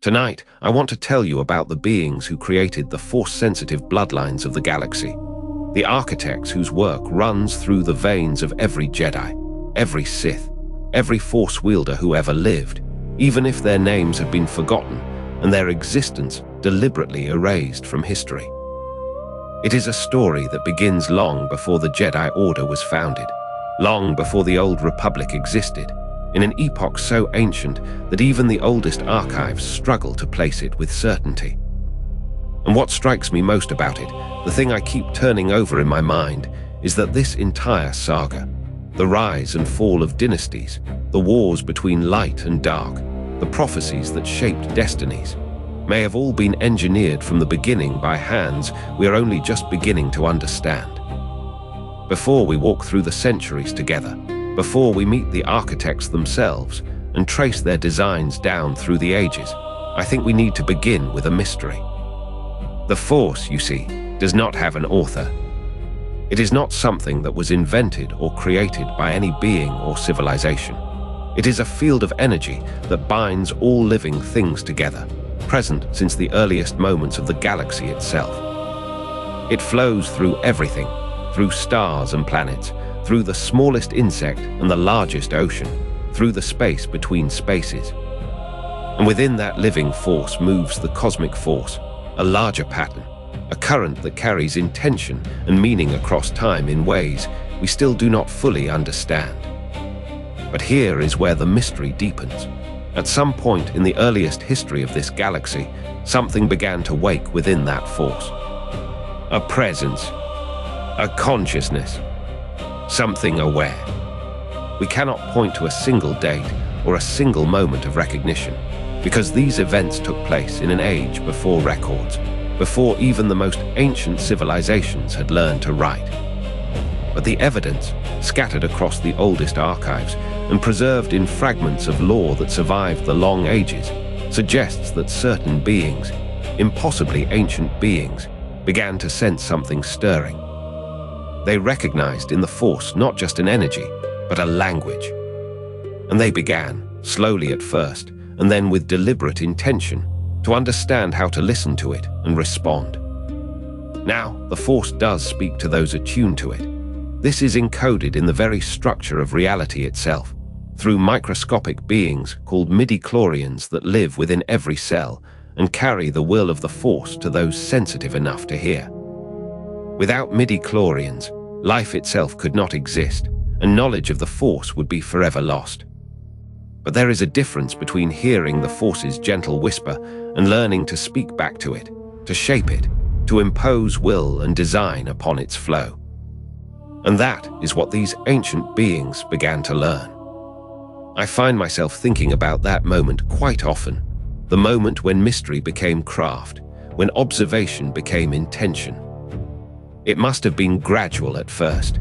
Tonight, I want to tell you about the beings who created the Force-sensitive bloodlines of the galaxy, the architects whose work runs through the veins of every Jedi, every Sith, every Force wielder who ever lived, even if their names have been forgotten and their existence deliberately erased from history. It is a story that begins long before the Jedi Order was founded, long before the Old Republic existed, in an epoch so ancient that even the oldest archives struggle to place it with certainty. And what strikes me most about it, the thing I keep turning over in my mind, is that this entire saga, the rise and fall of dynasties, the wars between light and dark, the prophecies that shaped destinies, may have all been engineered from the beginning by hands we are only just beginning to understand. Before we walk through the centuries together, before we meet the architects themselves and trace their designs down through the ages, I think we need to begin with a mystery. The Force, you see, does not have an author. It is not something that was invented or created by any being or civilization. It is a field of energy that binds all living things together, present since the earliest moments of the galaxy itself. It flows through everything, through stars and planets, through the smallest insect and the largest ocean, through the space between spaces. And within that living force moves the cosmic force, a larger pattern, a current that carries intention and meaning across time in ways we still do not fully understand. But here is where the mystery deepens. At some point in the earliest history of this galaxy, something began to wake within that force. A presence, a consciousness, something aware. We cannot point to a single date or a single moment of recognition, because these events took place in an age before records, before even the most ancient civilizations had learned to write. But the evidence, scattered across the oldest archives and preserved in fragments of lore that survived the long ages, suggests that certain beings, impossibly ancient beings, began to sense something stirring. They recognized in the Force not just an energy, but a language. And they began, slowly at first, and then with deliberate intention, to understand how to listen to it and respond. Now, the Force does speak to those attuned to it. This is encoded in the very structure of reality itself, through microscopic beings called midi-chlorians that live within every cell and carry the will of the Force to those sensitive enough to hear. Without midi-chlorians, life itself could not exist, and knowledge of the Force would be forever lost. But there is a difference between hearing the Force's gentle whisper and learning to speak back to it, to shape it, to impose will and design upon its flow. And that is what these ancient beings began to learn. I find myself thinking about that moment quite often, the moment when mystery became craft, when observation became intention. It must have been gradual at first.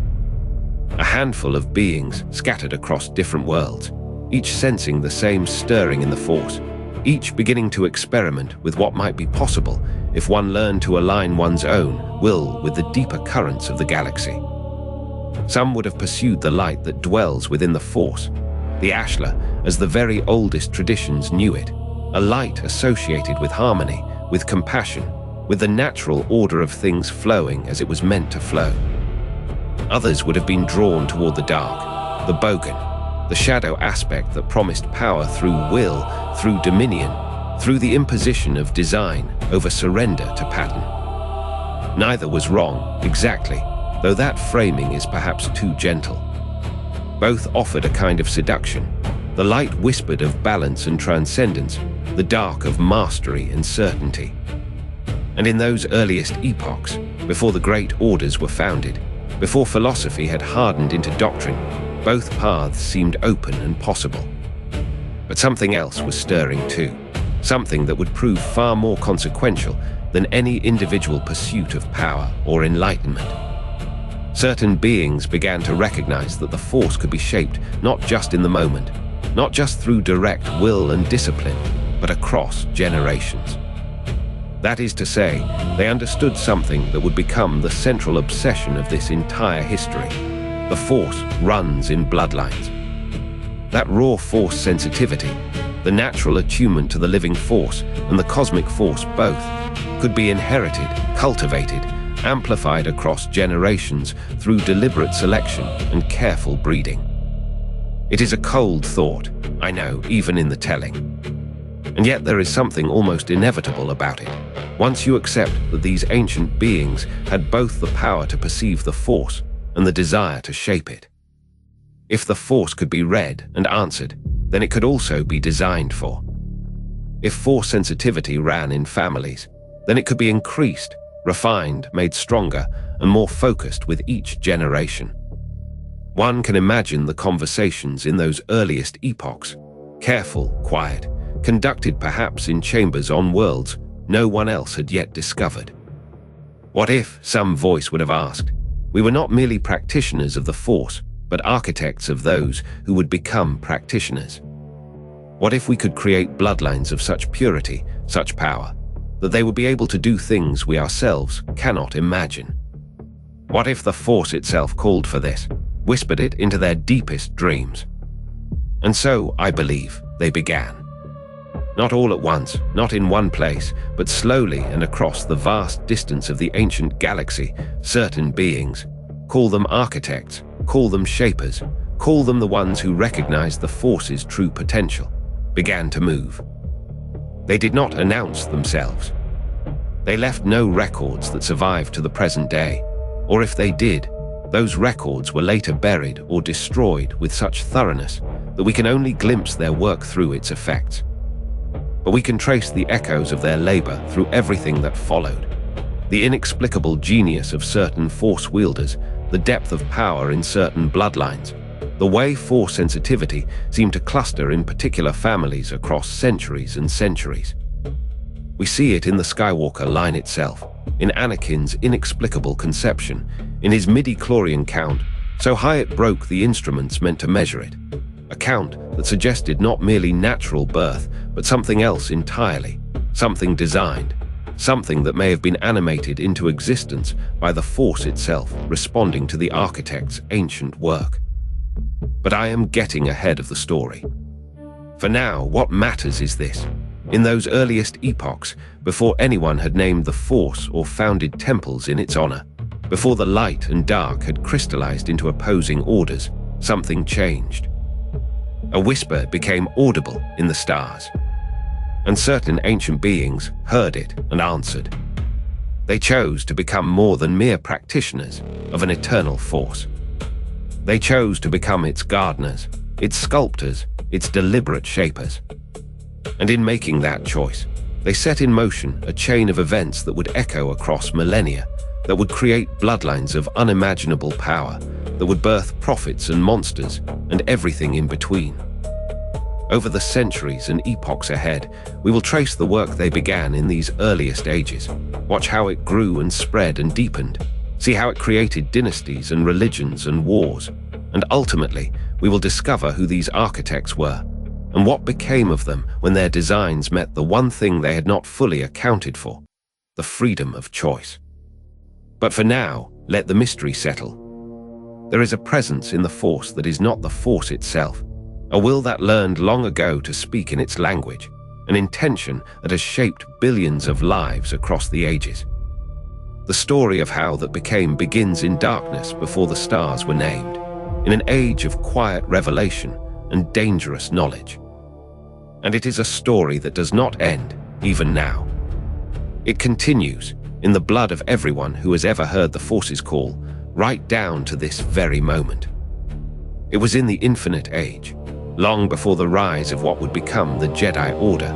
A handful of beings scattered across different worlds, each sensing the same stirring in the Force, each beginning to experiment with what might be possible if one learned to align one's own will with the deeper currents of the galaxy. Some would have pursued the light that dwells within the Force, the Ashla, as the very oldest traditions knew it, a light associated with harmony, with compassion, with the natural order of things flowing as it was meant to flow. Others would have been drawn toward the dark, the Bogan, the shadow aspect that promised power through will, through dominion, through the imposition of design over surrender to pattern. Neither was wrong, exactly, though that framing is perhaps too gentle. Both offered a kind of seduction. The light whispered of balance and transcendence, the dark of mastery and certainty. And in those earliest epochs, before the great orders were founded, before philosophy had hardened into doctrine, both paths seemed open and possible. But something else was stirring too, something that would prove far more consequential than any individual pursuit of power or enlightenment. Certain beings began to recognize that the Force could be shaped not just in the moment, not just through direct will and discipline, but across generations. That is to say, they understood something that would become the central obsession of this entire history. The Force runs in bloodlines. That raw Force sensitivity, The natural attunement to the living force and the cosmic force both could be inherited, cultivated, amplified across generations through deliberate selection and careful breeding. It is a cold thought, I know, even in the telling. And yet there is something almost inevitable about it, once you accept that these ancient beings had both the power to perceive the force and the desire to shape it. If the force could be read and answered, then it could also be designed for. If force sensitivity ran in families, then it could be increased, refined, made stronger, and more focused with each generation. One can imagine the conversations in those earliest epochs, careful, quiet, conducted perhaps in chambers on worlds no one else had yet discovered. What if, some voice would have asked, we were not merely practitioners of the Force, but architects of those who would become practitioners? What if we could create bloodlines of such purity, such power, that they would be able to do things we ourselves cannot imagine? What if the Force itself called for this, whispered it into their deepest dreams? And so, I believe, they began. Not all at once, not in one place, but slowly and across the vast distance of the ancient galaxy, certain beings, call them architects, call them shapers, call them the ones who recognized the Force's true potential, began to move. They did not announce themselves. They left no records that survived to the present day, or if they did, those records were later buried or destroyed with such thoroughness that we can only glimpse their work through its effects. But we can trace the echoes of their labor through everything that followed. The inexplicable genius of certain Force wielders, the depth of power in certain bloodlines, the way Force sensitivity seemed to cluster in particular families across centuries and centuries. We see it in the Skywalker line itself, in Anakin's inexplicable conception, in his midi-chlorian count, so high it broke the instruments meant to measure it. A count that suggested not merely natural birth, but something else entirely, something designed, something that may have been animated into existence by the Force itself, responding to the architect's ancient work. But I am getting ahead of the story. For now, what matters is this. In those earliest epochs, before anyone had named the Force or founded temples in its honor, before the light and dark had crystallized into opposing orders, something changed. A whisper became audible in the stars, and certain ancient beings heard it and answered. They chose to become more than mere practitioners of an eternal Force. They chose to become its gardeners, its sculptors, its deliberate shapers. And in making that choice, they set in motion a chain of events that would echo across millennia, that would create bloodlines of unimaginable power, that would birth prophets and monsters and everything in between. Over the centuries and epochs ahead, we will trace the work they began in these earliest ages, watch how it grew and spread and deepened, see how it created dynasties and religions and wars, and ultimately, we will discover who these architects were, and what became of them when their designs met the one thing they had not fully accounted for, the freedom of choice. But for now, let the mystery settle. There is a presence in the Force that is not the Force itself, a will that learned long ago to speak in its language, an intention that has shaped billions of lives across the ages. The story of how that became begins in darkness before the stars were named, in an age of quiet revelation and dangerous knowledge. And it is a story that does not end, even now. It continues in the blood of everyone who has ever heard the Force's call, right down to this very moment. It was in the infinite age, long before the rise of what would become the Jedi Order,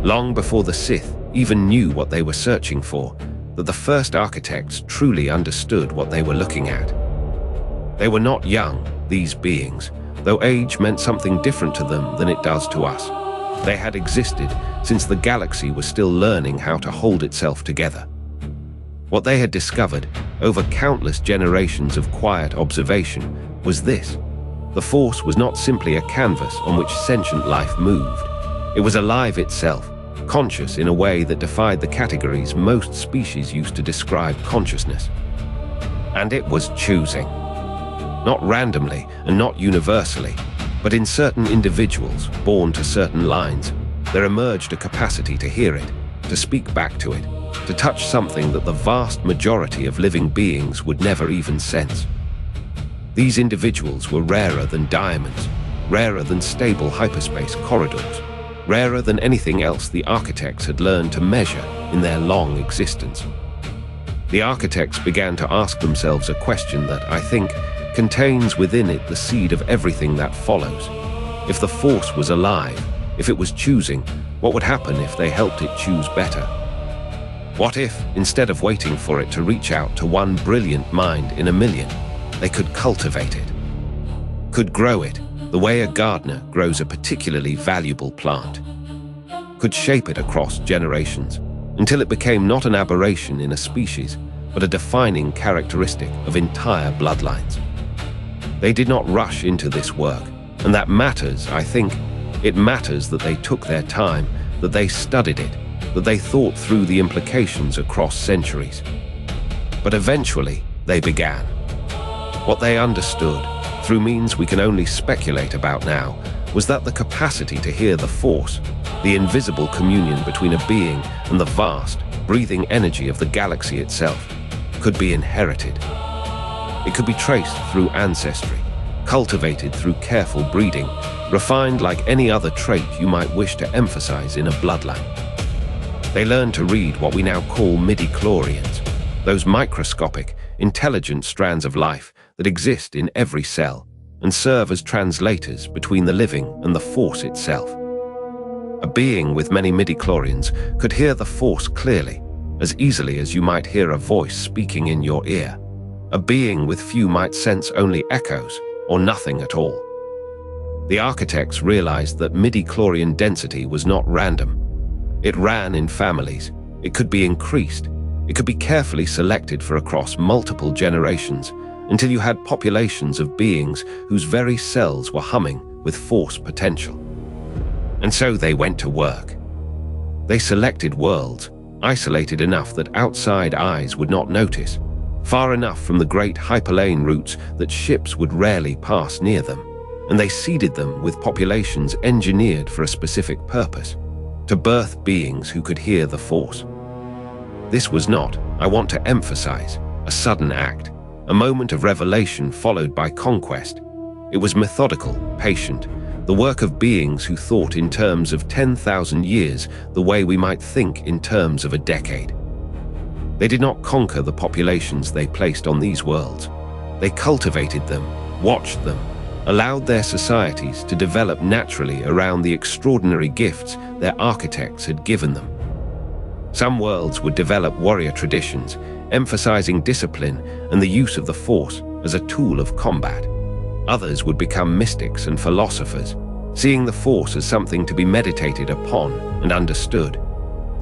long before the Sith even knew what they were searching for, that the first architects truly understood what they were looking at. They were not young, these beings, though age meant something different to them than it does to us. They had existed since the galaxy was still learning how to hold itself together. What they had discovered, over countless generations of quiet observation, was this. The Force was not simply a canvas on which sentient life moved. It was alive itself, conscious in a way that defied the categories most species used to describe consciousness. And it was choosing. Not randomly and not universally, But in certain individuals, born to certain lines, there emerged a capacity to hear it, to speak back to it, to touch something that the vast majority of living beings would never even sense. These individuals were rarer than diamonds, rarer than stable hyperspace corridors, rarer than anything else the architects had learned to measure in their long existence. The architects began to ask themselves a question that, I think, contains within it the seed of everything that follows. If the Force was alive, if it was choosing, what would happen if they helped it choose better? What if, instead of waiting for it to reach out to one brilliant mind in a million, they could cultivate it, could grow it the way a gardener grows a particularly valuable plant, could shape it across generations until it became not an aberration in a species, but a defining characteristic of entire bloodlines. They did not rush into this work, and that matters, I think. It matters that they took their time, that they studied it, that they thought through the implications across centuries. But eventually, they began. What they understood, through means we can only speculate about now, was that the capacity to hear the Force, the invisible communion between a being and the vast, breathing energy of the galaxy itself, could be inherited. It could be traced through ancestry, cultivated through careful breeding, refined like any other trait you might wish to emphasize in a bloodline. They learned to read what we now call midi-chlorians, those microscopic, intelligent strands of life that exist in every cell and serve as translators between the living and the Force itself. A being with many midi-chlorians could hear the Force clearly, as easily as you might hear a voice speaking in your ear. A being with few might sense only echoes, or nothing at all. The architects realized that midi-chlorian density was not random. It ran in families. It could be increased. It could be carefully selected for across multiple generations until you had populations of beings whose very cells were humming with Force potential. And so they went to work. They selected worlds, isolated enough that outside eyes would not notice, far enough from the great hyperlane routes that ships would rarely pass near them, and they seeded them with populations engineered for a specific purpose, to birth beings who could hear the Force. This was not, I want to emphasize, a sudden act, a moment of revelation followed by conquest. It was methodical, patient, the work of beings who thought in terms of 10,000 years the way we might think in terms of a decade. They did not conquer the populations they placed on these worlds. They cultivated them, watched them, allowed their societies to develop naturally around the extraordinary gifts their architects had given them. Some worlds would develop warrior traditions, emphasizing discipline and the use of the Force as a tool of combat. Others would become mystics and philosophers, seeing the Force as something to be meditated upon and understood.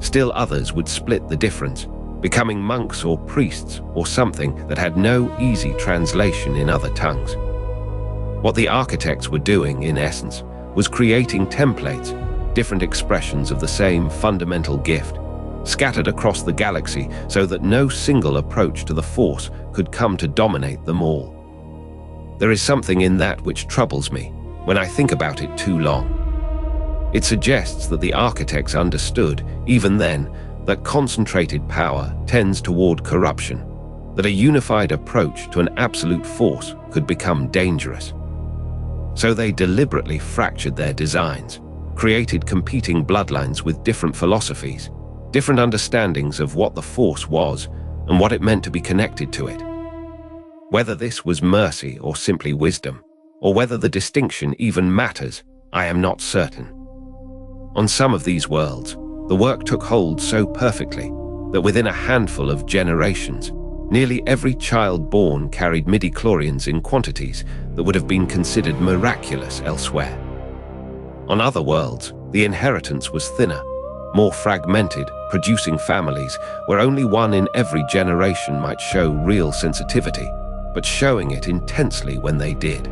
Still others would split the difference, becoming monks or priests or something that had no easy translation in other tongues. What the architects were doing, in essence, was creating templates, different expressions of the same fundamental gift, scattered across the galaxy so that no single approach to the Force could come to dominate them all. There is something in that which troubles me when I think about it too long. It suggests that the architects understood, even then, that concentrated power tends toward corruption, that a unified approach to an absolute Force could become dangerous. So they deliberately fractured their designs, created competing bloodlines with different philosophies, different understandings of what the Force was and what it meant to be connected to it. Whether this was mercy or simply wisdom, or whether the distinction even matters, I am not certain. On some of these worlds, the work took hold so perfectly that within a handful of generations, nearly every child born carried midi-chlorians in quantities that would have been considered miraculous elsewhere. On other worlds, the inheritance was thinner, more fragmented, producing families where only one in every generation might show real sensitivity, but showing it intensely when they did.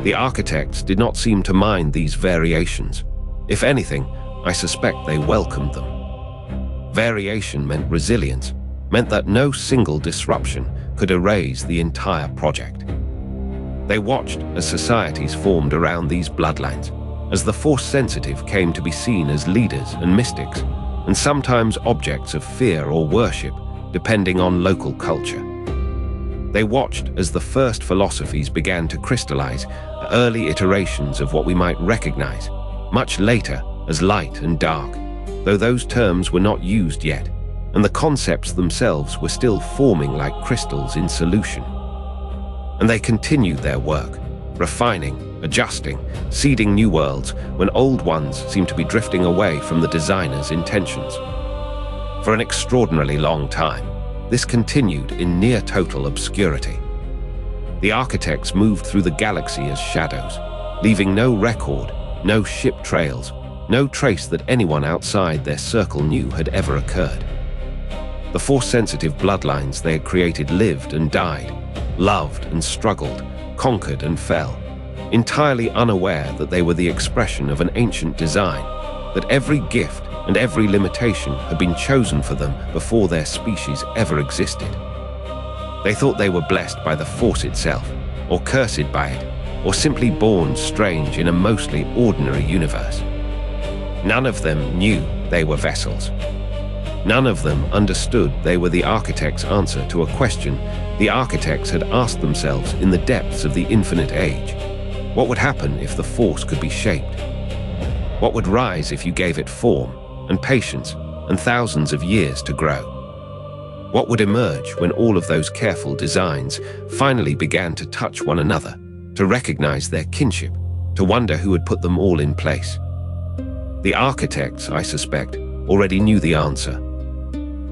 The architects did not seem to mind these variations. If anything, I suspect they welcomed them. Variation meant resilience, meant that no single disruption could erase the entire project. They watched as societies formed around these bloodlines, as the Force-sensitive came to be seen as leaders and mystics, and sometimes objects of fear or worship, depending on local culture. They watched as the first philosophies began to crystallize, early iterations of what we might recognize, much later as light and dark, though those terms were not used yet, and the concepts themselves were still forming like crystals in solution. And they continued their work, refining, adjusting, seeding new worlds when old ones seemed to be drifting away from the designer's intentions. For an extraordinarily long time, this continued in near-total obscurity. The architects moved through the galaxy as shadows, leaving no record, no ship trails, no trace that anyone outside their circle knew had ever occurred. The Force-sensitive bloodlines they had created lived and died, loved and struggled, conquered and fell, entirely unaware that they were the expression of an ancient design, that every gift and every limitation had been chosen for them before their species ever existed. They thought they were blessed by the Force itself, or cursed by it, or simply born strange in a mostly ordinary universe. None of them knew they were vessels. None of them understood they were the architect's answer to a question the architects had asked themselves in the depths of the infinite age. What would happen if the Force could be shaped? What would rise if you gave it form and patience and thousands of years to grow? What would emerge when all of those careful designs finally began to touch one another, to recognize their kinship, to wonder who had put them all in place? The architects, I suspect, already knew the answer.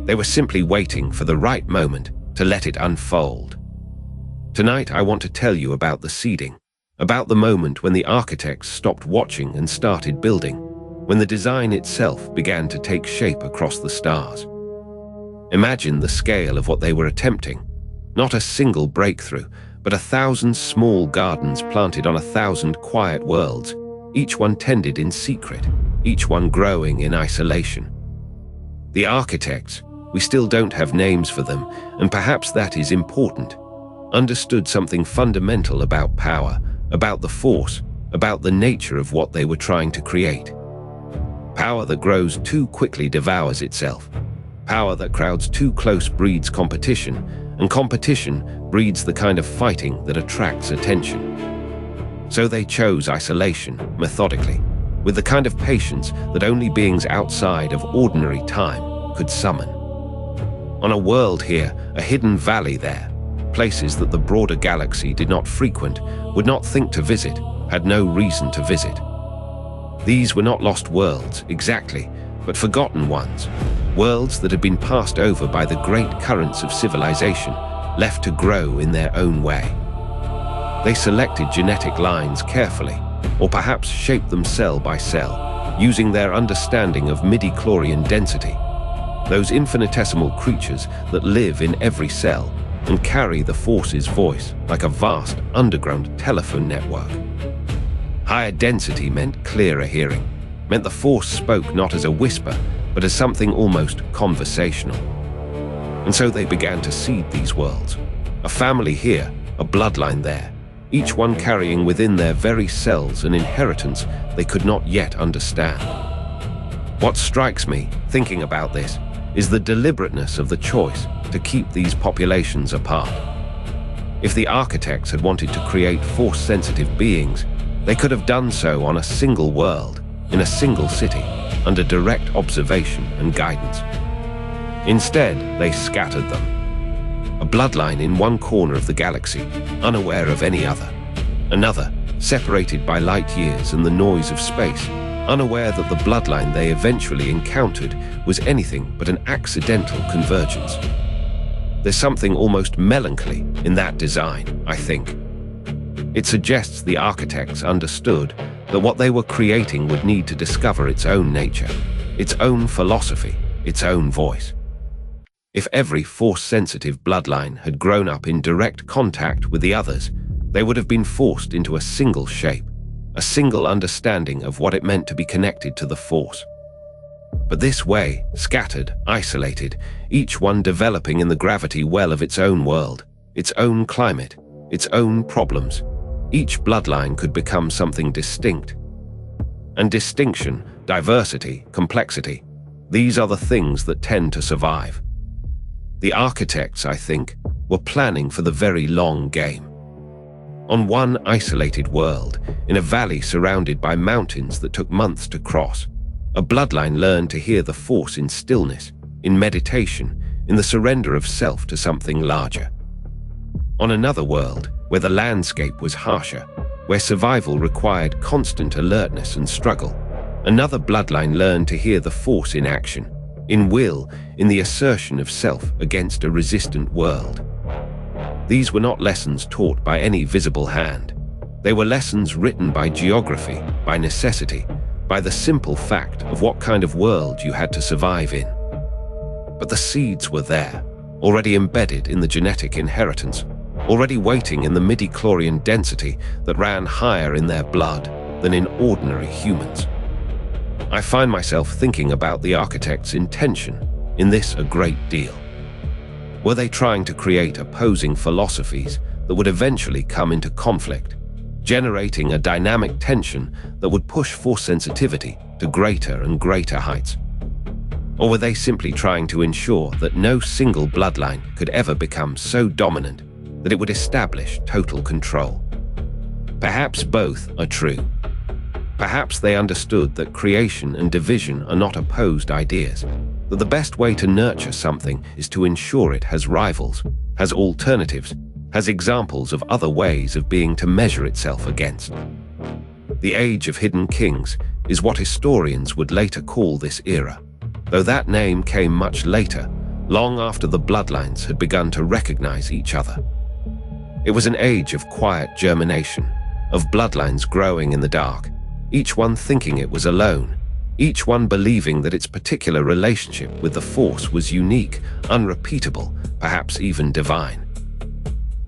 They were simply waiting for the right moment to let it unfold. Tonight I want to tell you about the seeding, about the moment when the architects stopped watching and started building, when the design itself began to take shape across the stars. Imagine the scale of what they were attempting. Not a single breakthrough, but 1,000 small gardens planted on 1,000 quiet worlds, each one tended in secret, each one growing in isolation. The architects, we still don't have names for them, and perhaps that is important, understood something fundamental about power, about the Force, about the nature of what they were trying to create. Power that grows too quickly devours itself. Power that crowds too close breeds competition, and competition breeds the kind of fighting that attracts attention. So they chose isolation, methodically, with the kind of patience that only beings outside of ordinary time could summon. On a world here, a hidden valley there, places that the broader galaxy did not frequent, would not think to visit, had no reason to visit. These were not lost worlds, exactly, but forgotten ones, worlds that had been passed over by the great currents of civilization, left to grow in their own way. They selected genetic lines carefully, or perhaps shaped them cell by cell, using their understanding of midi-chlorian density, those infinitesimal creatures that live in every cell and carry the Force's voice like a vast underground telephone network. Higher density meant clearer hearing, meant the Force spoke not as a whisper, but as something almost conversational. And so they began to seed these worlds, a family here, a bloodline there, each one carrying within their very cells an inheritance they could not yet understand. What strikes me, thinking about this, is the deliberateness of the choice to keep these populations apart. If the architects had wanted to create Force-sensitive beings, they could have done so on a single world, in a single city, under direct observation and guidance. Instead, they scattered them. A bloodline in one corner of the galaxy, unaware of any other. Another, separated by light years and the noise of space, unaware that the bloodline they eventually encountered was anything but an accidental convergence. There's something almost melancholy in that design, I think. It suggests the architects understood that what they were creating would need to discover its own nature, its own philosophy, its own voice. If every Force-sensitive bloodline had grown up in direct contact with the others, they would have been forced into a single shape, a single understanding of what it meant to be connected to the Force. But this way, scattered, isolated, each one developing in the gravity well of its own world, its own climate, its own problems, each bloodline could become something distinct. And distinction, diversity, complexity, these are the things that tend to survive. The architects, I think, were planning for the very long game. On one isolated world, in a valley surrounded by mountains that took months to cross, a bloodline learned to hear the Force in stillness, in meditation, in the surrender of self to something larger. On another world, where the landscape was harsher, where survival required constant alertness and struggle, another bloodline learned to hear the Force in action, in will, in the assertion of self against a resistant world. These were not lessons taught by any visible hand. They were lessons written by geography, by necessity, by the simple fact of what kind of world you had to survive in. But the seeds were there, already embedded in the genetic inheritance, already waiting in the midi-chlorian density that ran higher in their blood than in ordinary humans. I find myself thinking about the architect's intention in this a great deal. Were they trying to create opposing philosophies that would eventually come into conflict, generating a dynamic tension that would push Force sensitivity to greater and greater heights? Or were they simply trying to ensure that no single bloodline could ever become so dominant that it would establish total control? Perhaps both are true. Perhaps they understood that creation and division are not opposed ideas, that the best way to nurture something is to ensure it has rivals, has alternatives, has examples of other ways of being to measure itself against. The Age of Hidden Kings is what historians would later call this era, though that name came much later, long after the bloodlines had begun to recognize each other. It was an age of quiet germination, of bloodlines growing in the dark, each one thinking it was alone, each one believing that its particular relationship with the Force was unique, unrepeatable, perhaps even divine.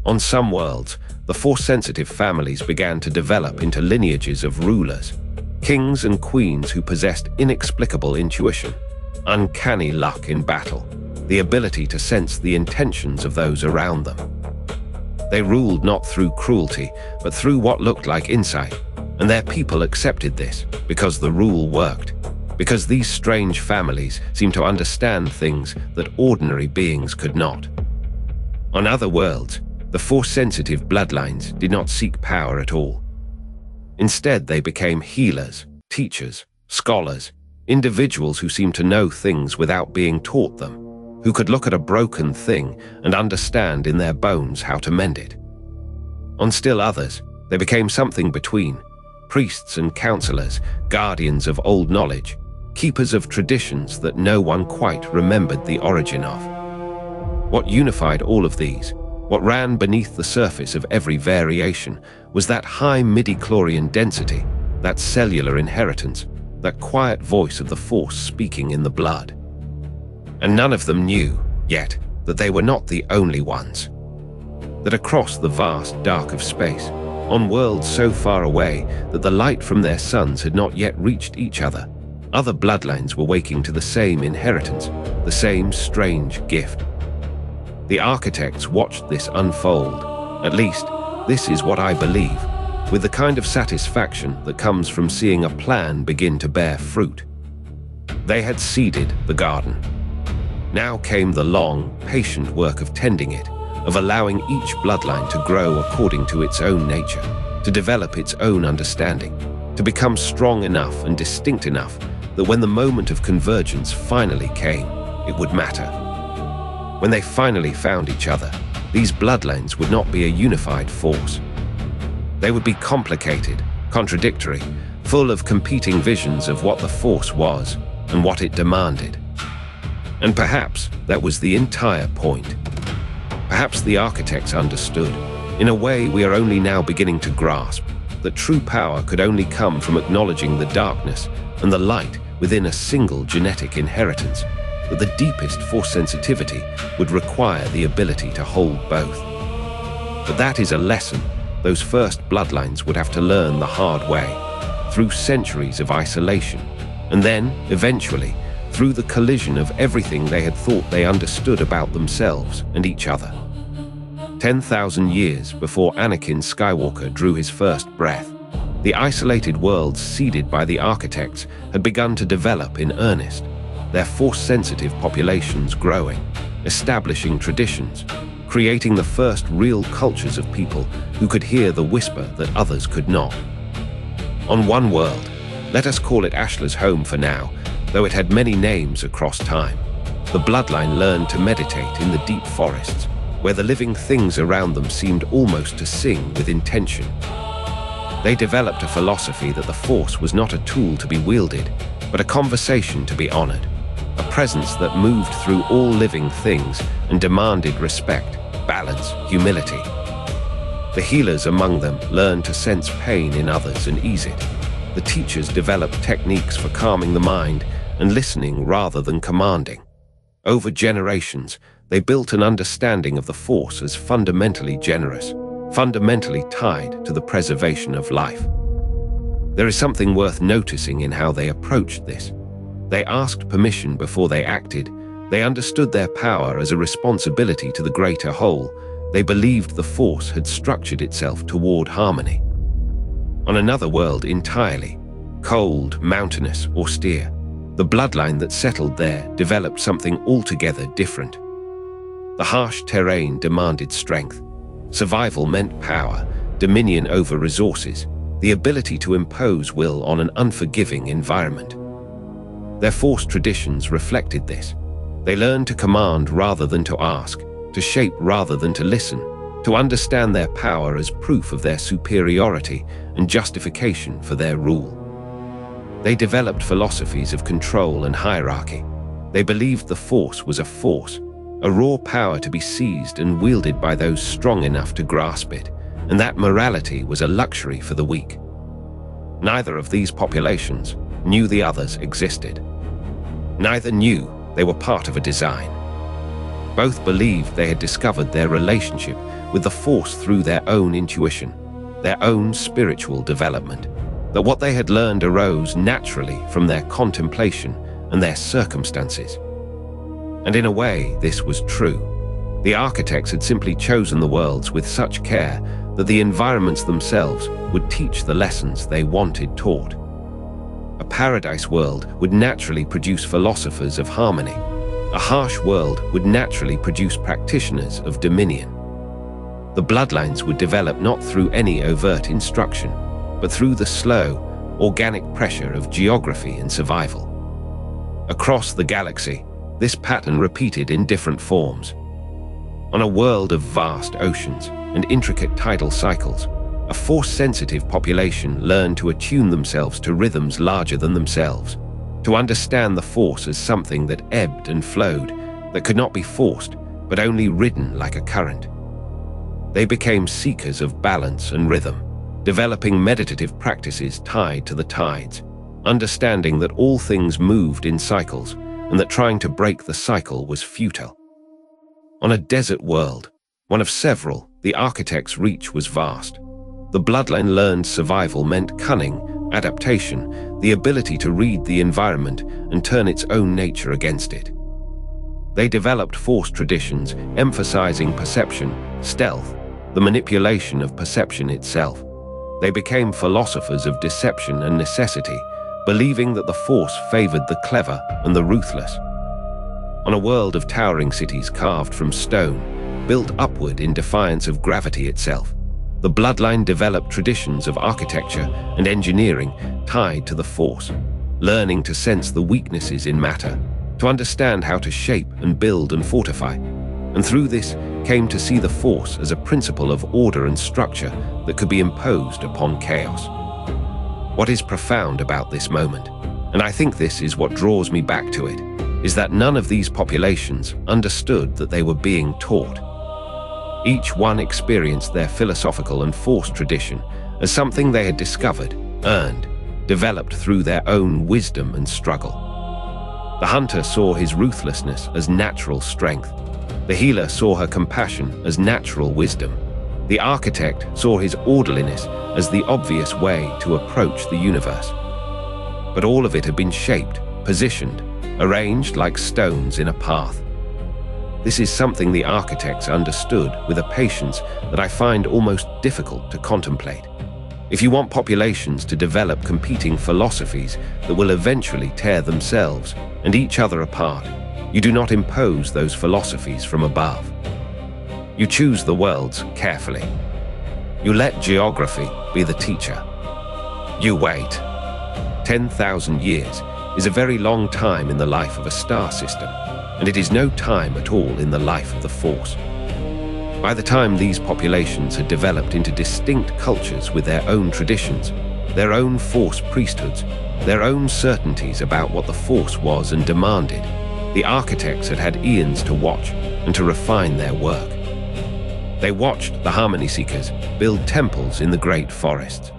On some worlds, the Force-sensitive families began to develop into lineages of rulers, kings and queens who possessed inexplicable intuition, uncanny luck in battle, the ability to sense the intentions of those around them. They ruled not through cruelty, but through what looked like insight, and their people accepted this because the rule worked, because these strange families seemed to understand things that ordinary beings could not. On other worlds, the Force-sensitive bloodlines did not seek power at all. Instead, they became healers, teachers, scholars, individuals who seemed to know things without being taught them, who could look at a broken thing and understand in their bones how to mend it. On still others, they became something between, priests and counselors, guardians of old knowledge, keepers of traditions that no one quite remembered the origin of. What unified all of these, what ran beneath the surface of every variation, was that high midi-chlorian density, that cellular inheritance, that quiet voice of the Force speaking in the blood. And none of them knew, yet, that they were not the only ones. That across the vast dark of space, on worlds so far away that the light from their suns had not yet reached each other bloodlines were waking to the same inheritance, the same strange gift. The architects watched this unfold, at least, this is what I believe, with the kind of satisfaction that comes from seeing a plan begin to bear fruit. They had seeded the garden. Now came the long, patient work of tending it, of allowing each bloodline to grow according to its own nature, to develop its own understanding, to become strong enough and distinct enough that when the moment of convergence finally came, it would matter. When they finally found each other, these bloodlines would not be a unified force. They would be complicated, contradictory, full of competing visions of what the Force was and what it demanded. And perhaps that was the entire point. Perhaps the architects understood, in a way we are only now beginning to grasp, that true power could only come from acknowledging the darkness and the light within a single genetic inheritance, that the deepest Force sensitivity would require the ability to hold both. But that is a lesson those first bloodlines would have to learn the hard way, through centuries of isolation, and then, eventually, through the collision of everything they had thought they understood about themselves and each other. 10,000 years before Anakin Skywalker drew his first breath, the isolated worlds seeded by the architects had begun to develop in earnest, their force-sensitive populations growing, establishing traditions, creating the first real cultures of people who could hear the whisper that others could not. On one world, let us call it Ashla's home for now, though it had many names across time, the Bloodline learned to meditate in the deep forests, where the living things around them seemed almost to sing with intention. They developed a philosophy that the Force was not a tool to be wielded, but a conversation to be honored, a presence that moved through all living things and demanded respect, balance, humility. The healers among them learned to sense pain in others and ease it. The teachers developed techniques for calming the mind and listening rather than commanding. Over generations, they built an understanding of the Force as fundamentally generous, fundamentally tied to the preservation of life. There is something worth noticing in how they approached this. They asked permission before they acted. They understood their power as a responsibility to the greater whole. They believed the Force had structured itself toward harmony. On another world entirely, cold, mountainous, austere, the Bloodline that settled there developed something altogether different. The harsh terrain demanded strength. Survival meant power, dominion over resources, the ability to impose will on an unforgiving environment. Their Force traditions reflected this. They learned to command rather than to ask, to shape rather than to listen, to understand their power as proof of their superiority and justification for their rule. They developed philosophies of control and hierarchy. They believed the Force was a force, a raw power to be seized and wielded by those strong enough to grasp it, and that morality was a luxury for the weak. Neither of these populations knew the others existed. Neither knew they were part of a design. Both believed they had discovered their relationship with the Force through their own intuition, their own spiritual development, that what they had learned arose naturally from their contemplation and their circumstances. And in a way, this was true. The architects had simply chosen the worlds with such care that the environments themselves would teach the lessons they wanted taught. A paradise world would naturally produce philosophers of harmony. A harsh world would naturally produce practitioners of dominion. The Bloodlines would develop not through any overt instruction, but through the slow, organic pressure of geography and survival. Across the galaxy, this pattern repeated in different forms. On a world of vast oceans and intricate tidal cycles, a Force-sensitive population learned to attune themselves to rhythms larger than themselves, to understand the Force as something that ebbed and flowed, that could not be forced, but only ridden like a current. They became seekers of balance and rhythm, developing meditative practices tied to the tides, understanding that all things moved in cycles and that trying to break the cycle was futile. On a desert world, one of several, the architect's reach was vast. The Bloodline learned survival meant cunning, adaptation, the ability to read the environment and turn its own nature against it. They developed Force traditions emphasizing perception, stealth, the manipulation of perception itself. They became philosophers of deception and necessity, believing that the Force favored the clever and the ruthless. On a world of towering cities carved from stone, built upward in defiance of gravity itself, the Bloodline developed traditions of architecture and engineering tied to the Force, learning to sense the weaknesses in matter, to understand how to shape and build and fortify, and through this came to see the Force as a principle of order and structure that could be imposed upon chaos. What is profound about this moment, and I think this is what draws me back to it, is that none of these populations understood that they were being taught. Each one experienced their philosophical and Force tradition as something they had discovered, earned, developed through their own wisdom and struggle. The hunter saw his ruthlessness as natural strength. The healer saw her compassion as natural wisdom. The architect saw his orderliness as the obvious way to approach the universe. But all of it had been shaped, positioned, arranged like stones in a path. This is something the architects understood with a patience that I find almost difficult to contemplate. If you want populations to develop competing philosophies that will eventually tear themselves and each other apart, you do not impose those philosophies from above. You choose the worlds carefully. You let geography be the teacher. You wait. 10,000 years is a very long time in the life of a star system, and it is no time at all in the life of the Force. By the time these populations had developed into distinct cultures with their own traditions, their own Force priesthoods, their own certainties about what the Force was and demanded, the architects had had eons to watch and to refine their work. They watched the Harmony Seekers build temples in the great forests.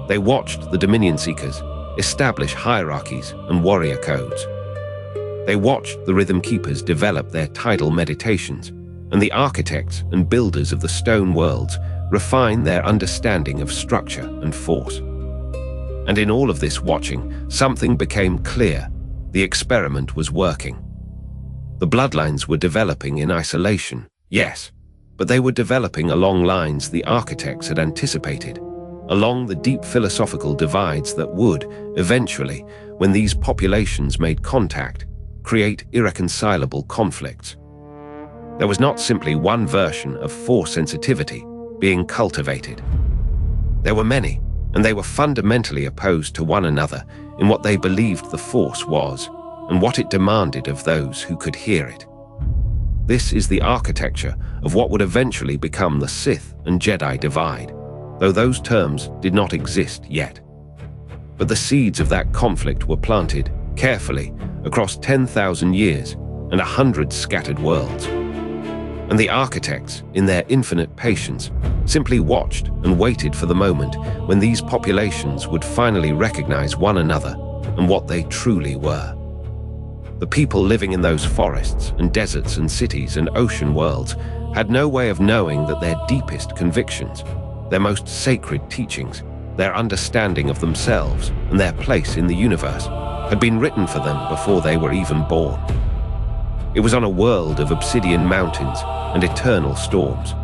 They watched the Dominion Seekers establish hierarchies and warrior codes. They watched the Rhythm Keepers develop their tidal meditations, and the architects and builders of the stone worlds refine their understanding of structure and force. And in all of this watching, something became clear. The experiment was working. The Bloodlines were developing in isolation, yes, but they were developing along lines the architects had anticipated, along the deep philosophical divides that would, eventually, when these populations made contact, create irreconcilable conflicts. There was not simply one version of Force sensitivity being cultivated. There were many, and they were fundamentally opposed to one another in what they believed the Force was and what it demanded of those who could hear it. This is the architecture of what would eventually become the Sith and Jedi divide, though those terms did not exist yet. But the seeds of that conflict were planted carefully across 10,000 years and 100 scattered worlds. And the architects, in their infinite patience, simply watched and waited for the moment when these populations would finally recognize one another and what they truly were. The people living in those forests and deserts and cities and ocean worlds had no way of knowing that their deepest convictions, their most sacred teachings, their understanding of themselves and their place in the universe had been written for them before they were even born. It was on a world of obsidian mountains and eternal storms,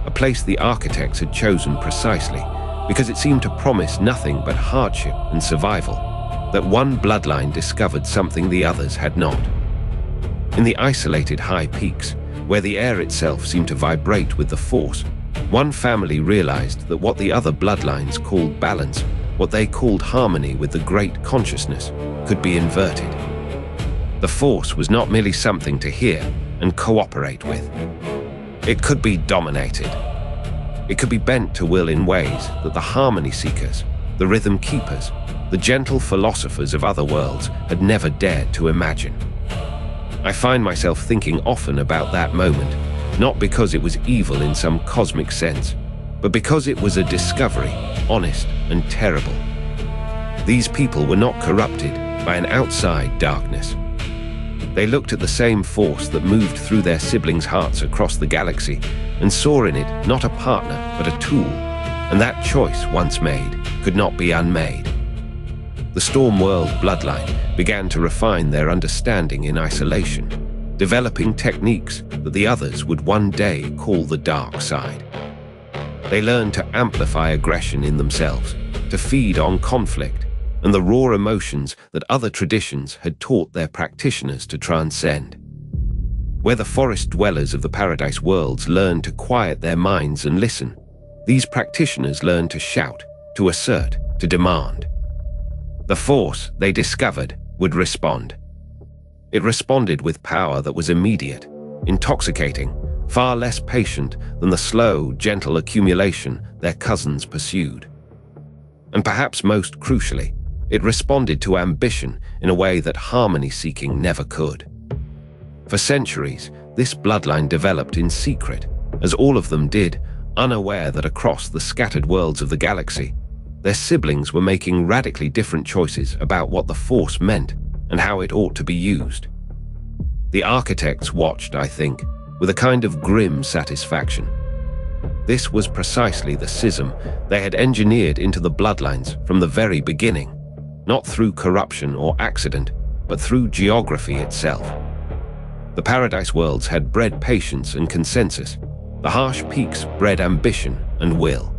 a place the architects had chosen precisely because it seemed to promise nothing but hardship and survival, that one bloodline discovered something the others had not. In the isolated high peaks, where the air itself seemed to vibrate with the Force, one family realized that what the other bloodlines called balance, what they called harmony with the great consciousness, could be inverted. The Force was not merely something to hear and cooperate with. It could be dominated. It could be bent to will in ways that the Harmony Seekers, the Rhythm Keepers, the gentle philosophers of other worlds had never dared to imagine. I find myself thinking often about that moment, not because it was evil in some cosmic sense, but because it was a discovery, honest and terrible. These people were not corrupted by an outside darkness. They looked at the same Force that moved through their siblings' hearts across the galaxy and saw in it not a partner but a tool, and that choice, once made, could not be unmade. The Storm World bloodline began to refine their understanding in isolation, developing techniques that the others would one day call the dark side. They learned to amplify aggression in themselves, to feed on conflict, and the raw emotions that other traditions had taught their practitioners to transcend. Where the forest dwellers of the Paradise worlds learned to quiet their minds and listen, these practitioners learned to shout, to assert, to demand. The Force, they discovered, would respond. It responded with power that was immediate, intoxicating, far less patient than the slow, gentle accumulation their cousins pursued. And perhaps most crucially, it responded to ambition in a way that harmony-seeking never could. For centuries, this bloodline developed in secret, as all of them did, unaware that across the scattered worlds of the galaxy, their siblings were making radically different choices about what the Force meant and how it ought to be used. The architects watched, I think, with a kind of grim satisfaction. This was precisely the schism they had engineered into the bloodlines from the very beginning, not through corruption or accident, but through geography itself. The Paradise Worlds had bred patience and consensus. The harsh peaks bred ambition and will.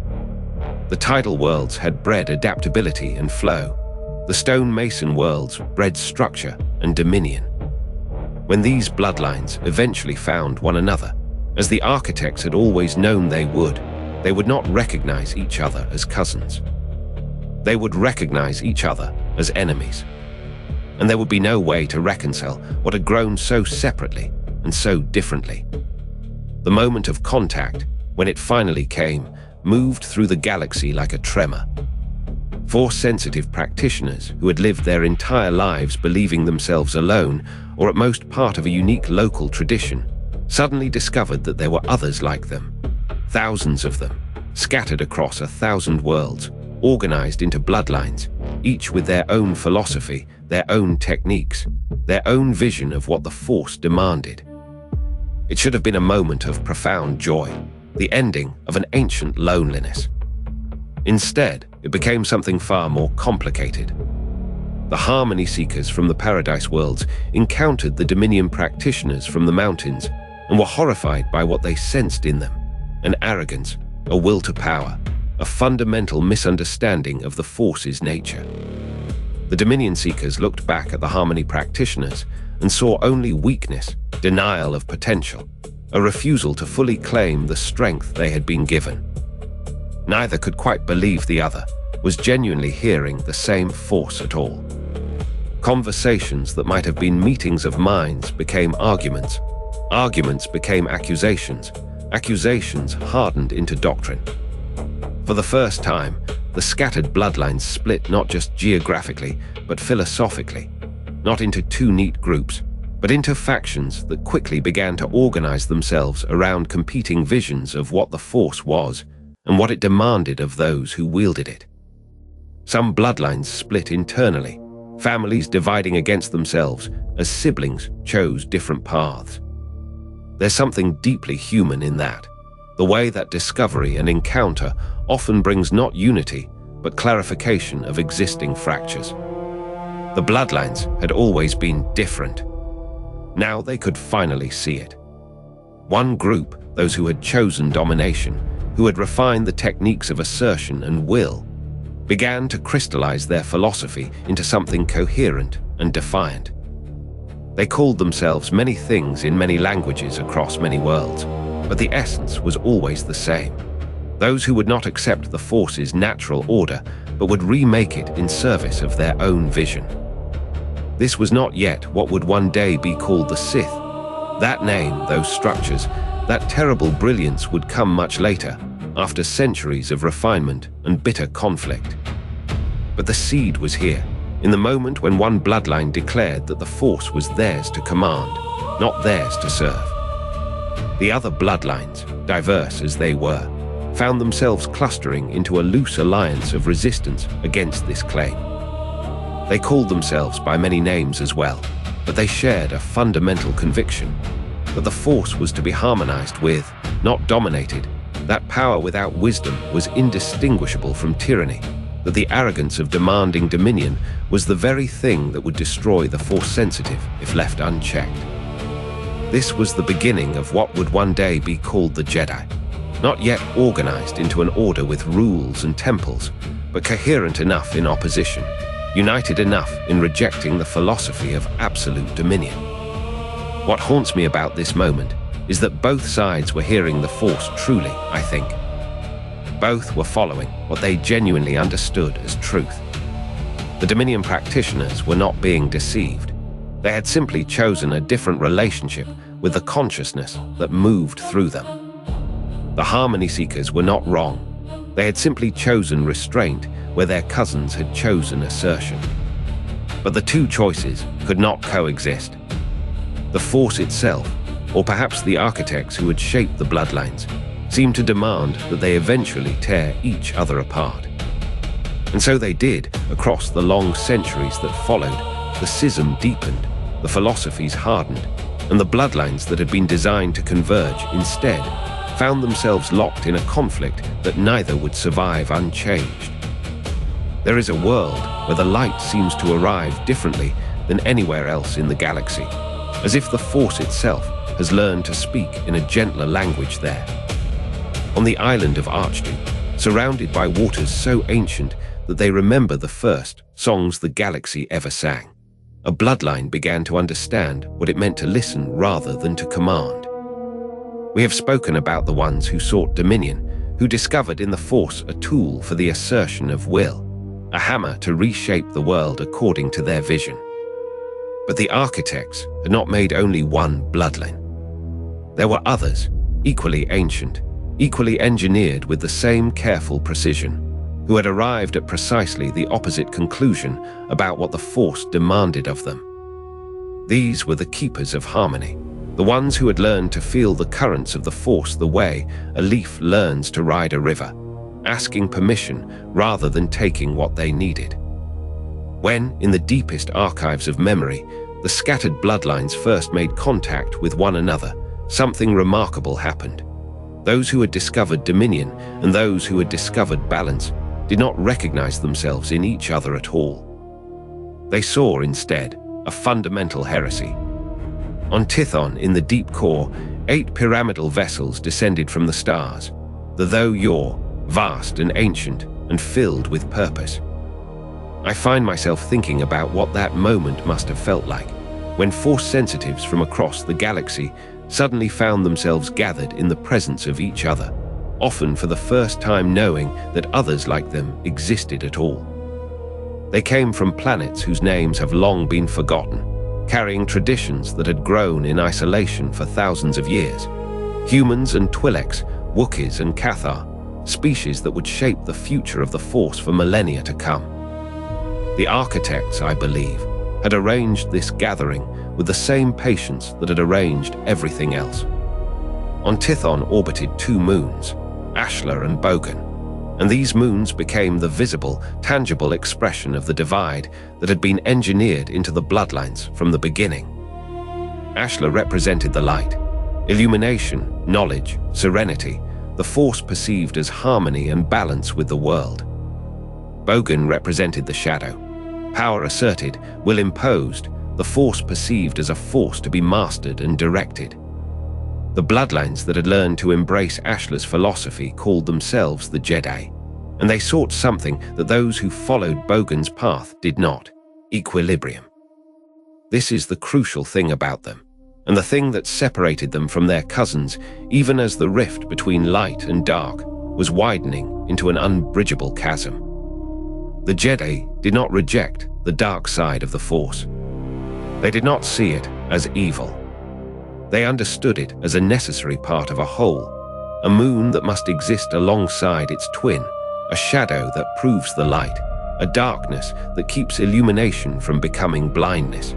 The Tidal Worlds had bred adaptability and flow. The Stonemason Worlds bred structure and dominion. When these bloodlines eventually found one another, as the architects had always known they would not recognize each other as cousins. They would recognize each other as enemies. And there would be no way to reconcile what had grown so separately and so differently. The moment of contact, when it finally came, moved through the galaxy like a tremor. Force-sensitive practitioners who had lived their entire lives believing themselves alone, or at most part of a unique local tradition, suddenly discovered that there were others like them. Thousands of them, scattered across 1,000 worlds, organized into bloodlines, each with their own philosophy, their own techniques, their own vision of what the Force demanded. It should have been a moment of profound joy, the ending of an ancient loneliness. Instead, it became something far more complicated. The Harmony Seekers from the Paradise Worlds encountered the Dominion practitioners from the mountains and were horrified by what they sensed in them: an arrogance, a will to power, a fundamental misunderstanding of the Force's nature. The Dominion Seekers looked back at the Harmony practitioners and saw only weakness, denial of potential, a refusal to fully claim the strength they had been given. Neither could quite believe the other was genuinely hearing the same Force at all. Conversations that might have been meetings of minds became arguments. Arguments became accusations. Accusations hardened into doctrine. For the first time, the scattered bloodlines split not just geographically, but philosophically, not into two neat groups, but into factions that quickly began to organize themselves around competing visions of what the Force was and what it demanded of those who wielded it. Some bloodlines split internally, families dividing against themselves as siblings chose different paths. There's something deeply human in that, the way that discovery and encounter often brings not unity, but clarification of existing fractures. The bloodlines had always been different. Now they could finally see it. One group, those who had chosen domination, who had refined the techniques of assertion and will, began to crystallize their philosophy into something coherent and defiant. They called themselves many things in many languages across many worlds, but the essence was always the same. Those who would not accept the Force's natural order, but would remake it in service of their own vision. This was not yet what would one day be called the Sith. That name, those structures, that terrible brilliance would come much later, after centuries of refinement and bitter conflict. But the seed was here, in the moment when one bloodline declared that the Force was theirs to command, not theirs to serve. The other bloodlines, diverse as they were, found themselves clustering into a loose alliance of resistance against this claim. They called themselves by many names as well, but they shared a fundamental conviction that the Force was to be harmonized with, not dominated, that power without wisdom was indistinguishable from tyranny, that the arrogance of demanding dominion was the very thing that would destroy the Force-sensitive if left unchecked. This was the beginning of what would one day be called the Jedi, not yet organized into an order with rules and temples, but coherent enough in opposition, united enough in rejecting the philosophy of absolute dominion. What haunts me about this moment is that both sides were hearing the Force truly, I think. Both were following what they genuinely understood as truth. The Dominion practitioners were not being deceived. They had simply chosen a different relationship with the consciousness that moved through them. The Harmony Seekers were not wrong. They had simply chosen restraint where their cousins had chosen assertion. But the two choices could not coexist. The Force itself, or perhaps the architects who had shaped the bloodlines, seemed to demand that they eventually tear each other apart. And so they did across the long centuries that followed. The schism deepened, the philosophies hardened, and the bloodlines that had been designed to converge instead found themselves locked in a conflict that neither would survive unchanged. There is a world where the light seems to arrive differently than anywhere else in the galaxy. as if the Force itself has learned to speak in a gentler language there. On the island of Archduke, surrounded by waters so ancient that they remember the first songs the galaxy ever sang, a bloodline began to understand what it meant to listen rather than to command. We have spoken about the ones who sought dominion, who discovered in the Force a tool for the assertion of will, a hammer to reshape the world according to their vision. But the architects had not made only one bloodline. There were others, equally ancient, equally engineered with the same careful precision, who had arrived at precisely the opposite conclusion about what the Force demanded of them. These were the keepers of harmony, the ones who had learned to feel the currents of the Force the way a leaf learns to ride a river, asking permission rather than taking what they needed. When, in the deepest archives of memory, the scattered bloodlines first made contact with one another, something remarkable happened. Those who had discovered dominion and those who had discovered balance did not recognize themselves in each other at all. They saw, instead, a fundamental heresy. On Tithon, in the deep core, 8 pyramidal vessels descended from the stars, the Though-Yor, vast and ancient and filled with purpose. I find myself thinking about what that moment must have felt like, when Force sensitives from across the galaxy suddenly found themselves gathered in the presence of each other, often for the first time knowing that others like them existed at all. They came from planets whose names have long been forgotten, carrying traditions that had grown in isolation for thousands of years. Humans and Twi'leks, Wookiees and Cathar, species that would shape the future of the Force for millennia to come. The architects, I believe, had arranged this gathering with the same patience that had arranged everything else. On Tithon orbited 2 moons, Ashla and Bogan, and these moons became the visible, tangible expression of the divide that had been engineered into the bloodlines from the beginning. Ashla represented the light, illumination, knowledge, serenity, the Force perceived as harmony and balance with the world. Bogan represented the shadow, power asserted, will imposed, the Force perceived as a force to be mastered and directed. The bloodlines that had learned to embrace Ashla's philosophy called themselves the Jedi, and they sought something that those who followed Bogan's path did not: equilibrium. This is the crucial thing about them, and the thing that separated them from their cousins, even as the rift between light and dark was widening into an unbridgeable chasm. The Jedi did not reject the dark side of the Force. They did not see it as evil. They understood it as a necessary part of a whole, a moon that must exist alongside its twin, a shadow that proves the light, a darkness that keeps illumination from becoming blindness.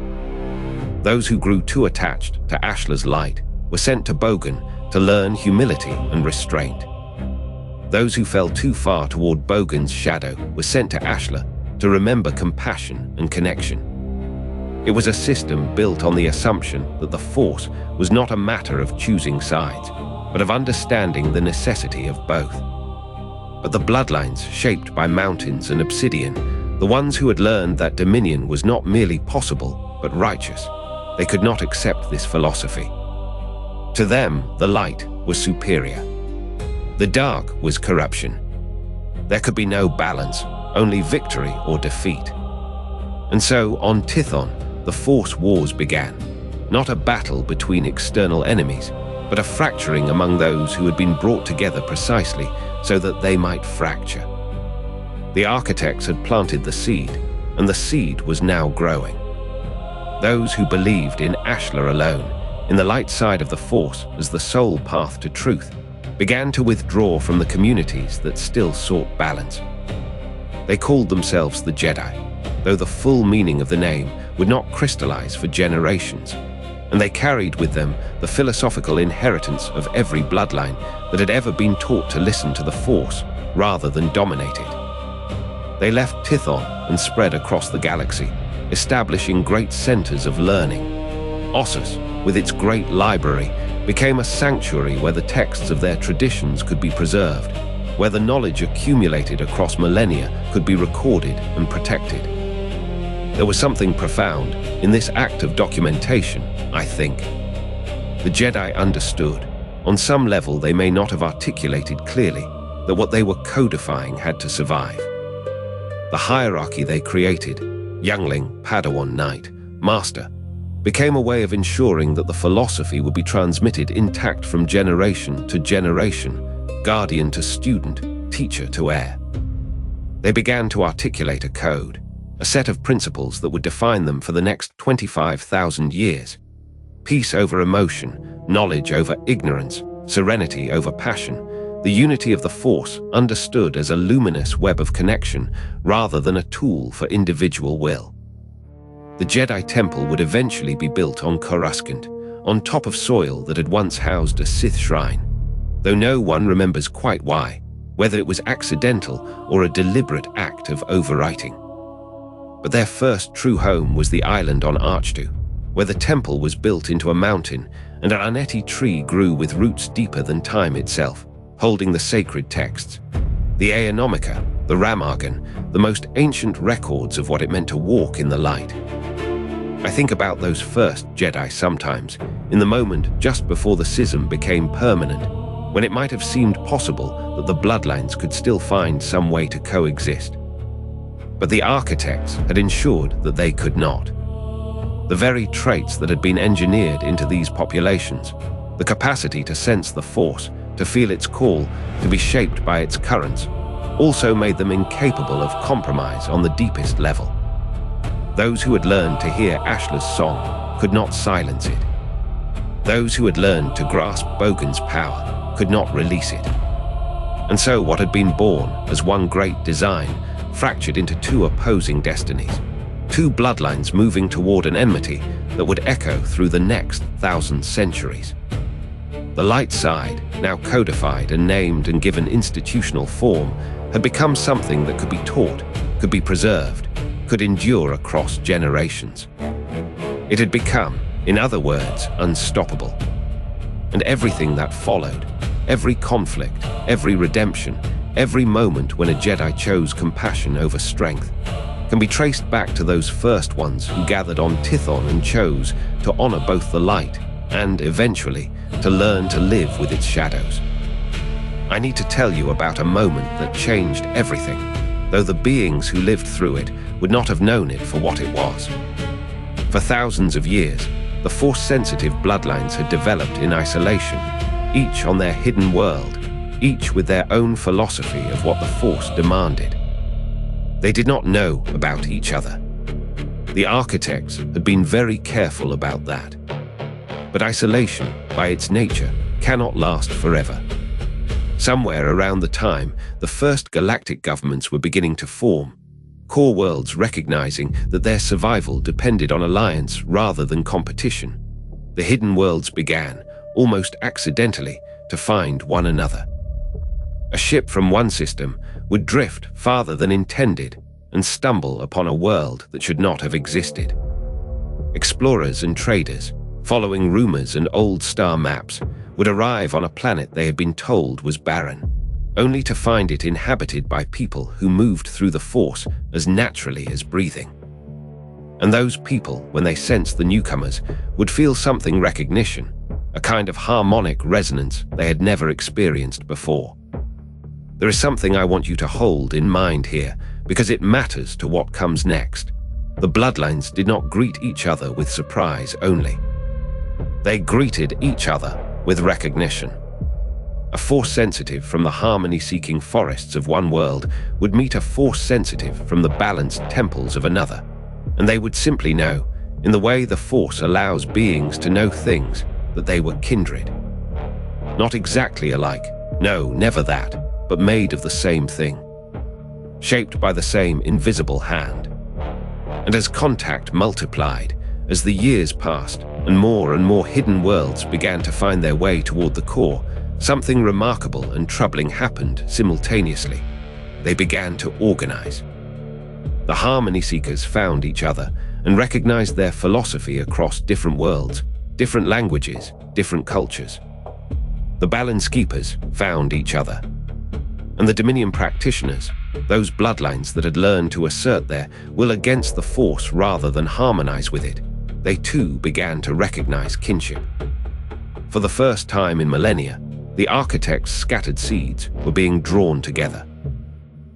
Those who grew too attached to Ashla's light were sent to Bogan to learn humility and restraint. Those who fell too far toward Bogan's shadow were sent to Ashla to remember compassion and connection. It was a system built on the assumption that the Force was not a matter of choosing sides, but of understanding the necessity of both. But the bloodlines shaped by mountains and obsidian, the ones who had learned that dominion was not merely possible, but righteous, they could not accept this philosophy. To them, the light was superior. The dark was corruption. There could be no balance, only victory or defeat. And so, on Tithon, the Force wars began, not a battle between external enemies, but a fracturing among those who had been brought together precisely so that they might fracture. The architects had planted the seed, and the seed was now growing. Those who believed in Ashla alone, in the light side of the Force as the sole path to truth, began to withdraw from the communities that still sought balance. They called themselves the Jedi, though the full meaning of the name would not crystallize for generations, and they carried with them the philosophical inheritance of every bloodline that had ever been taught to listen to the Force rather than dominate it. They left Tithon and spread across the galaxy, establishing great centers of learning. Ossus, with its great library, became a sanctuary where the texts of their traditions could be preserved, where the knowledge accumulated across millennia could be recorded and protected. There was something profound in this act of documentation, I think. The Jedi understood, on some level they may not have articulated clearly, that what they were codifying had to survive. The hierarchy they created, youngling, Padawan, knight, master, became a way of ensuring that the philosophy would be transmitted intact from generation to generation, guardian to student, teacher to heir. They began to articulate a code, a set of principles that would define them for the next 25,000 years. Peace over emotion, knowledge over ignorance, serenity over passion, the unity of the Force understood as a luminous web of connection rather than a tool for individual will. The Jedi Temple would eventually be built on Coruscant, on top of soil that had once housed a Sith shrine, though no one remembers quite why, whether it was accidental or a deliberate act of overwriting. But their first true home was the island on Archdu, where the temple was built into a mountain and an Aneti tree grew with roots deeper than time itself, holding the sacred texts, the Aeonomica, the Ramargan, the most ancient records of what it meant to walk in the light. I think about those first Jedi sometimes, in the moment just before the schism became permanent, when it might have seemed possible that the Bloodlines could still find some way to coexist. But the architects had ensured that they could not. The very traits that had been engineered into these populations, the capacity to sense the Force, to feel its call, to be shaped by its currents, also made them incapable of compromise on the deepest level. Those who had learned to hear Ashla's song could not silence it. Those who had learned to grasp Bogan's power could not release it. And so what had been born as one great design fractured into two opposing destinies, two bloodlines moving toward an enmity that would echo through the next 1,000 centuries. The light side, now codified and named and given institutional form, had become something that could be taught, could be preserved, could endure across generations. It had become, in other words, unstoppable. And everything that followed, every conflict, every redemption, every moment when a Jedi chose compassion over strength, can be traced back to those first ones who gathered on Tithon and chose to honor both the light and, eventually, to learn to live with its shadows. I need to tell you about a moment that changed everything, though the beings who lived through it would not have known it for what it was. For thousands of years, the Force-sensitive bloodlines had developed in isolation, each on their hidden world, each with their own philosophy of what the Force demanded. They did not know about each other. The architects had been very careful about that. But isolation, by its nature, cannot last forever. Somewhere around the time the first galactic governments were beginning to form, core worlds recognizing that their survival depended on alliance rather than competition, the hidden worlds began, almost accidentally, to find one another. A ship from one system would drift farther than intended and stumble upon a world that should not have existed. Explorers and traders, following rumors and old star maps, would arrive on a planet they had been told was barren, only to find it inhabited by people who moved through the Force as naturally as breathing. And those people, when they sensed the newcomers, would feel something recognition, a kind of harmonic resonance they had never experienced before. There is something I want you to hold in mind here, because it matters to what comes next. The bloodlines did not greet each other with surprise only. They greeted each other with recognition. A Force-sensitive from the harmony-seeking forests of one world would meet a Force-sensitive from the balanced temples of another, and they would simply know, in the way the Force allows beings to know things, that they were kindred. Not exactly alike, no, never that, but made of the same thing. Shaped by the same invisible hand. And as contact multiplied, as the years passed, and more hidden worlds began to find their way toward the core, something remarkable and troubling happened simultaneously. They began to organize. The Harmony Seekers found each other and recognized their philosophy across different worlds, different languages, different cultures. The Balance Keepers found each other. And the Dominion practitioners, Those bloodlines that had learned to assert their will against the Force rather than harmonize with it, they too began to recognize kinship. For the first time in millennia, the architects' scattered seeds were being drawn together.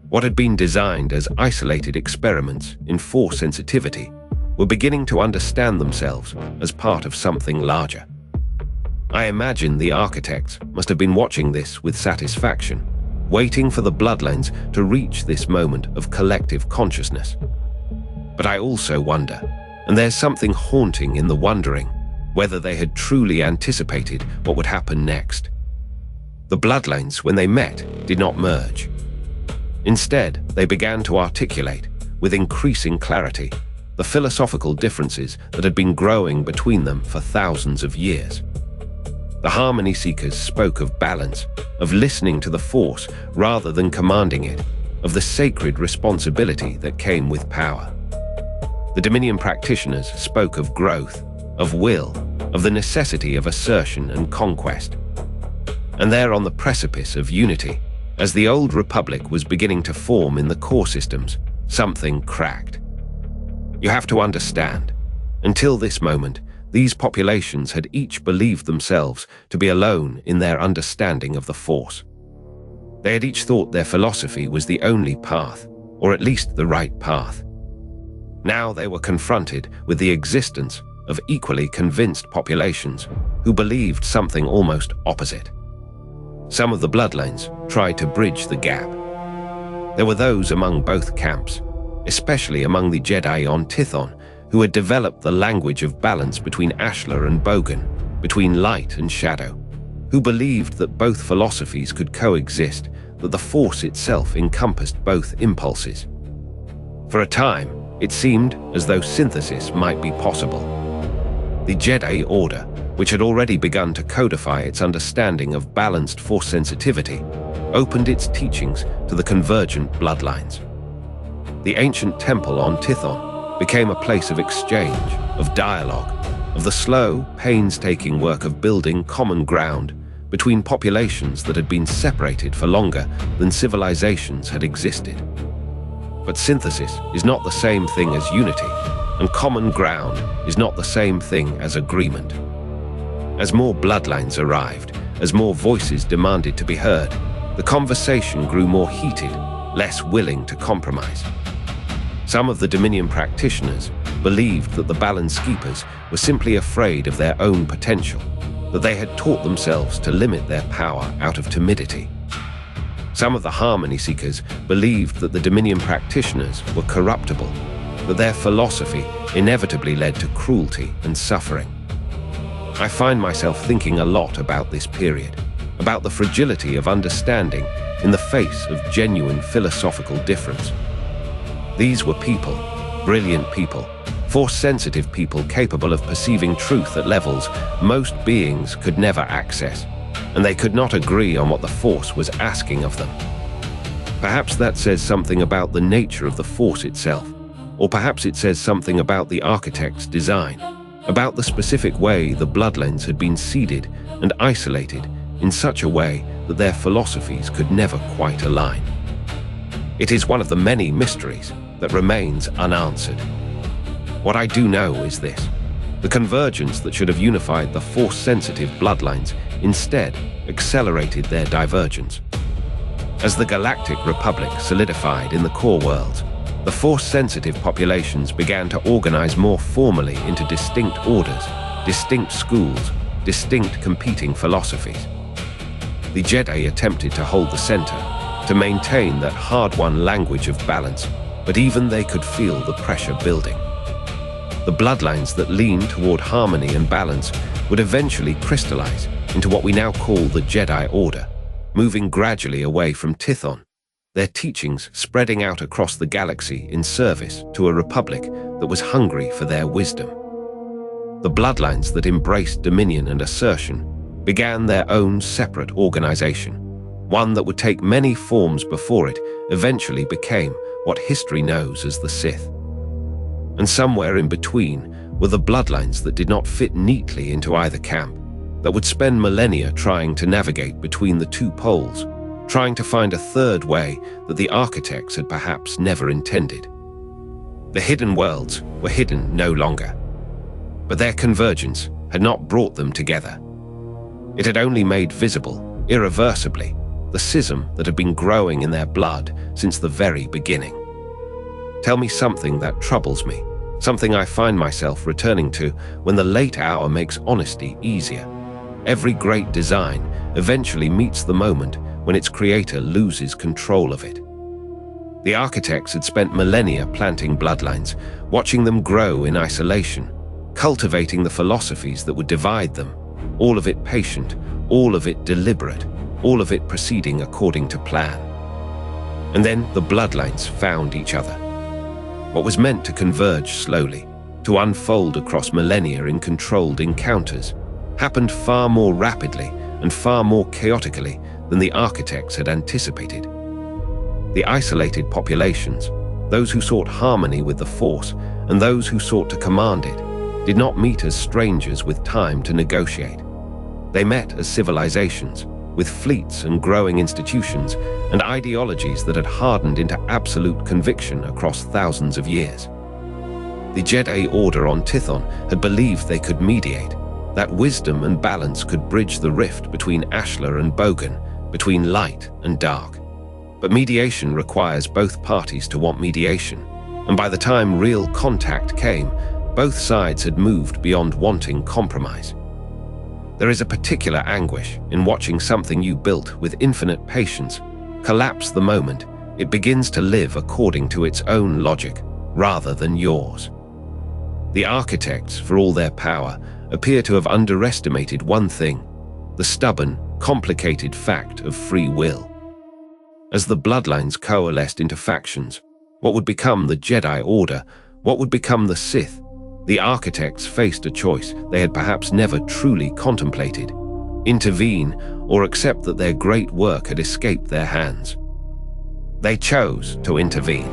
What had been designed as isolated experiments in Force sensitivity were beginning to understand themselves as part of something larger. I imagine the architects must have been watching this with satisfaction, waiting for the bloodlines to reach this moment of collective consciousness. But I also wonder, and there's something haunting in the wondering, whether they had truly anticipated what would happen next. The bloodlines, when they met, did not merge. Instead, they began to articulate, with increasing clarity, the philosophical differences that had been growing between them for thousands of years. The harmony seekers spoke of balance, of listening to the Force rather than commanding it, of the sacred responsibility that came with power. The Dominion practitioners spoke of growth, of will, of the necessity of assertion and conquest. And there on the precipice of unity, as the old Republic was beginning to form in the core systems, something cracked. You have to understand, until this moment, these populations had each believed themselves to be alone in their understanding of the Force. They had each thought their philosophy was the only path, or at least the right path. Now they were confronted with the existence of equally convinced populations who believed something almost opposite. Some of the bloodlines tried to bridge the gap. There were those among both camps, especially among the Jedi on Tython, who had developed the language of balance between Ashlar and Bogan, between light and shadow, who believed that both philosophies could coexist, that the Force itself encompassed both impulses. For a time, it seemed as though synthesis might be possible. The Jedi Order, which had already begun to codify its understanding of balanced Force sensitivity, opened its teachings to the convergent bloodlines. The ancient temple on Tython became a place of exchange, of dialogue, of the slow, painstaking work of building common ground between populations that had been separated for longer than civilizations had existed. But synthesis is not the same thing as unity, and common ground is not the same thing as agreement. As more bloodlines arrived, as more voices demanded to be heard, the conversation grew more heated, less willing to compromise. Some of the Dominion practitioners believed that the balance keepers were simply afraid of their own potential, that they had taught themselves to limit their power out of timidity. Some of the harmony seekers believed that the Dominion practitioners were corruptible, that their philosophy inevitably led to cruelty and suffering. I find myself thinking a lot about this period, about the fragility of understanding in the face of genuine philosophical difference. These were people, brilliant people, Force-sensitive people capable of perceiving truth at levels most beings could never access, and they could not agree on what the Force was asking of them. Perhaps that says something about the nature of the Force itself, or perhaps it says something about the architect's design, about the specific way the Bloodlines had been seeded and isolated in such a way that their philosophies could never quite align. It is one of the many mysteries that remains unanswered. What I do know is this: the convergence that should have unified the Force-sensitive Bloodlines instead accelerated their divergence. As the Galactic Republic solidified in the core worlds, the Force-sensitive populations began to organize more formally into distinct orders, distinct schools, distinct competing philosophies. The Jedi attempted to hold the center, to maintain that hard-won language of balance, but even they could feel the pressure building. The Bloodlines that leaned toward harmony and balance would eventually crystallize into what we now call the Jedi Order, moving gradually away from Tython, their teachings spreading out across the galaxy in service to a republic that was hungry for their wisdom. The Bloodlines that embraced dominion and assertion began their own separate organization, one that would take many forms before it eventually became what history knows as the Sith. And somewhere in between were the Bloodlines that did not fit neatly into either camp, that would spend millennia trying to navigate between the two poles, trying to find a third way that the architects had perhaps never intended. The hidden worlds were hidden no longer, but their convergence had not brought them together. It had only made visible, irreversibly, the schism that had been growing in their blood since the very beginning. Tell me something that troubles me, something I find myself returning to when the late hour makes honesty easier. Every great design eventually meets the moment when its creator loses control of it. The architects had spent millennia planting bloodlines, watching them grow in isolation, cultivating the philosophies that would divide them, all of it patient, all of it deliberate, all of it proceeding according to plan. And then the bloodlines found each other. What was meant to converge slowly, to unfold across millennia in controlled encounters, happened far more rapidly and far more chaotically than the architects had anticipated. The isolated populations, those who sought harmony with the Force and those who sought to command it, did not meet as strangers with time to negotiate. They met as civilizations, with fleets and growing institutions and ideologies that had hardened into absolute conviction across thousands of years. The Jedi Order on Tython had believed they could mediate, that wisdom and balance could bridge the rift between Ashlar and Bogan, between light and dark. But mediation requires both parties to want mediation, and by the time real contact came, both sides had moved beyond wanting compromise. There is a particular anguish in watching something you built with infinite patience collapse the moment it begins to live according to its own logic rather than yours. The architects, for all their power, appear to have underestimated one thing: the stubborn, complicated fact of free will. As the bloodlines coalesced into factions, what would become the Jedi Order, what would become the Sith, the architects faced a choice they had perhaps never truly contemplated: intervene or accept that their great work had escaped their hands. They chose to intervene.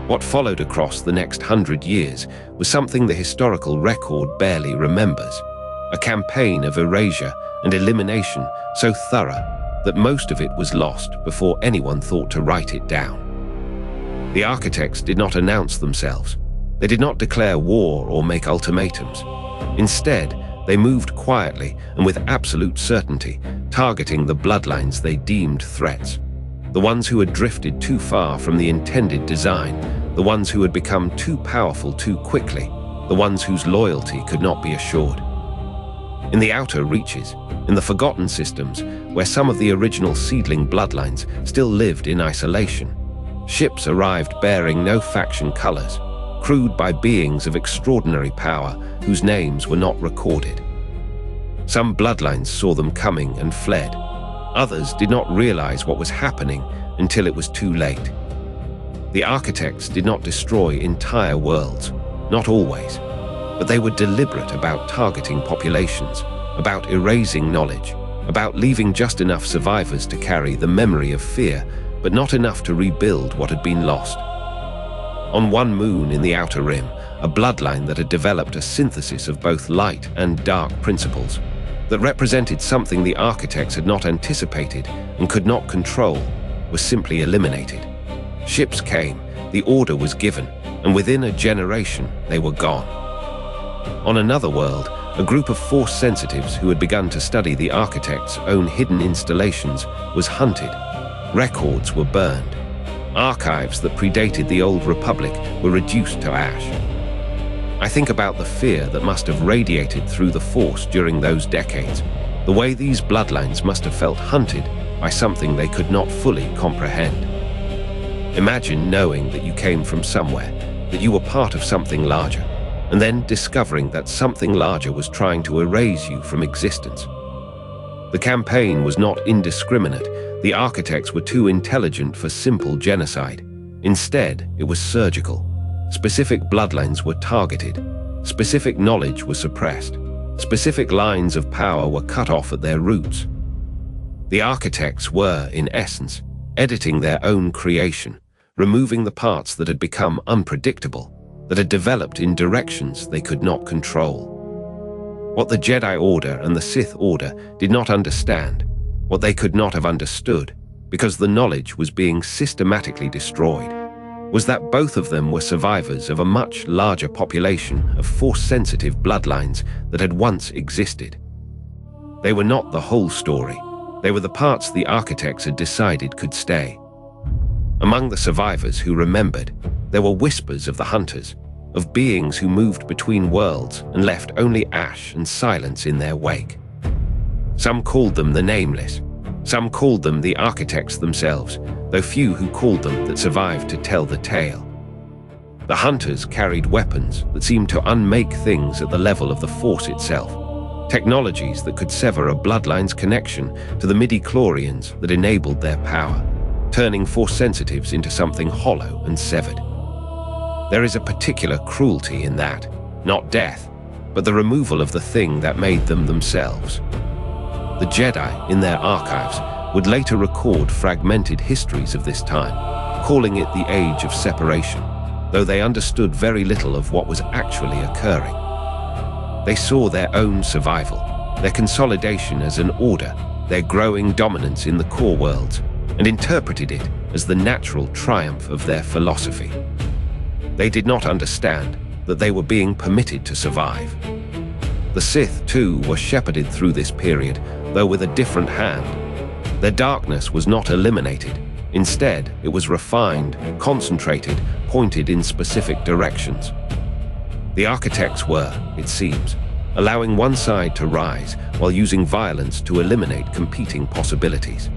What followed across the next 100 years was something the historical record barely remembers: a campaign of erasure and elimination so thorough that most of it was lost before anyone thought to write it down. The architects did not announce themselves. They did not declare war or make ultimatums. Instead, they moved quietly and with absolute certainty, targeting the bloodlines they deemed threats. The ones who had drifted too far from the intended design, the ones who had become too powerful too quickly, the ones whose loyalty could not be assured. In the outer reaches, in the forgotten systems, where some of the original seedling bloodlines still lived in isolation, ships arrived bearing no faction colors, crewed by beings of extraordinary power whose names were not recorded. Some bloodlines saw them coming and fled. Others did not realize what was happening until it was too late. The architects did not destroy entire worlds, not always, but they were deliberate about targeting populations, about erasing knowledge, about leaving just enough survivors to carry the memory of fear, but not enough to rebuild what had been lost. On one moon in the Outer Rim, a bloodline that had developed a synthesis of both light and dark principles, that represented something the architects had not anticipated and could not control, was simply eliminated. Ships came, the order was given, and within a generation they were gone. On another world, a group of Force sensitives who had begun to study the architects' own hidden installations was hunted. Records were burned. Archives that predated the Old Republic were reduced to ash. I think about the fear that must have radiated through the Force during those decades, the way these bloodlines must have felt hunted by something they could not fully comprehend. Imagine knowing that you came from somewhere, that you were part of something larger, and then discovering that something larger was trying to erase you from existence. The campaign was not indiscriminate. The architects were too intelligent for simple genocide. Instead, it was surgical. Specific bloodlines were targeted. Specific knowledge was suppressed. Specific lines of power were cut off at their roots. The architects were, in essence, editing their own creation, removing the parts that had become unpredictable, that had developed in directions they could not control. What the Jedi Order and the Sith Order did not understand, what they could not have understood, because the knowledge was being systematically destroyed, was that both of them were survivors of a much larger population of Force-sensitive bloodlines that had once existed. They were not the whole story. They were the parts the architects had decided could stay. Among the survivors who remembered, there were whispers of the hunters, of beings who moved between worlds and left only ash and silence in their wake. Some called them the Nameless. Some called them the architects themselves, though few who called them that survived to tell the tale. The hunters carried weapons that seemed to unmake things at the level of the Force itself, technologies that could sever a bloodline's connection to the midi-chlorians that enabled their power, turning Force-sensitives into something hollow and severed. There is a particular cruelty in that, not death, but the removal of the thing that made them themselves. The Jedi, in their archives, would later record fragmented histories of this time, calling it the Age of Separation, though they understood very little of what was actually occurring. They saw their own survival, their consolidation as an order, their growing dominance in the core worlds, and interpreted it as the natural triumph of their philosophy. They did not understand that they were being permitted to survive. The Sith, too, were shepherded through this period, though with a different hand. Their darkness was not eliminated. Instead, it was refined, concentrated, pointed in specific directions. The architects were, it seems, allowing one side to rise while using violence to eliminate competing possibilities.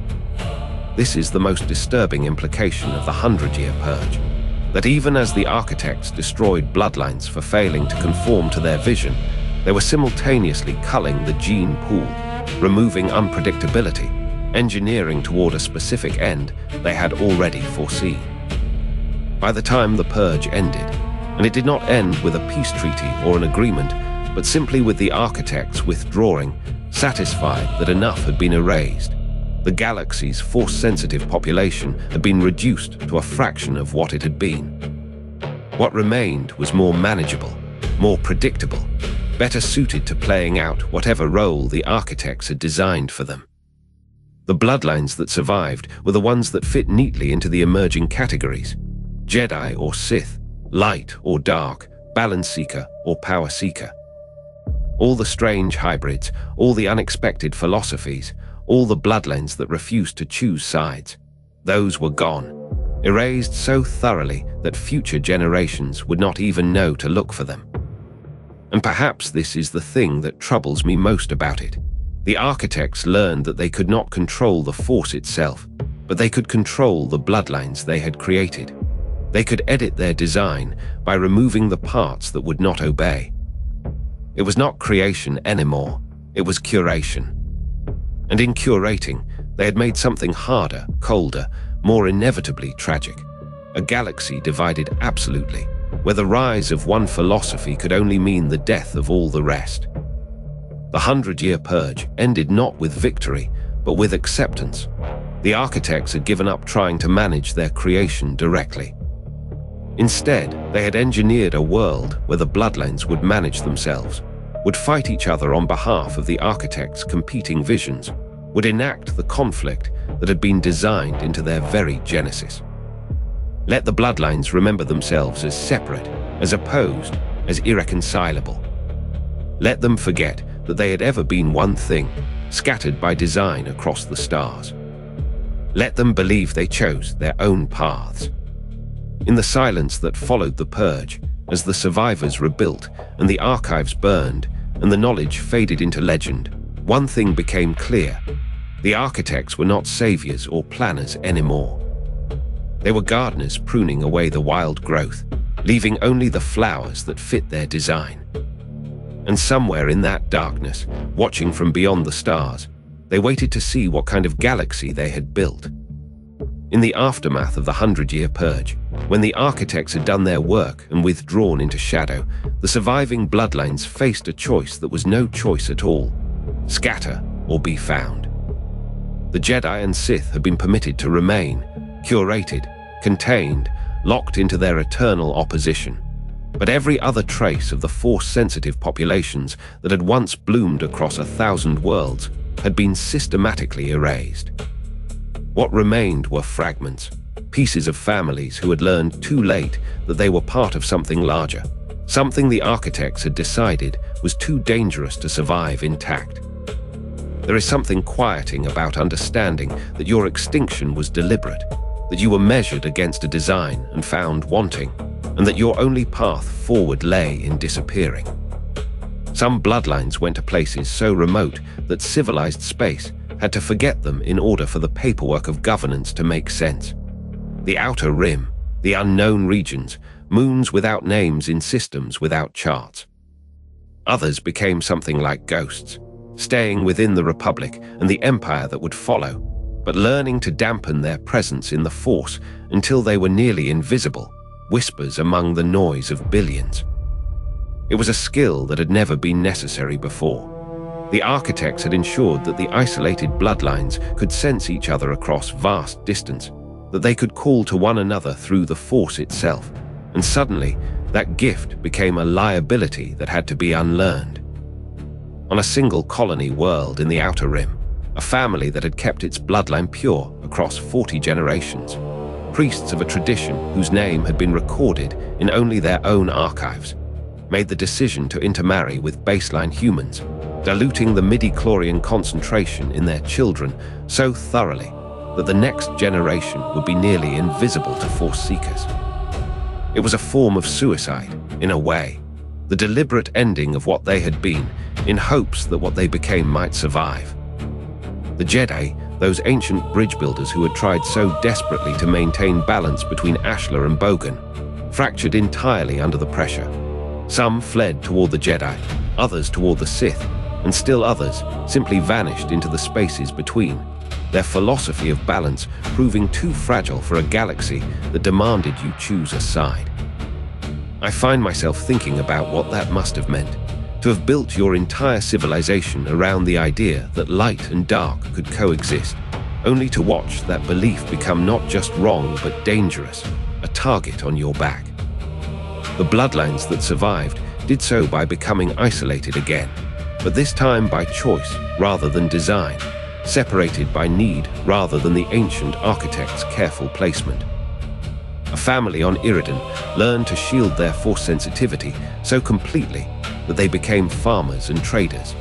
This is the most disturbing implication of the 100-Year Purge, that even as the architects destroyed bloodlines for failing to conform to their vision, they were simultaneously culling the gene pool, removing unpredictability, engineering toward a specific end they had already foreseen. By the time the purge ended, and it did not end with a peace treaty or an agreement, but simply with the architects withdrawing, satisfied that enough had been erased, the galaxy's Force-sensitive population had been reduced to a fraction of what it had been. What remained was more manageable, more predictable, better suited to playing out whatever role the architects had designed for them. The bloodlines that survived were the ones that fit neatly into the emerging categories: Jedi or Sith, light or dark, balance seeker or power seeker. All the strange hybrids, all the unexpected philosophies, all the bloodlines that refused to choose sides, those were gone, erased so thoroughly that future generations would not even know to look for them. And perhaps this is the thing that troubles me most about it. The architects learned that they could not control the Force itself, but they could control the bloodlines they had created. They could edit their design by removing the parts that would not obey. It was not creation anymore, it was curation. And in curating, they had made something harder, colder, more inevitably tragic. A galaxy divided absolutely, where the rise of one philosophy could only mean the death of all the rest. The 100-Year Purge ended not with victory, but with acceptance. The architects had given up trying to manage their creation directly. Instead, they had engineered a world where the bloodlines would manage themselves, would fight each other on behalf of the architects' competing visions, would enact the conflict that had been designed into their very genesis. Let the bloodlines remember themselves as separate, as opposed, as irreconcilable. Let them forget that they had ever been one thing, scattered by design across the stars. Let them believe they chose their own paths. In the silence that followed the purge, as the survivors rebuilt and the archives burned and the knowledge faded into legend, one thing became clear: the architects were not saviors or planners anymore. They were gardeners pruning away the wild growth, leaving only the flowers that fit their design. And somewhere in that darkness, watching from beyond the stars, they waited to see what kind of galaxy they had built. In the aftermath of the 100-Year Purge, when the architects had done their work and withdrawn into shadow, the surviving bloodlines faced a choice that was no choice at all: scatter or be found. The Jedi and Sith had been permitted to remain, curated, contained, locked into their eternal opposition. But every other trace of the Force-sensitive populations that had once bloomed across 1,000 worlds had been systematically erased. What remained were fragments, pieces of families who had learned too late that they were part of something larger, something the architects had decided was too dangerous to survive intact. There is something quieting about understanding that your extinction was deliberate, that you were measured against a design and found wanting, and that your only path forward lay in disappearing. Some bloodlines went to places so remote that civilized space had to forget them in order for the paperwork of governance to make sense. The outer rim, the unknown regions, moons without names in systems without charts. Others became something like ghosts, staying within the Republic and the Empire that would follow, but learning to dampen their presence in the Force until they were nearly invisible, whispers among the noise of billions. It was a skill that had never been necessary before. The architects had ensured that the isolated bloodlines could sense each other across vast distance, that they could call to one another through the Force itself, and suddenly that gift became a liability that had to be unlearned. On a single colony world in the Outer Rim, a family that had kept its bloodline pure across 40 generations, priests of a tradition whose name had been recorded in only their own archives, made the decision to intermarry with baseline humans, diluting the midi-chlorian concentration in their children so thoroughly that the next generation would be nearly invisible to Force seekers. It was a form of suicide, in a way, the deliberate ending of what they had been, in hopes that what they became might survive. The Jedi, those ancient bridge builders who had tried so desperately to maintain balance between Ashlar and Bogan, fractured entirely under the pressure. Some fled toward the Jedi, others toward the Sith, and still others simply vanished into the spaces between, their philosophy of balance proving too fragile for a galaxy that demanded you choose a side. I find myself thinking about what that must have meant, to have built your entire civilization around the idea that light and dark could coexist, only to watch that belief become not just wrong but dangerous, a target on your back. The bloodlines that survived did so by becoming isolated again, but this time by choice rather than design, separated by need rather than the ancient architect's careful placement. A family on Iridan learned to shield their Force sensitivity so completely that they became farmers and traders,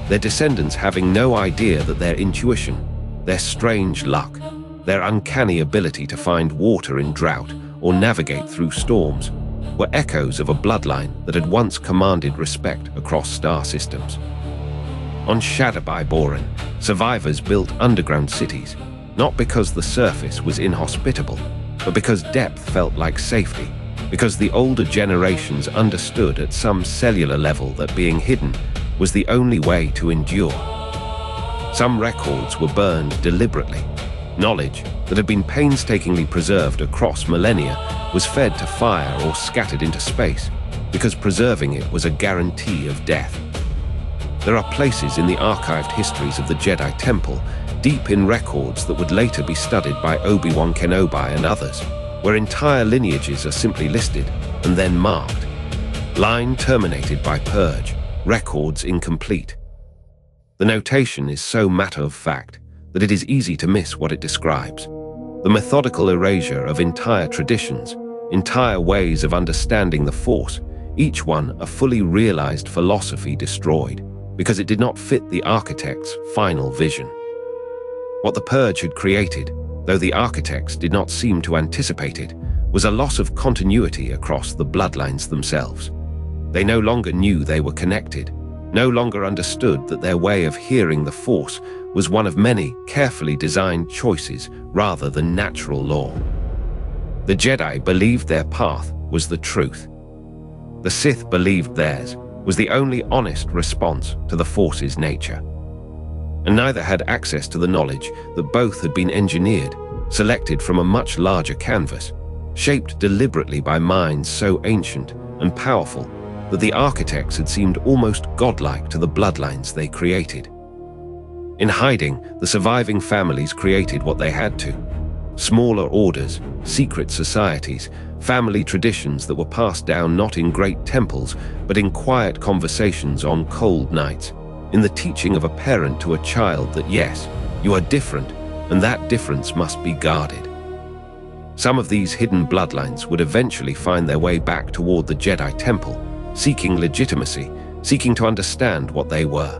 their descendants having no idea that their intuition, their strange luck, their uncanny ability to find water in drought or navigate through storms were echoes of a bloodline that had once commanded respect across star systems. On Shadabai Boran, survivors built underground cities, not because the surface was inhospitable, but because depth felt like safety, because the older generations understood at some cellular level that being hidden was the only way to endure. Some records were burned deliberately. Knowledge that had been painstakingly preserved across millennia was fed to fire or scattered into space, because preserving it was a guarantee of death. There are places in the archived histories of the Jedi Temple, deep in records that would later be studied by Obi-Wan Kenobi and others, where entire lineages are simply listed and then marked. Line terminated by purge, records incomplete. The notation is so matter-of-fact that it is easy to miss what it describes. The methodical erasure of entire traditions, entire ways of understanding the Force, each one a fully realized philosophy destroyed, because it did not fit the architect's final vision. What the purge had created, though the architects did not seem to anticipate it, was a loss of continuity across the bloodlines themselves. They no longer knew they were connected, no longer understood that their way of hearing the Force was one of many carefully designed choices rather than natural law. The Jedi believed their path was the truth. The Sith believed theirs was the only honest response to the Force's nature. And neither had access to the knowledge that both had been engineered, selected from a much larger canvas, shaped deliberately by minds so ancient and powerful that the architects had seemed almost godlike to the bloodlines they created. In hiding, the surviving families created what they had to. Smaller orders, secret societies, family traditions that were passed down not in great temples, but in quiet conversations on cold nights, in the teaching of a parent to a child that yes, you are different, and that difference must be guarded. Some of these hidden bloodlines would eventually find their way back toward the Jedi Temple, seeking legitimacy, seeking to understand what they were.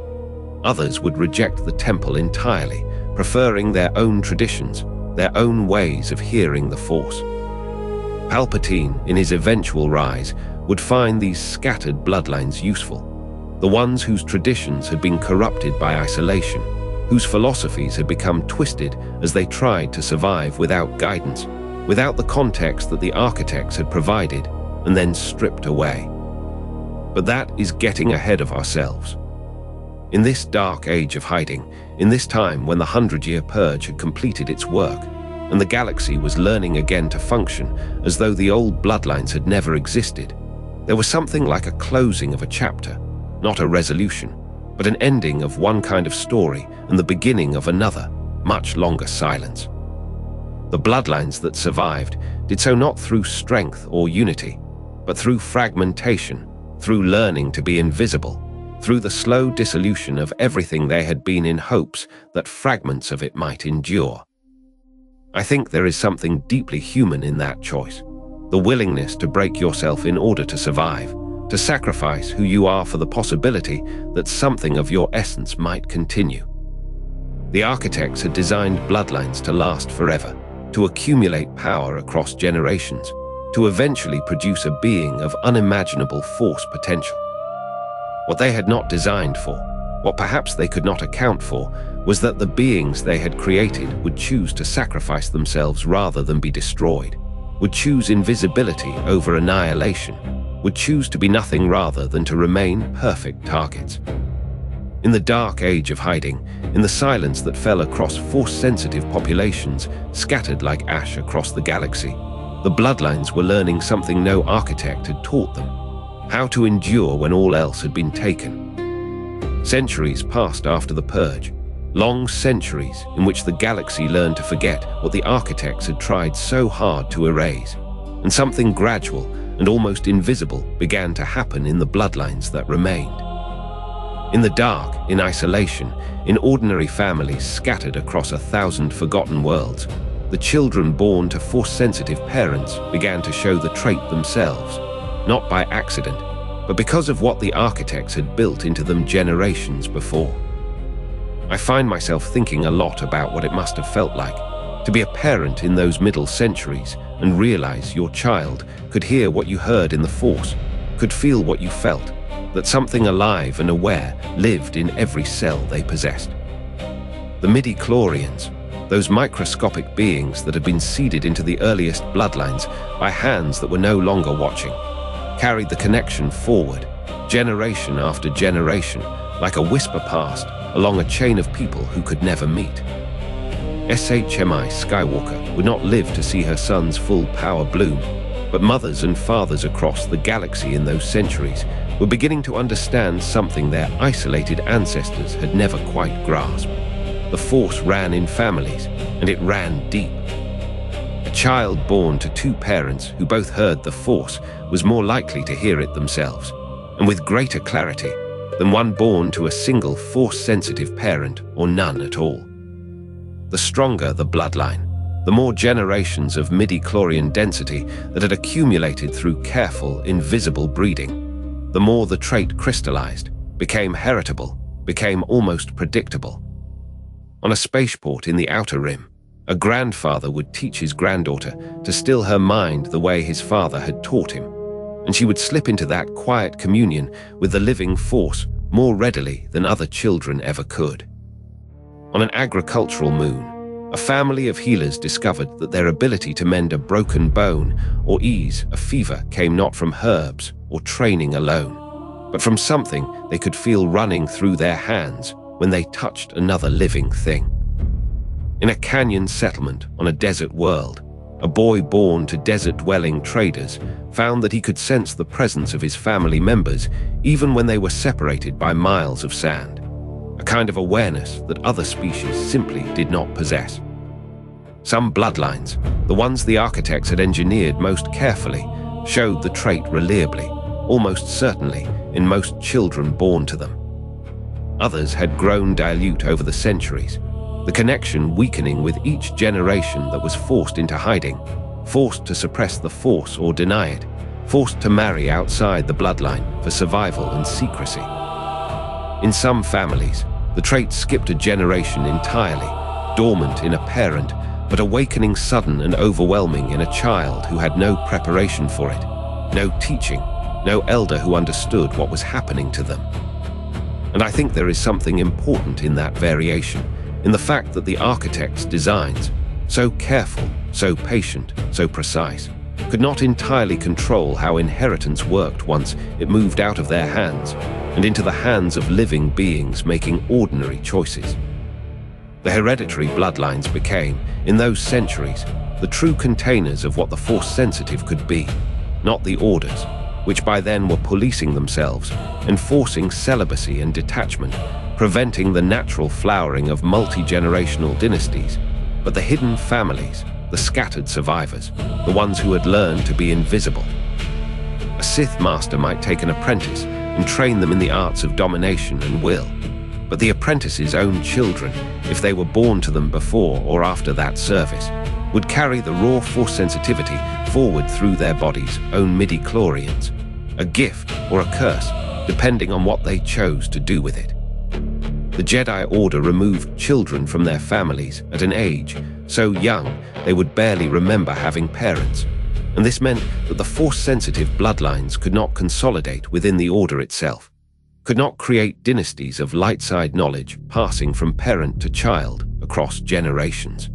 Others would reject the temple entirely, preferring their own traditions, their own ways of hearing the Force. Palpatine, in his eventual rise, would find these scattered bloodlines useful, the ones whose traditions had been corrupted by isolation, whose philosophies had become twisted as they tried to survive without guidance, without the context that the architects had provided and then stripped away. But that is getting ahead of ourselves. In this dark age of hiding, in this time when the 100-year purge had completed its work, and the galaxy was learning again to function as though the old bloodlines had never existed, there was something like a closing of a chapter, not a resolution, but an ending of one kind of story and the beginning of another, much longer silence. The bloodlines that survived did so not through strength or unity, but through fragmentation, through learning to be invisible, through the slow dissolution of everything they had been in hopes that fragments of it might endure. I think there is something deeply human in that choice, the willingness to break yourself in order to survive, to sacrifice who you are for the possibility that something of your essence might continue. The architects had designed bloodlines to last forever, to accumulate power across generations, to eventually produce a being of unimaginable Force potential. What they had not designed for, what perhaps they could not account for, was that the beings they had created would choose to sacrifice themselves rather than be destroyed, would choose invisibility over annihilation, would choose to be nothing rather than to remain perfect targets. In the dark age of hiding, in the silence that fell across Force-sensitive populations scattered like ash across the galaxy, the bloodlines were learning something no architect had taught them: how to endure when all else had been taken. Centuries passed after the purge, long centuries in which the galaxy learned to forget what the architects had tried so hard to erase, and something gradual and almost invisible began to happen in the bloodlines that remained. In the dark, in isolation, in ordinary families scattered across 1,000 forgotten worlds, the children born to Force-sensitive parents began to show the trait themselves, not by accident, but because of what the architects had built into them generations before. I find myself thinking a lot about what it must have felt like to be a parent in those middle centuries and realize your child could hear what you heard in the Force, could feel what you felt, that something alive and aware lived in every cell they possessed. The midi-chlorians, those microscopic beings that had been seeded into the earliest bloodlines by hands that were no longer watching, carried the connection forward, generation after generation, like a whisper past along a chain of people who could never meet. SHMI Skywalker would not live to see her son's full power bloom, but mothers and fathers across the galaxy in those centuries were beginning to understand something their isolated ancestors had never quite grasped. The Force ran in families, and it ran deep. A child born to two parents who both heard the Force was more likely to hear it themselves, and with greater clarity, than one born to a single Force-sensitive parent or none at all. The stronger the bloodline, the more generations of midi-chlorian density that had accumulated through careful, invisible breeding, the more the trait crystallized, became heritable, became almost predictable. On a spaceport in the Outer Rim, a grandfather would teach his granddaughter to still her mind the way his father had taught him, and she would slip into that quiet communion with the living Force more readily than other children ever could. On an agricultural moon, a family of healers discovered that their ability to mend a broken bone or ease a fever came not from herbs or training alone, but from something they could feel running through their hands when they touched another living thing. In a canyon settlement on a desert world, a boy born to desert-dwelling traders found that he could sense the presence of his family members even when they were separated by miles of sand, a kind of awareness that other species simply did not possess. Some bloodlines, the ones the architects had engineered most carefully, showed the trait reliably, almost certainly, in most children born to them. Others had grown dilute over the centuries. the connection weakening with each generation that was forced into hiding, forced to suppress the Force or deny it, forced to marry outside the bloodline for survival and secrecy. In some families, the trait skipped a generation entirely, dormant in a parent, but awakening sudden and overwhelming in a child who had no preparation for it, no teaching, no elder who understood what was happening to them. And I think there is something important in that variation, in the fact that the architect's designs, so careful, so patient, so precise, could not entirely control how inheritance worked once it moved out of their hands and into the hands of living beings making ordinary choices. The hereditary bloodlines became, in those centuries, the true containers of what the Force-sensitive could be, not the orders, which by then were policing themselves, enforcing celibacy and detachment, preventing the natural flowering of multi-generational dynasties, but the hidden families, the scattered survivors, the ones who had learned to be invisible. A Sith master might take an apprentice and train them in the arts of domination and will, but the apprentice's own children, if they were born to them before or after that service, would carry the raw Force sensitivity forward through their bodies' own midi-chlorians, a gift or a curse, depending on what they chose to do with it. The Jedi Order removed children from their families at an age so young they would barely remember having parents, and this meant that the Force-sensitive bloodlines could not consolidate within the Order itself, could not create dynasties of light-side knowledge passing from parent to child across generations.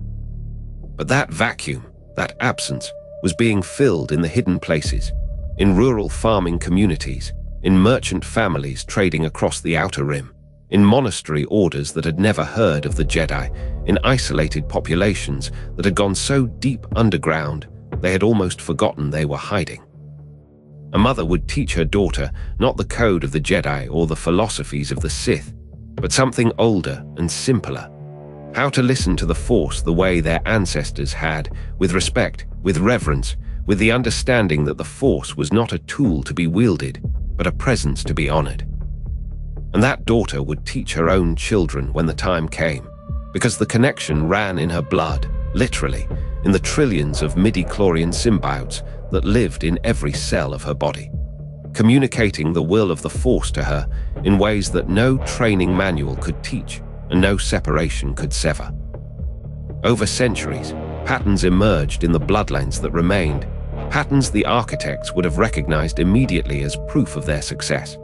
But that vacuum, that absence, was being filled in the hidden places, in rural farming communities, in merchant families trading across the Outer Rim, in monastery orders that had never heard of the Jedi, in isolated populations that had gone so deep underground they had almost forgotten they were hiding. A mother would teach her daughter not the code of the Jedi or the philosophies of the Sith, but something older and simpler. How to listen to the Force the way their ancestors had, with respect, with reverence, with the understanding that the Force was not a tool to be wielded, but a presence to be honored. And that daughter would teach her own children when the time came, because the connection ran in her blood, literally, in the trillions of midi-chlorian symbiotes that lived in every cell of her body, communicating the will of the Force to her in ways that no training manual could teach and no separation could sever. Over centuries, patterns emerged in the bloodlines that remained, patterns the architects would have recognized immediately as proof of their success.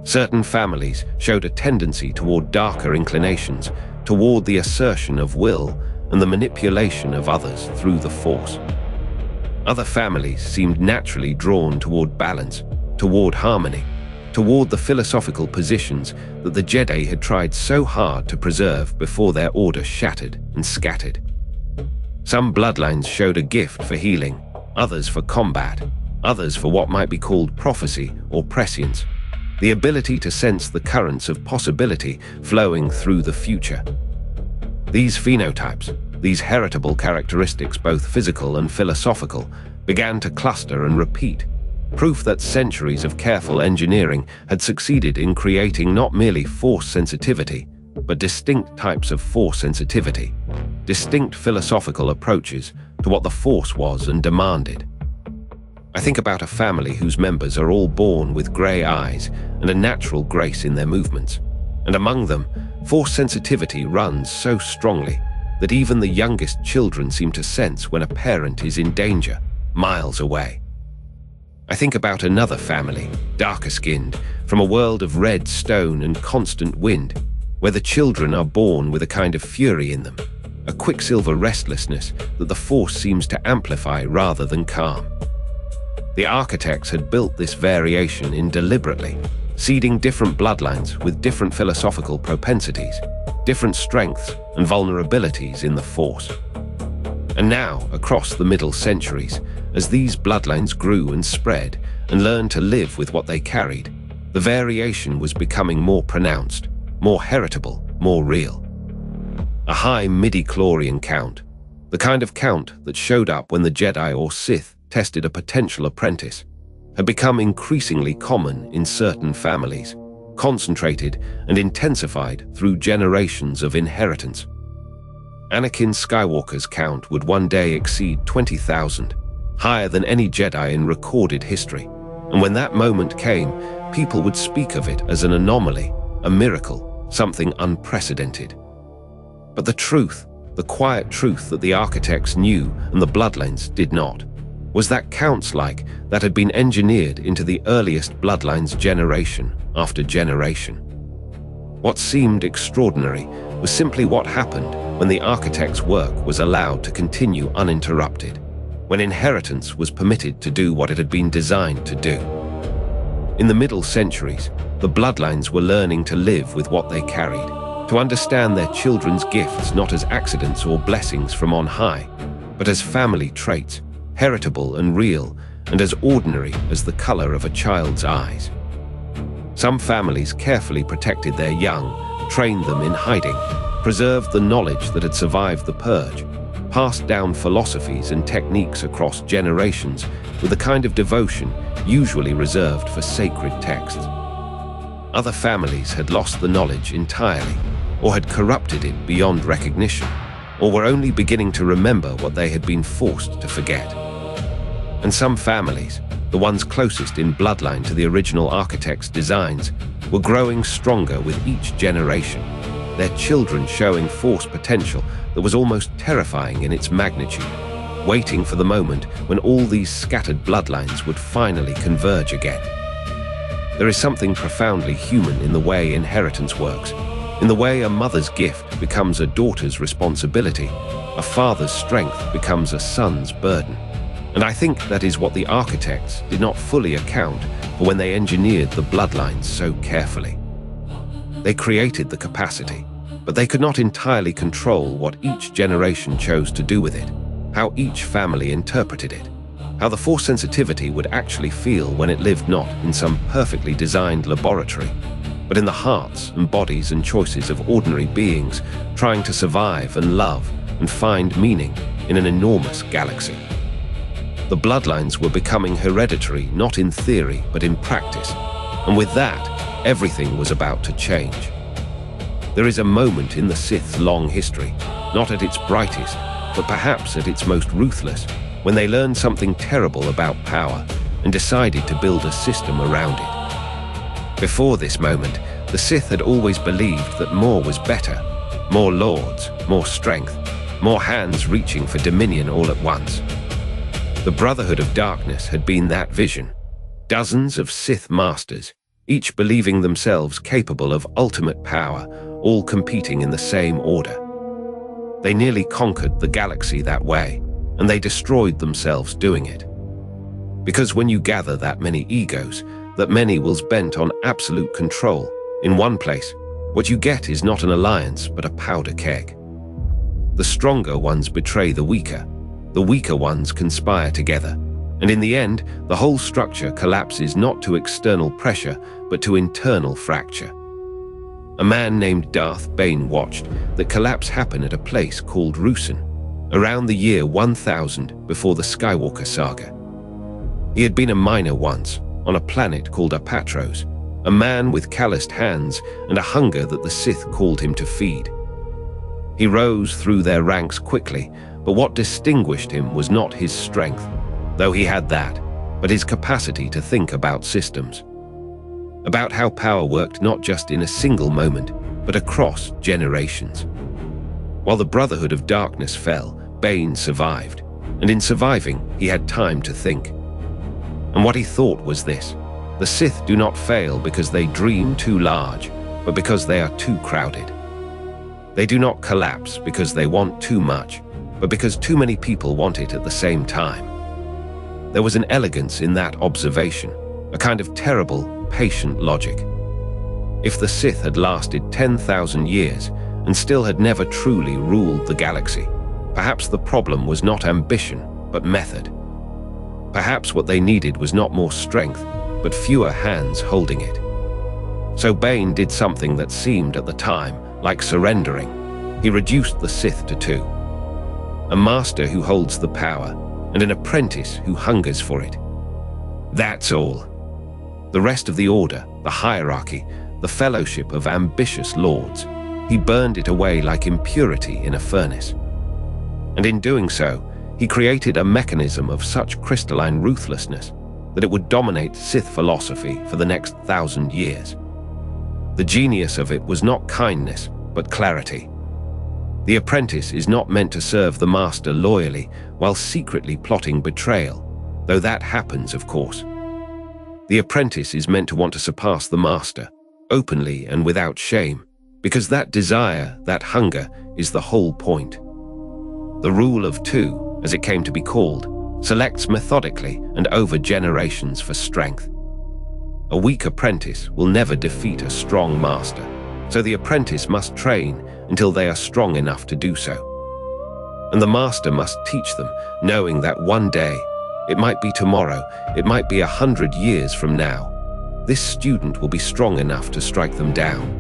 Certain families showed a tendency toward darker inclinations, toward the assertion of will and the manipulation of others through the Force. Other families seemed naturally drawn toward balance, toward harmony, toward the philosophical positions that the Jedi had tried so hard to preserve before their order shattered and scattered. Some bloodlines showed a gift for healing, others for combat, others for what might be called prophecy or prescience, the ability to sense the currents of possibility flowing through the future. These phenotypes, these heritable characteristics, both physical and philosophical, began to cluster and repeat, proof that centuries of careful engineering had succeeded in creating not merely Force sensitivity, but distinct types of Force sensitivity, distinct philosophical approaches to what the Force was and demanded. I think about a family whose members are all born with grey eyes and a natural grace in their movements, and among them, Force sensitivity runs so strongly that even the youngest children seem to sense when a parent is in danger, miles away. I think about another family, darker-skinned, from a world of red stone and constant wind, where the children are born with a kind of fury in them, a quicksilver restlessness that the Force seems to amplify rather than calm. The architects had built this variation in deliberately, seeding different bloodlines with different philosophical propensities, different strengths and vulnerabilities in the Force. And now, across the middle centuries, as these bloodlines grew and spread and learned to live with what they carried, the variation was becoming more pronounced, more heritable, more real. A high midi-chlorian count, the kind of count that showed up when the Jedi or Sith tested a potential apprentice, had become increasingly common in certain families, concentrated and intensified through generations of inheritance. Anakin Skywalker's count would one day exceed 20,000, higher than any Jedi in recorded history. And when that moment came, people would speak of it as an anomaly, a miracle, something unprecedented. But the truth, the quiet truth that the architects knew and the Bloodlines did not, was that counts like that had been engineered into the earliest Bloodlines generation after generation. What seemed extraordinary was simply what happened when the architect's work was allowed to continue uninterrupted, when inheritance was permitted to do what it had been designed to do. In the middle centuries, the Bloodlines were learning to live with what they carried, to understand their children's gifts not as accidents or blessings from on high, but as family traits, heritable and real, and as ordinary as the color of a child's eyes. Some families carefully protected their young, trained them in hiding, preserved the knowledge that had survived the purge, passed down philosophies and techniques across generations with a kind of devotion usually reserved for sacred texts. Other families had lost the knowledge entirely, or had corrupted it beyond recognition, or were only beginning to remember what they had been forced to forget. And some families, the ones closest in bloodline to the original architect's designs, were growing stronger with each generation, their children showing Force potential that was almost terrifying in its magnitude, waiting for the moment when all these scattered bloodlines would finally converge again. There is something profoundly human in the way inheritance works, in the way a mother's gift becomes a daughter's responsibility, a father's strength becomes a son's burden. And I think that is what the architects did not fully account for when they engineered the bloodlines so carefully. They created the capacity, but they could not entirely control what each generation chose to do with it, how each family interpreted it, how the Force sensitivity would actually feel when it lived not in some perfectly designed laboratory, but in the hearts and bodies and choices of ordinary beings trying to survive and love and find meaning in an enormous galaxy. The bloodlines were becoming hereditary not in theory but in practice, and with that, everything was about to change. There is a moment in the Sith's long history, not at its brightest, but perhaps at its most ruthless, when they learned something terrible about power and decided to build a system around it. Before this moment, the Sith had always believed that more was better, more lords, more strength, more hands reaching for dominion all at once. The Brotherhood of Darkness had been that vision. Dozens of Sith masters, each believing themselves capable of ultimate power, all competing in the same order. They nearly conquered the galaxy that way, and they destroyed themselves doing it. Because when you gather that many egos, that many wills bent on absolute control, in one place, what you get is not an alliance but a powder keg. The stronger ones betray the weaker ones conspire together, and in the end, the whole structure collapses not to external pressure, but to internal fracture. A man named Darth Bane watched that collapse happen at a place called Ruusan, around the year 1000 before the Skywalker saga. He had been a miner once, on a planet called Apatros, a man with calloused hands and a hunger that the Sith called him to feed. He rose through their ranks quickly, but what distinguished him was not his strength, though he had that, but his capacity to think about systems. About how power worked not just in a single moment, but across generations. While the Brotherhood of Darkness fell, Bane survived, and in surviving, he had time to think. And what he thought was this: the Sith do not fail because they dream too large, but because they are too crowded. They do not collapse because they want too much, but because too many people want it at the same time. There was an elegance in that observation, a kind of terrible, patient logic. If the Sith had lasted 10,000 years and still had never truly ruled the galaxy, perhaps the problem was not ambition, but method. Perhaps what they needed was not more strength, but fewer hands holding it. So Bane did something that seemed at the time like surrendering. He reduced the Sith to two: a master who holds the power, and an apprentice who hungers for it. That's all. The rest of the order, the hierarchy, the fellowship of ambitious lords, he burned it away like impurity in a furnace. And in doing so, he created a mechanism of such crystalline ruthlessness that it would dominate Sith philosophy for the next 1,000 years. The genius of it was not kindness, but clarity. The apprentice is not meant to serve the master loyally while secretly plotting betrayal, though that happens, of course. The apprentice is meant to want to surpass the master, openly and without shame, because that desire, that hunger, is the whole point. The rule of two, as it came to be called, selects methodically and over generations for strength. A weak apprentice will never defeat a strong master, so the apprentice must train until they are strong enough to do so. And the master must teach them, knowing that one day, it might be tomorrow, it might be 100 years from now, this student will be strong enough to strike them down.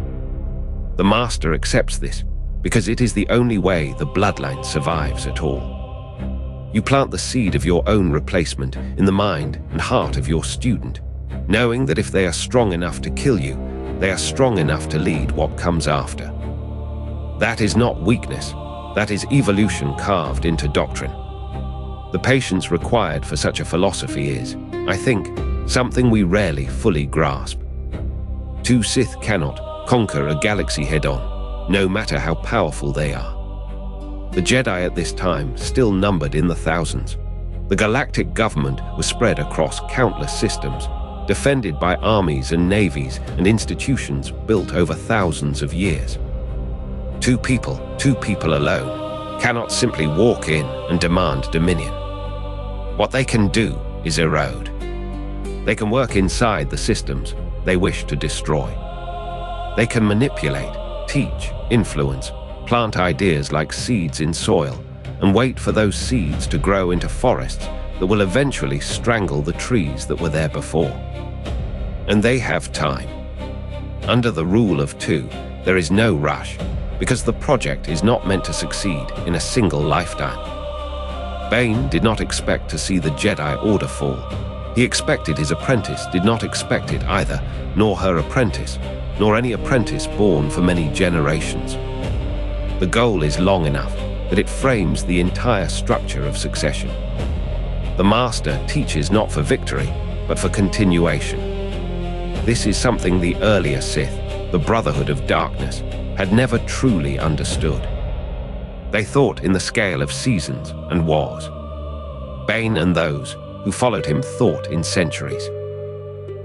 The master accepts this because it is the only way the bloodline survives at all. You plant the seed of your own replacement in the mind and heart of your student, knowing that if they are strong enough to kill you, they are strong enough to lead what comes after. That is not weakness, that is evolution carved into doctrine. The patience required for such a philosophy is, I think, something we rarely fully grasp. Two Sith cannot conquer a galaxy head-on, no matter how powerful they are. The Jedi at this time still numbered in the thousands. The galactic government was spread across countless systems, defended by armies and navies and institutions built over thousands of years. Two people alone, cannot simply walk in and demand dominion. What they can do is erode. They can work inside the systems they wish to destroy. They can manipulate, teach, influence, plant ideas like seeds in soil, and wait for those seeds to grow into forests that will eventually strangle the trees that were there before. And they have time. Under the rule of two, there is no rush, because the project is not meant to succeed in a single lifetime. Bane did not expect to see the Jedi Order fall. He expected his apprentice did not expect it either, nor her apprentice, nor any apprentice born for many generations. The goal is long enough that it frames the entire structure of succession. The Master teaches not for victory, but for continuation. This is something the earlier Sith, the Brotherhood of Darkness, had never truly understood. They thought in the scale of seasons and wars. Bane and those who followed him thought in centuries.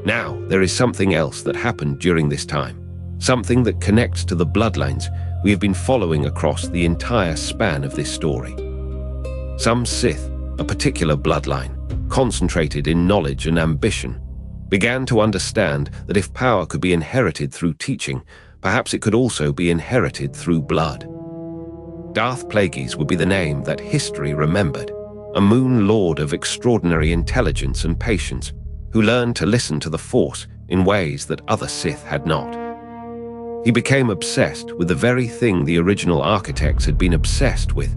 Now there is something else that happened during this time, something that connects to the bloodlines we have been following across the entire span of this story. Some Sith, a particular bloodline, concentrated in knowledge and ambition, began to understand that if power could be inherited through teaching, perhaps it could also be inherited through blood. Darth Plagueis would be the name that history remembered, a moon lord of extraordinary intelligence and patience, who learned to listen to the Force in ways that other Sith had not. He became obsessed with the very thing the original architects had been obsessed with: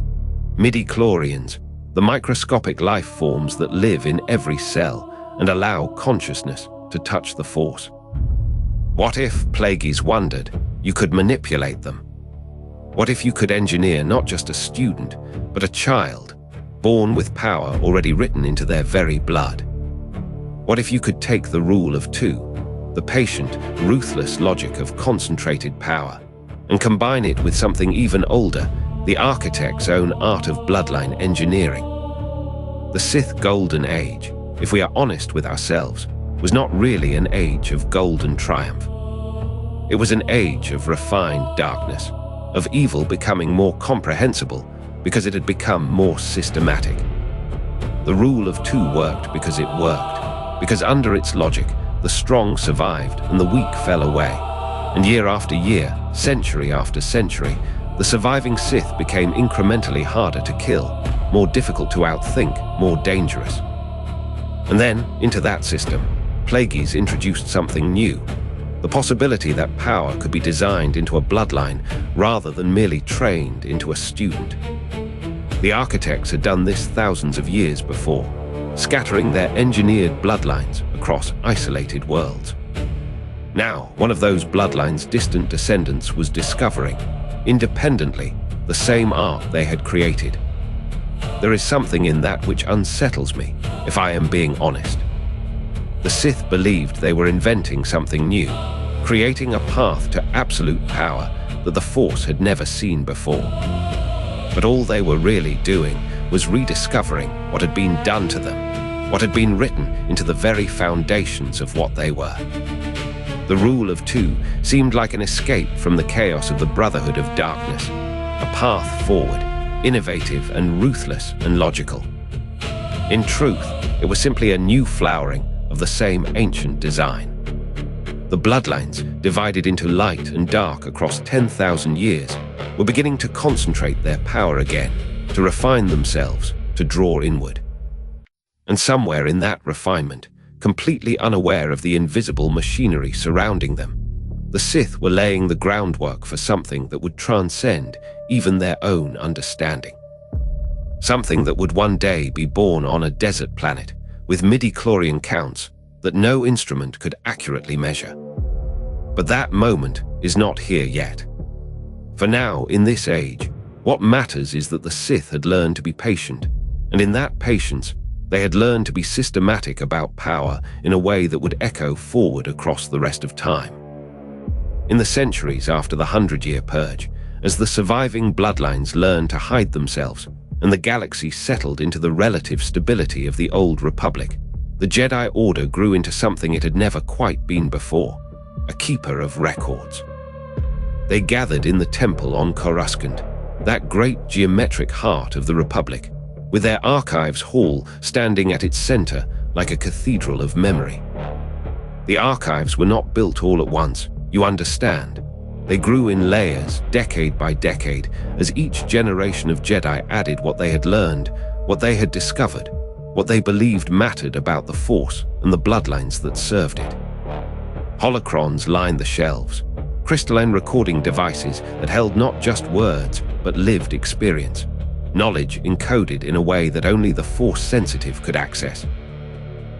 midi-chlorians, the microscopic life forms that live in every cell and allow consciousness to touch the Force. What if, Plagueis wondered, you could manipulate them? What if you could engineer not just a student, but a child, born with power already written into their very blood? What if you could take the rule of two, the patient, ruthless logic of concentrated power, and combine it with something even older, the architect's own art of bloodline engineering? The Sith Golden Age, if we are honest with ourselves, was not really an age of golden triumph. It was an age of refined darkness, of evil becoming more comprehensible because it had become more systematic. The rule of two worked because it worked, because under its logic, the strong survived and the weak fell away. And year after year, century after century, the surviving Sith became incrementally harder to kill, more difficult to outthink, more dangerous. And then, into that system, Plagueis introduced something new, the possibility that power could be designed into a bloodline rather than merely trained into a student. The architects had done this thousands of years before, scattering their engineered bloodlines across isolated worlds. Now, one of those bloodlines' distant descendants was discovering, independently, the same art they had created, There is something in that which unsettles me, if I am being honest. The Sith believed they were inventing something new, creating a path to absolute power that the Force had never seen before. But all they were really doing was rediscovering what had been done to them, what had been written into the very foundations of what they were. The rule of two seemed like an escape from the chaos of the Brotherhood of Darkness, a path forward, innovative and ruthless and logical. In truth, it was simply a new flowering of the same ancient design. The Bloodlines, divided into light and dark across 10,000 years, were beginning to concentrate their power again, to refine themselves, to draw inward. And somewhere in that refinement, completely unaware of the invisible machinery surrounding them, the Sith were laying the groundwork for something that would transcend even their own understanding. Something that would one day be born on a desert planet, with midi-chlorian counts that no instrument could accurately measure. But that moment is not here yet. For now, in this age, what matters is that the Sith had learned to be patient, and in that patience, they had learned to be systematic about power in a way that would echo forward across the rest of time. In the centuries after the 100-year purge, as the surviving Bloodlines learned to hide themselves, and the galaxy settled into the relative stability of the Old Republic, the Jedi Order grew into something it had never quite been before, a keeper of records. They gathered in the temple on Coruscant, that great geometric heart of the Republic, with their archives hall standing at its center like a cathedral of memory. The archives were not built all at once, you understand. They grew in layers, decade by decade, as each generation of Jedi added what they had learned, what they had discovered, what they believed mattered about the Force and the Bloodlines that served it. Holocrons lined the shelves, crystalline recording devices that held not just words, but lived experience, knowledge encoded in a way that only the Force-sensitive could access.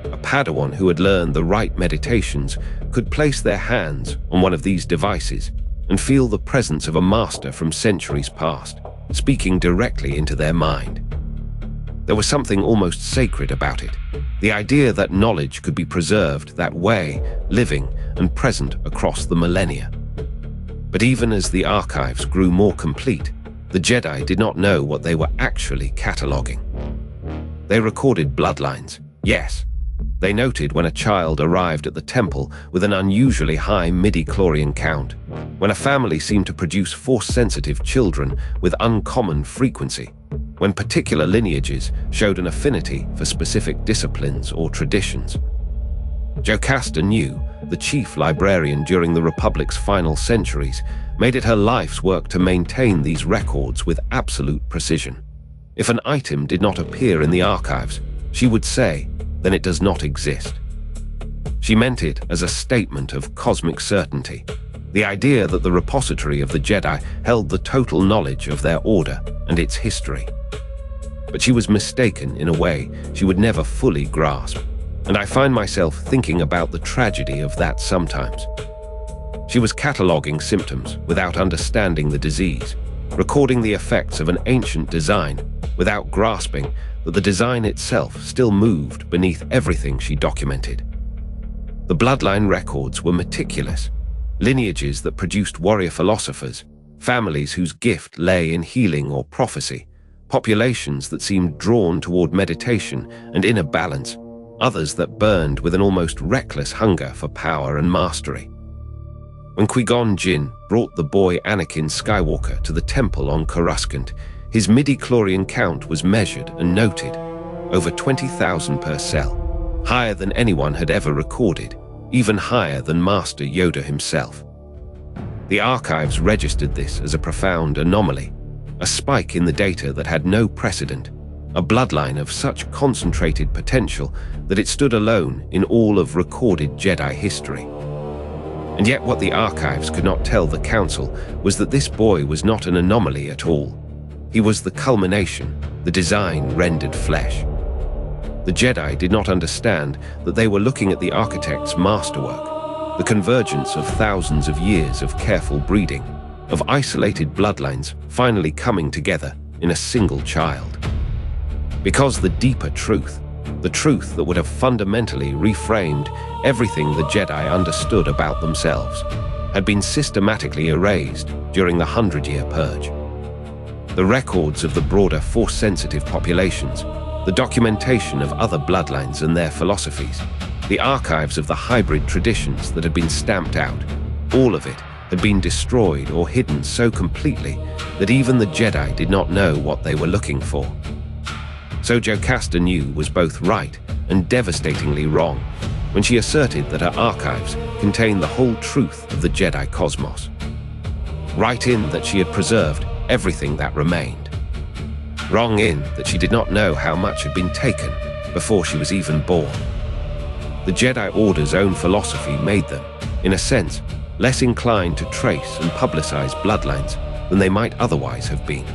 A Padawan who had learned the right meditations could place their hands on one of these devices and feel the presence of a master from centuries past, speaking directly into their mind. There was something almost sacred about it, the idea that knowledge could be preserved that way, living and present across the millennia. But even as the archives grew more complete, the Jedi did not know what they were actually cataloging. They recorded bloodlines, yes. They noted when a child arrived at the temple with an unusually high midi-chlorian count, when a family seemed to produce Force-sensitive children with uncommon frequency, when particular lineages showed an affinity for specific disciplines or traditions. Jocasta knew, the chief librarian during the Republic's final centuries, made it her life's work to maintain these records with absolute precision. If an item did not appear in the archives, she would say, then it does not exist. She meant it as a statement of cosmic certainty, the idea that the repository of the Jedi held the total knowledge of their order and its history. But she was mistaken in a way she would never fully grasp, and I find myself thinking about the tragedy of that sometimes. She was cataloging symptoms without understanding the disease, recording the effects of an ancient design without grasping that the design itself still moved beneath everything she documented. The bloodline records were meticulous, lineages that produced warrior philosophers, families whose gift lay in healing or prophecy, populations that seemed drawn toward meditation and inner balance, others that burned with an almost reckless hunger for power and mastery. When Qui-Gon Jinn brought the boy Anakin Skywalker to the temple on Coruscant, his midi-chlorian count was measured and noted, over 20,000 per cell, higher than anyone had ever recorded, even higher than Master Yoda himself. The archives registered this as a profound anomaly, a spike in the data that had no precedent, a bloodline of such concentrated potential that it stood alone in all of recorded Jedi history. And yet what the archives could not tell the Council was that this boy was not an anomaly at all. He was the culmination, the design rendered flesh. The Jedi did not understand that they were looking at the architect's masterwork, the convergence of thousands of years of careful breeding, of isolated bloodlines finally coming together in a single child. Because the deeper truth, the truth that would have fundamentally reframed everything the Jedi understood about themselves, had been systematically erased during the 100-year Purge. The records of the broader Force-sensitive populations, the documentation of other bloodlines and their philosophies, the archives of the hybrid traditions that had been stamped out, all of it had been destroyed or hidden so completely that even the Jedi did not know what they were looking for. So Jocasta knew was both right and devastatingly wrong when she asserted that her archives contained the whole truth of the Jedi cosmos. Right in that she had preserved everything that remained. Wrong in that she did not know how much had been taken before she was even born. The Jedi Order's own philosophy made them, in a sense, less inclined to trace and publicize bloodlines than they might otherwise have been.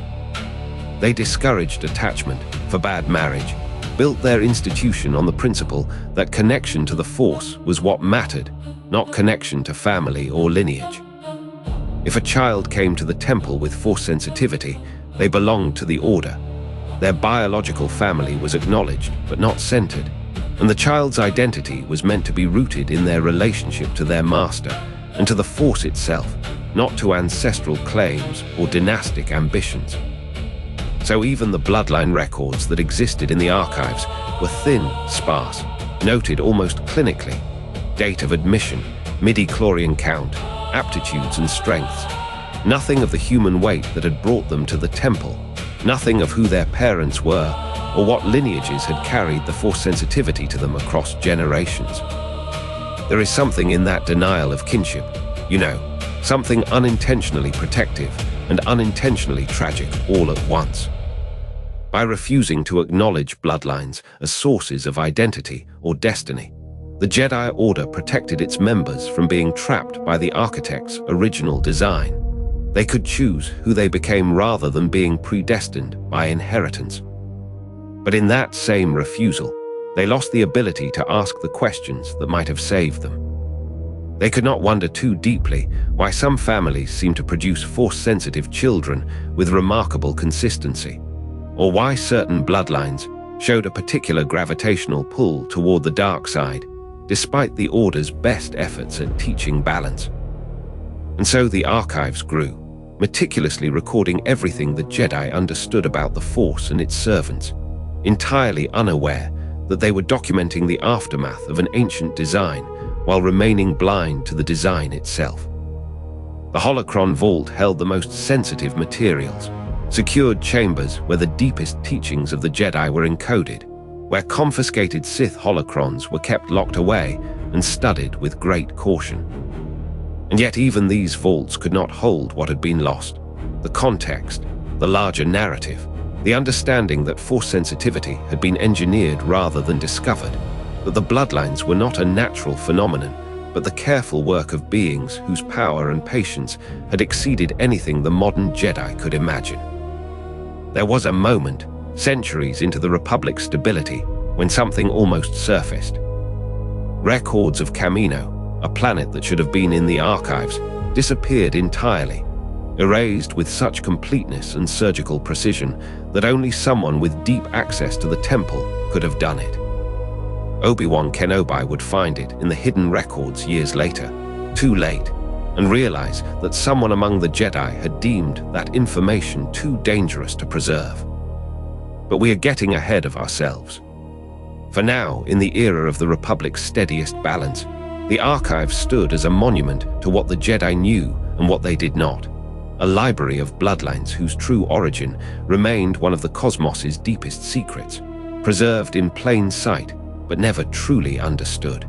They discouraged attachment, forbade marriage, built their institution on the principle that connection to the Force was what mattered, not connection to family or lineage. If a child came to the temple with Force sensitivity, they belonged to the Order. Their biological family was acknowledged but not centered, and the child's identity was meant to be rooted in their relationship to their master and to the Force itself, not to ancestral claims or dynastic ambitions. So even the bloodline records that existed in the archives were thin, sparse, noted almost clinically. Date of admission, midi-chlorian count, aptitudes and strengths. Nothing of the human weight that had brought them to the temple, nothing of who their parents were or what lineages had carried the Force sensitivity to them across generations. There is something in that denial of kinship, something unintentionally protective and unintentionally tragic all at once. By refusing to acknowledge bloodlines as sources of identity or destiny, the Jedi Order protected its members from being trapped by the architect's original design. They could choose who they became rather than being predestined by inheritance. But in that same refusal, they lost the ability to ask the questions that might have saved them. They could not wonder too deeply why some families seem to produce Force-sensitive children with remarkable consistency, or why certain bloodlines showed a particular gravitational pull toward the dark side, despite the Order's best efforts at teaching balance. And so the archives grew, meticulously recording everything the Jedi understood about the Force and its servants, entirely unaware that they were documenting the aftermath of an ancient design while remaining blind to the design itself. The holocron vault held the most sensitive materials, secured chambers where the deepest teachings of the Jedi were encoded, where confiscated Sith holocrons were kept locked away and studied with great caution. And yet even these vaults could not hold what had been lost: the context, the larger narrative, the understanding that Force sensitivity had been engineered rather than discovered, that the bloodlines were not a natural phenomenon, but the careful work of beings whose power and patience had exceeded anything the modern Jedi could imagine. There was a moment, centuries into the Republic's stability, when something almost surfaced. Records of Camino, a planet that should have been in the archives, disappeared entirely, erased with such completeness and surgical precision that only someone with deep access to the temple could have done it. Obi-Wan Kenobi would find it in the hidden records years later, too late, and realize that someone among the Jedi had deemed that information too dangerous to preserve. But we are getting ahead of ourselves. For now, in the era of the Republic's steadiest balance, the archive stood as a monument to what the Jedi knew and what they did not, a library of bloodlines whose true origin remained one of the cosmos's deepest secrets, preserved in plain sight but never truly understood.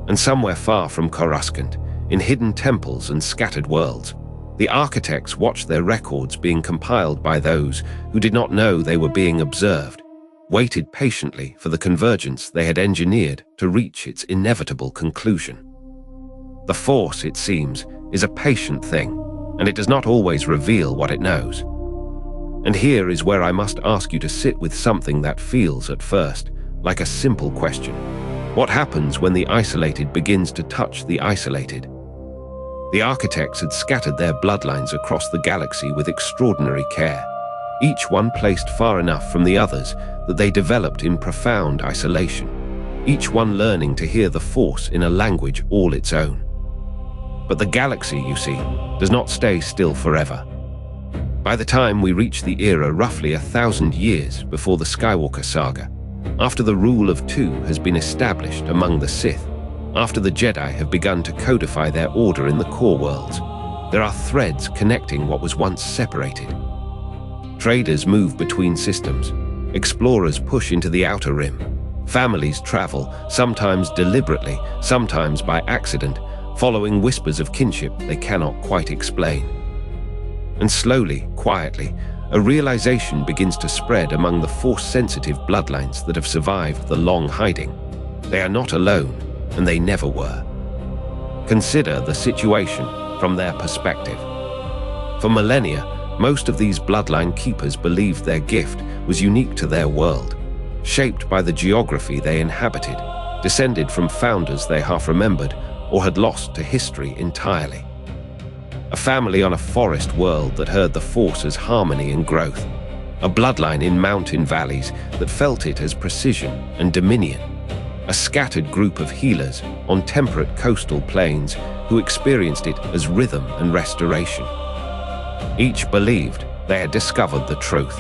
And somewhere far from Coruscant, in hidden temples and scattered worlds, the architects watched their records being compiled by those who did not know they were being observed, waited patiently for the convergence they had engineered to reach its inevitable conclusion. The Force, it seems, is a patient thing, and it does not always reveal what it knows. And here is where I must ask you to sit with something that feels, at first, like a simple question. What happens when the isolated begins to touch the isolated? The architects had scattered their bloodlines across the galaxy with extraordinary care. each one placed far enough from the others that they developed in profound isolation, each one learning to hear the Force in a language all its own. But the galaxy, you see, does not stay still forever. By the time we reach the era roughly 1,000 years before the Skywalker saga, after the rule of two has been established among the Sith, after the Jedi have begun to codify their order in the core worlds, there are threads connecting what was once separated. Traders move between systems, explorers push into the outer rim, families travel, sometimes deliberately, sometimes by accident, following whispers of kinship they cannot quite explain. And slowly, quietly, a realization begins to spread among the Force-sensitive bloodlines that have survived the long hiding. They are not alone, and they never were. Consider the situation from their perspective. For millennia, most of these bloodline keepers believed their gift was unique to their world, shaped by the geography they inhabited, descended from founders they half remembered or had lost to history entirely. A family on a forest world that heard the Force as harmony and growth. A bloodline in mountain valleys that felt it as precision and dominion. A scattered group of healers on temperate coastal plains who experienced it as rhythm and restoration. Each believed they had discovered the truth.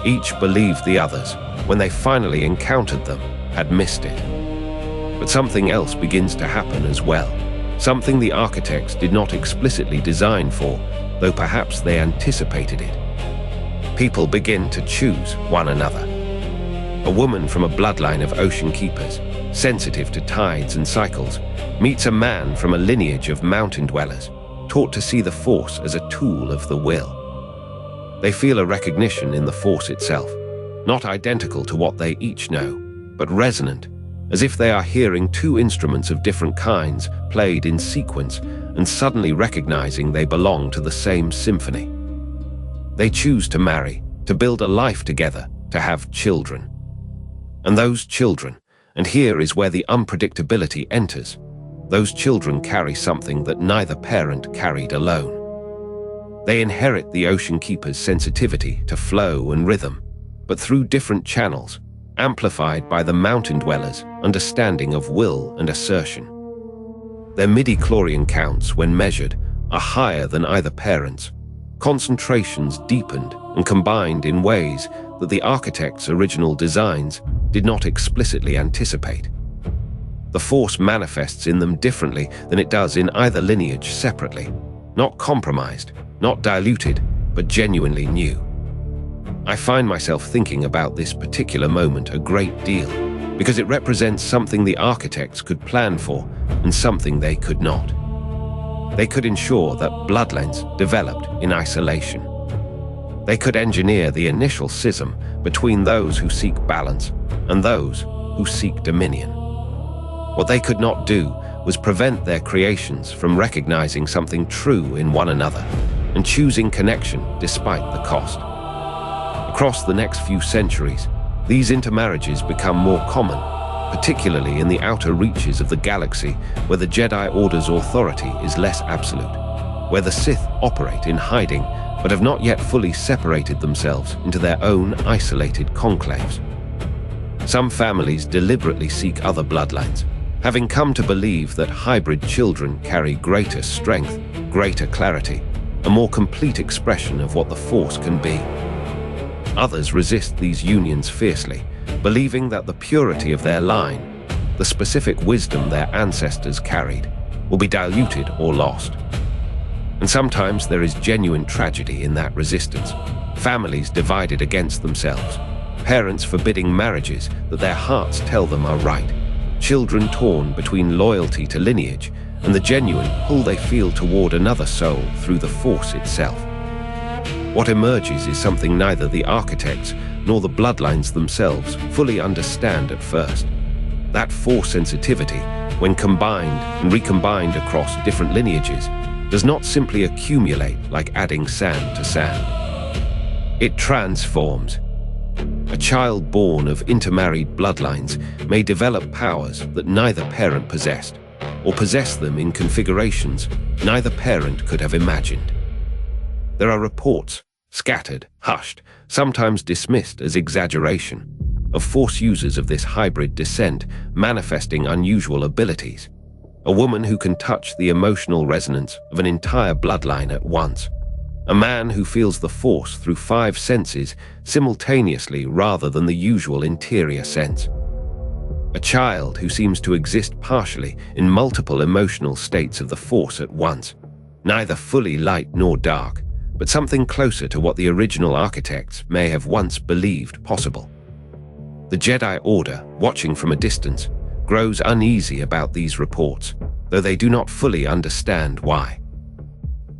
Each believed the others, when they finally encountered them, had missed it. But something else begins to happen as well. Something the architects did not explicitly design for, though perhaps they anticipated it. People begin to choose one another. A woman from a bloodline of ocean keepers, sensitive to tides and cycles, meets a man from a lineage of mountain dwellers, taught to see the Force as a tool of the will. They feel a recognition in the Force itself, not identical to what they each know, but resonant, as if they are hearing two instruments of different kinds played in sequence and suddenly recognizing they belong to the same symphony. They choose to marry, to build a life together, to have children. And those children, and here is where the unpredictability enters, those children carry something that neither parent carried alone. They inherit the Ocean Keeper's sensitivity to flow and rhythm, but through different channels, amplified by the mountain dwellers' understanding of will and assertion. Their midi-chlorian counts, when measured, are higher than either parent's. Concentrations deepened and combined in ways that the architect's original designs did not explicitly anticipate. The Force manifests in them differently than it does in either lineage separately, not compromised, not diluted, but genuinely new. I find myself thinking about this particular moment a great deal, because it represents something the architects could plan for and something they could not. They could ensure that bloodlines developed in isolation. They could engineer the initial schism between those who seek balance and those who seek dominion. What they could not do was prevent their creations from recognizing something true in one another and choosing connection despite the cost. Across the next few centuries, these intermarriages become more common, particularly in the outer reaches of the galaxy where the Jedi Order's authority is less absolute, where the Sith operate in hiding but have not yet fully separated themselves into their own isolated conclaves. Some families deliberately seek other bloodlines, having come to believe that hybrid children carry greater strength, greater clarity, a more complete expression of what the Force can be. Others resist these unions fiercely, believing that the purity of their line, the specific wisdom their ancestors carried, will be diluted or lost. And sometimes there is genuine tragedy in that resistance. Families divided against themselves, parents forbidding marriages that their hearts tell them are right, children torn between loyalty to lineage and the genuine pull they feel toward another soul through the Force itself. What emerges is something neither the architects nor the bloodlines themselves fully understand at first. That Force sensitivity, when combined and recombined across different lineages, does not simply accumulate like adding sand to sand. It transforms. A child born of intermarried bloodlines may develop powers that neither parent possessed, or possess them in configurations neither parent could have imagined. There are reports scattered, hushed, sometimes dismissed as exaggeration, of Force users of this hybrid descent manifesting unusual abilities. A woman who can touch the emotional resonance of an entire bloodline at once. A man who feels the Force through 5 senses simultaneously rather than the usual interior sense. A child who seems to exist partially in multiple emotional states of the Force at once, neither fully light nor dark, but something closer to what the original architects may have once believed possible. The Jedi Order, watching from a distance, grows uneasy about these reports, though they do not fully understand why.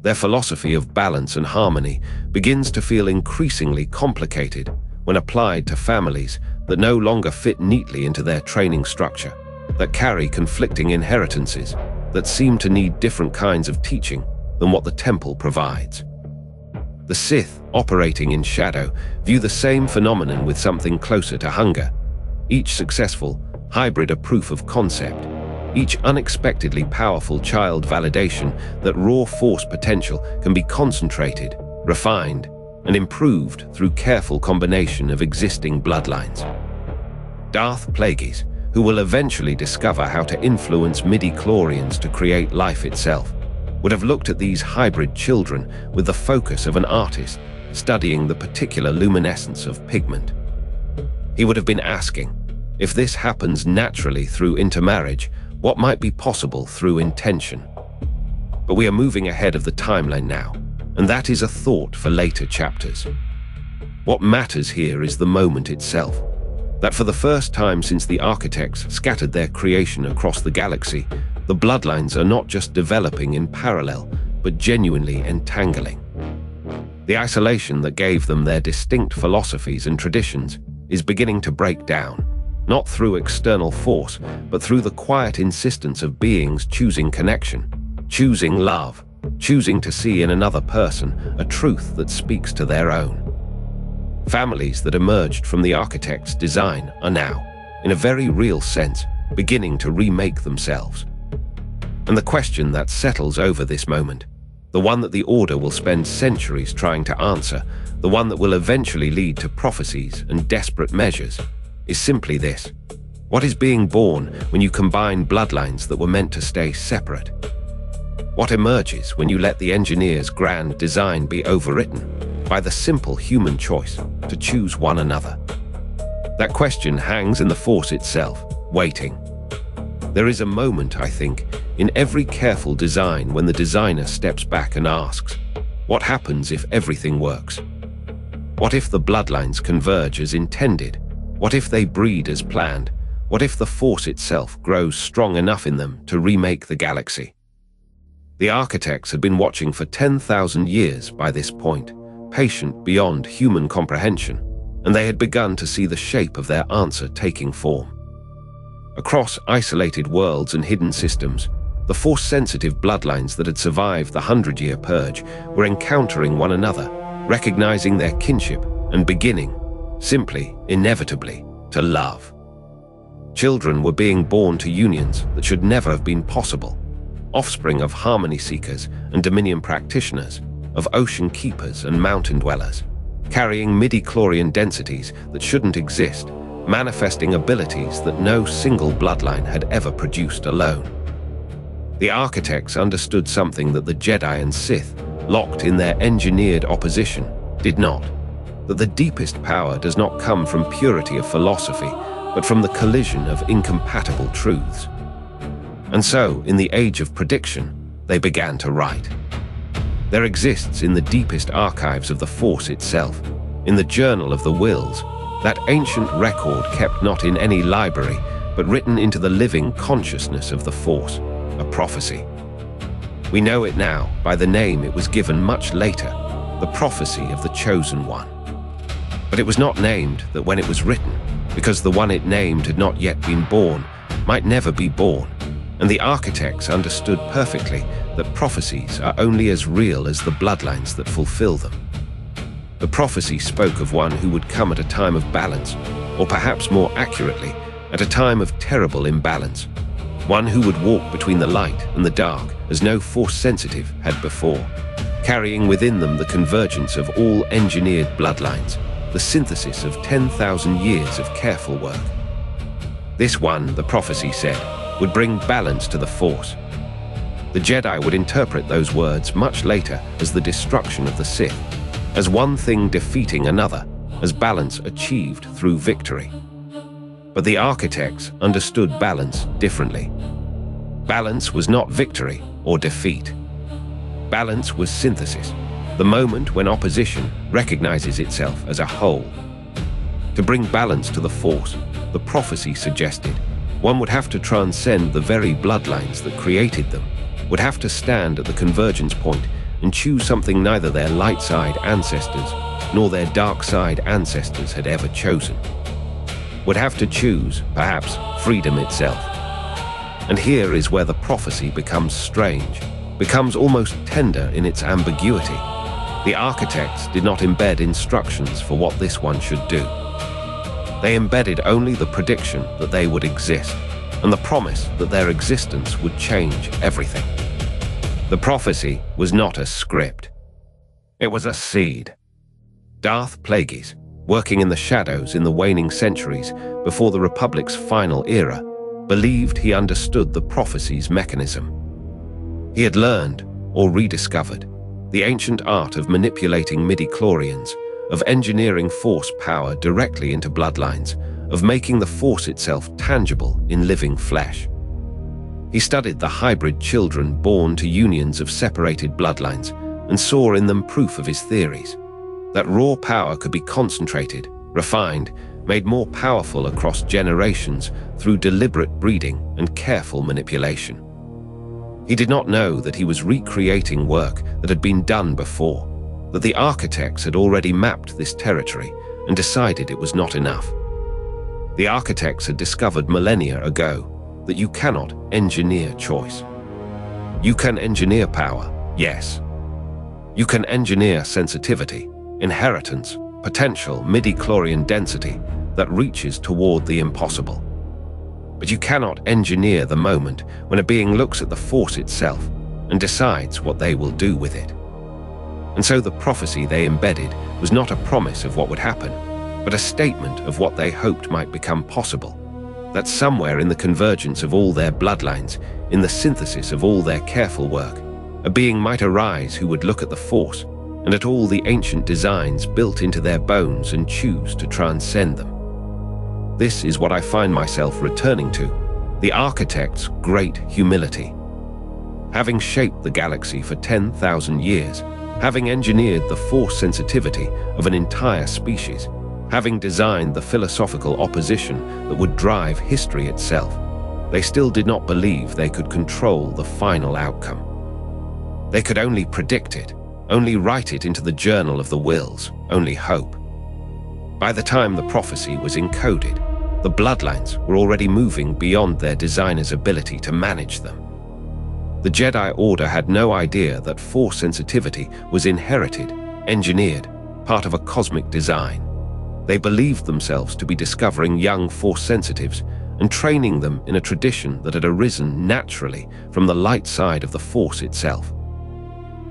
Their philosophy of balance and harmony begins to feel increasingly complicated when applied to families that no longer fit neatly into their training structure, that carry conflicting inheritances, that seem to need different kinds of teaching than what the Temple provides. The Sith, operating in shadow, view the same phenomenon with something closer to hunger. Each successful hybrid a proof of concept, each unexpectedly powerful child validation that raw Force potential can be concentrated, refined, and improved through careful combination of existing bloodlines. Darth Plagueis, who will eventually discover how to influence midi-chlorians to create life itself, would have looked at these hybrid children with the focus of an artist studying the particular luminescence of pigment. He would have been asking, if this happens naturally through intermarriage, what might be possible through intention? But we are moving ahead of the timeline now, and that is a thought for later chapters. What matters here is the moment itself, that for the first time since the architects scattered their creation across the galaxy, the bloodlines are not just developing in parallel, but genuinely entangling. The isolation that gave them their distinct philosophies and traditions is beginning to break down, not through external force, but through the quiet insistence of beings choosing connection, choosing love, choosing to see in another person a truth that speaks to their own. Families that emerged from the architect's design are now, in a very real sense, beginning to remake themselves. And the question that settles over this moment, the one that the Order will spend centuries trying to answer, the one that will eventually lead to prophecies and desperate measures, is simply this. What is being born when you combine bloodlines that were meant to stay separate? What emerges when you let the engineer's grand design be overwritten by the simple human choice to choose one another? That question hangs in the Force itself, waiting. There is a moment, I think, in every careful design when the designer steps back and asks, what happens if everything works? What if the bloodlines converge as intended? What if they breed as planned? What if the Force itself grows strong enough in them to remake the galaxy? The architects had been watching for 10,000 years by this point, patient beyond human comprehension, and they had begun to see the shape of their answer taking form. Across isolated worlds and hidden systems, the Force-sensitive bloodlines that had survived the 100-year purge were encountering one another, recognizing their kinship and beginning, simply, inevitably, to love. Children were being born to unions that should never have been possible, offspring of harmony seekers and dominion practitioners, of ocean keepers and mountain dwellers, carrying midi-chlorian densities that shouldn't exist, manifesting abilities that no single bloodline had ever produced alone. The architects understood something that the Jedi and Sith, locked in their engineered opposition, did not. That the deepest power does not come from purity of philosophy, but from the collision of incompatible truths. And so, in the age of prediction, they began to write. There exists in the deepest archives of the Force itself, in the Journal of the Wills, that ancient record kept not in any library, but written into the living consciousness of the Force, a prophecy. We know it now by the name it was given much later, the prophecy of the Chosen One. But it was not named that when it was written, because the one it named had not yet been born, might never be born, and the architects understood perfectly that prophecies are only as real as the bloodlines that fulfill them. The prophecy spoke of one who would come at a time of balance, or perhaps more accurately, at a time of terrible imbalance, one who would walk between the light and the dark as no Force-sensitive had before. carrying within them the convergence of all engineered bloodlines, the synthesis of 10,000 years of careful work. This one, the prophecy said, would bring balance to the Force. The Jedi would interpret those words much later as the destruction of the Sith, as one thing defeating another, as balance achieved through victory. But the architects understood balance differently. Balance was not victory or defeat. Balance was synthesis, the moment when opposition recognizes itself as a whole. To bring balance to the Force, the prophecy suggested, one would have to transcend the very bloodlines that created them, would have to stand at the convergence point and choose something neither their light side ancestors nor their dark side ancestors had ever chosen. Would have to choose, perhaps, freedom itself. And here is where the prophecy becomes strange, becomes almost tender in its ambiguity. The architects did not embed instructions for what this one should do. They embedded only the prediction that they would exist, and the promise that their existence would change everything. The prophecy was not a script. It was a seed. Darth Plagueis, working in the shadows in the waning centuries before the Republic's final era, believed he understood the prophecy's mechanism. He had learned, or rediscovered, the ancient art of manipulating midi-chlorians, of engineering Force power directly into bloodlines, of making the Force itself tangible in living flesh. He studied the hybrid children born to unions of separated bloodlines and saw in them proof of his theories, that raw power could be concentrated, refined, made more powerful across generations through deliberate breeding and careful manipulation. He did not know that he was recreating work that had been done before, that the architects had already mapped this territory and decided it was not enough. The architects had discovered millennia ago that you cannot engineer choice. You can engineer power, yes. You can engineer sensitivity, inheritance, potential midi-chlorian density that reaches toward the impossible. But you cannot engineer the moment when a being looks at the Force itself and decides what they will do with it. And so the prophecy they embedded was not a promise of what would happen, but a statement of what they hoped might become possible, that somewhere in the convergence of all their bloodlines, in the synthesis of all their careful work, a being might arise who would look at the Force and at all the ancient designs built into their bones and choose to transcend them. This is what I find myself returning to, the architect's great humility. Having shaped the galaxy for 10,000 years, having engineered the Force sensitivity of an entire species, having designed the philosophical opposition that would drive history itself, they still did not believe they could control the final outcome. They could only predict it, only write it into the journal of the wills, only hope. By the time the prophecy was encoded, the bloodlines were already moving beyond their designer's ability to manage them. The Jedi Order had no idea that Force sensitivity was inherited, engineered, part of a cosmic design. They believed themselves to be discovering young Force sensitives and training them in a tradition that had arisen naturally from the light side of the Force itself.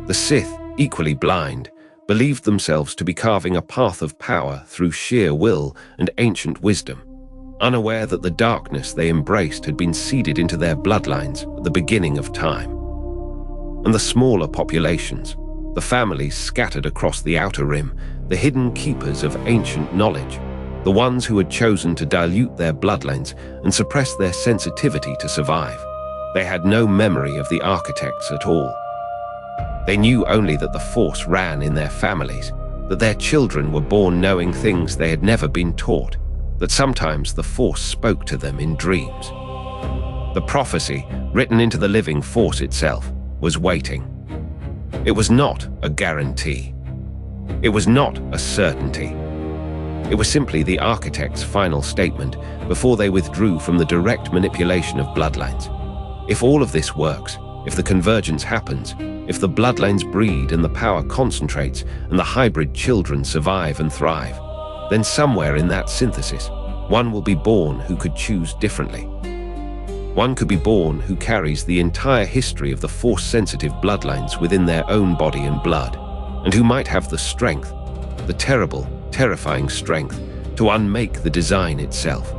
The Sith, equally blind, believed themselves to be carving a path of power through sheer will and ancient wisdom, unaware that the darkness they embraced had been seeded into their bloodlines at the beginning of time. And the smaller populations, the families scattered across the outer rim, the hidden keepers of ancient knowledge, the ones who had chosen to dilute their bloodlines and suppress their sensitivity to survive, they had no memory of the architects at all. They knew only that the Force ran in their families, that their children were born knowing things they had never been taught, that sometimes the Force spoke to them in dreams. The prophecy, written into the living Force itself, was waiting. It was not a guarantee. It was not a certainty. It was simply the architect's final statement before they withdrew from the direct manipulation of bloodlines. If all of this works, if the convergence happens, if the bloodlines breed and the power concentrates and the hybrid children survive and thrive, then somewhere in that synthesis, one will be born who could choose differently. One could be born who carries the entire history of the Force-sensitive bloodlines within their own body and blood, and who might have the strength, the terrible, terrifying strength, to unmake the design itself.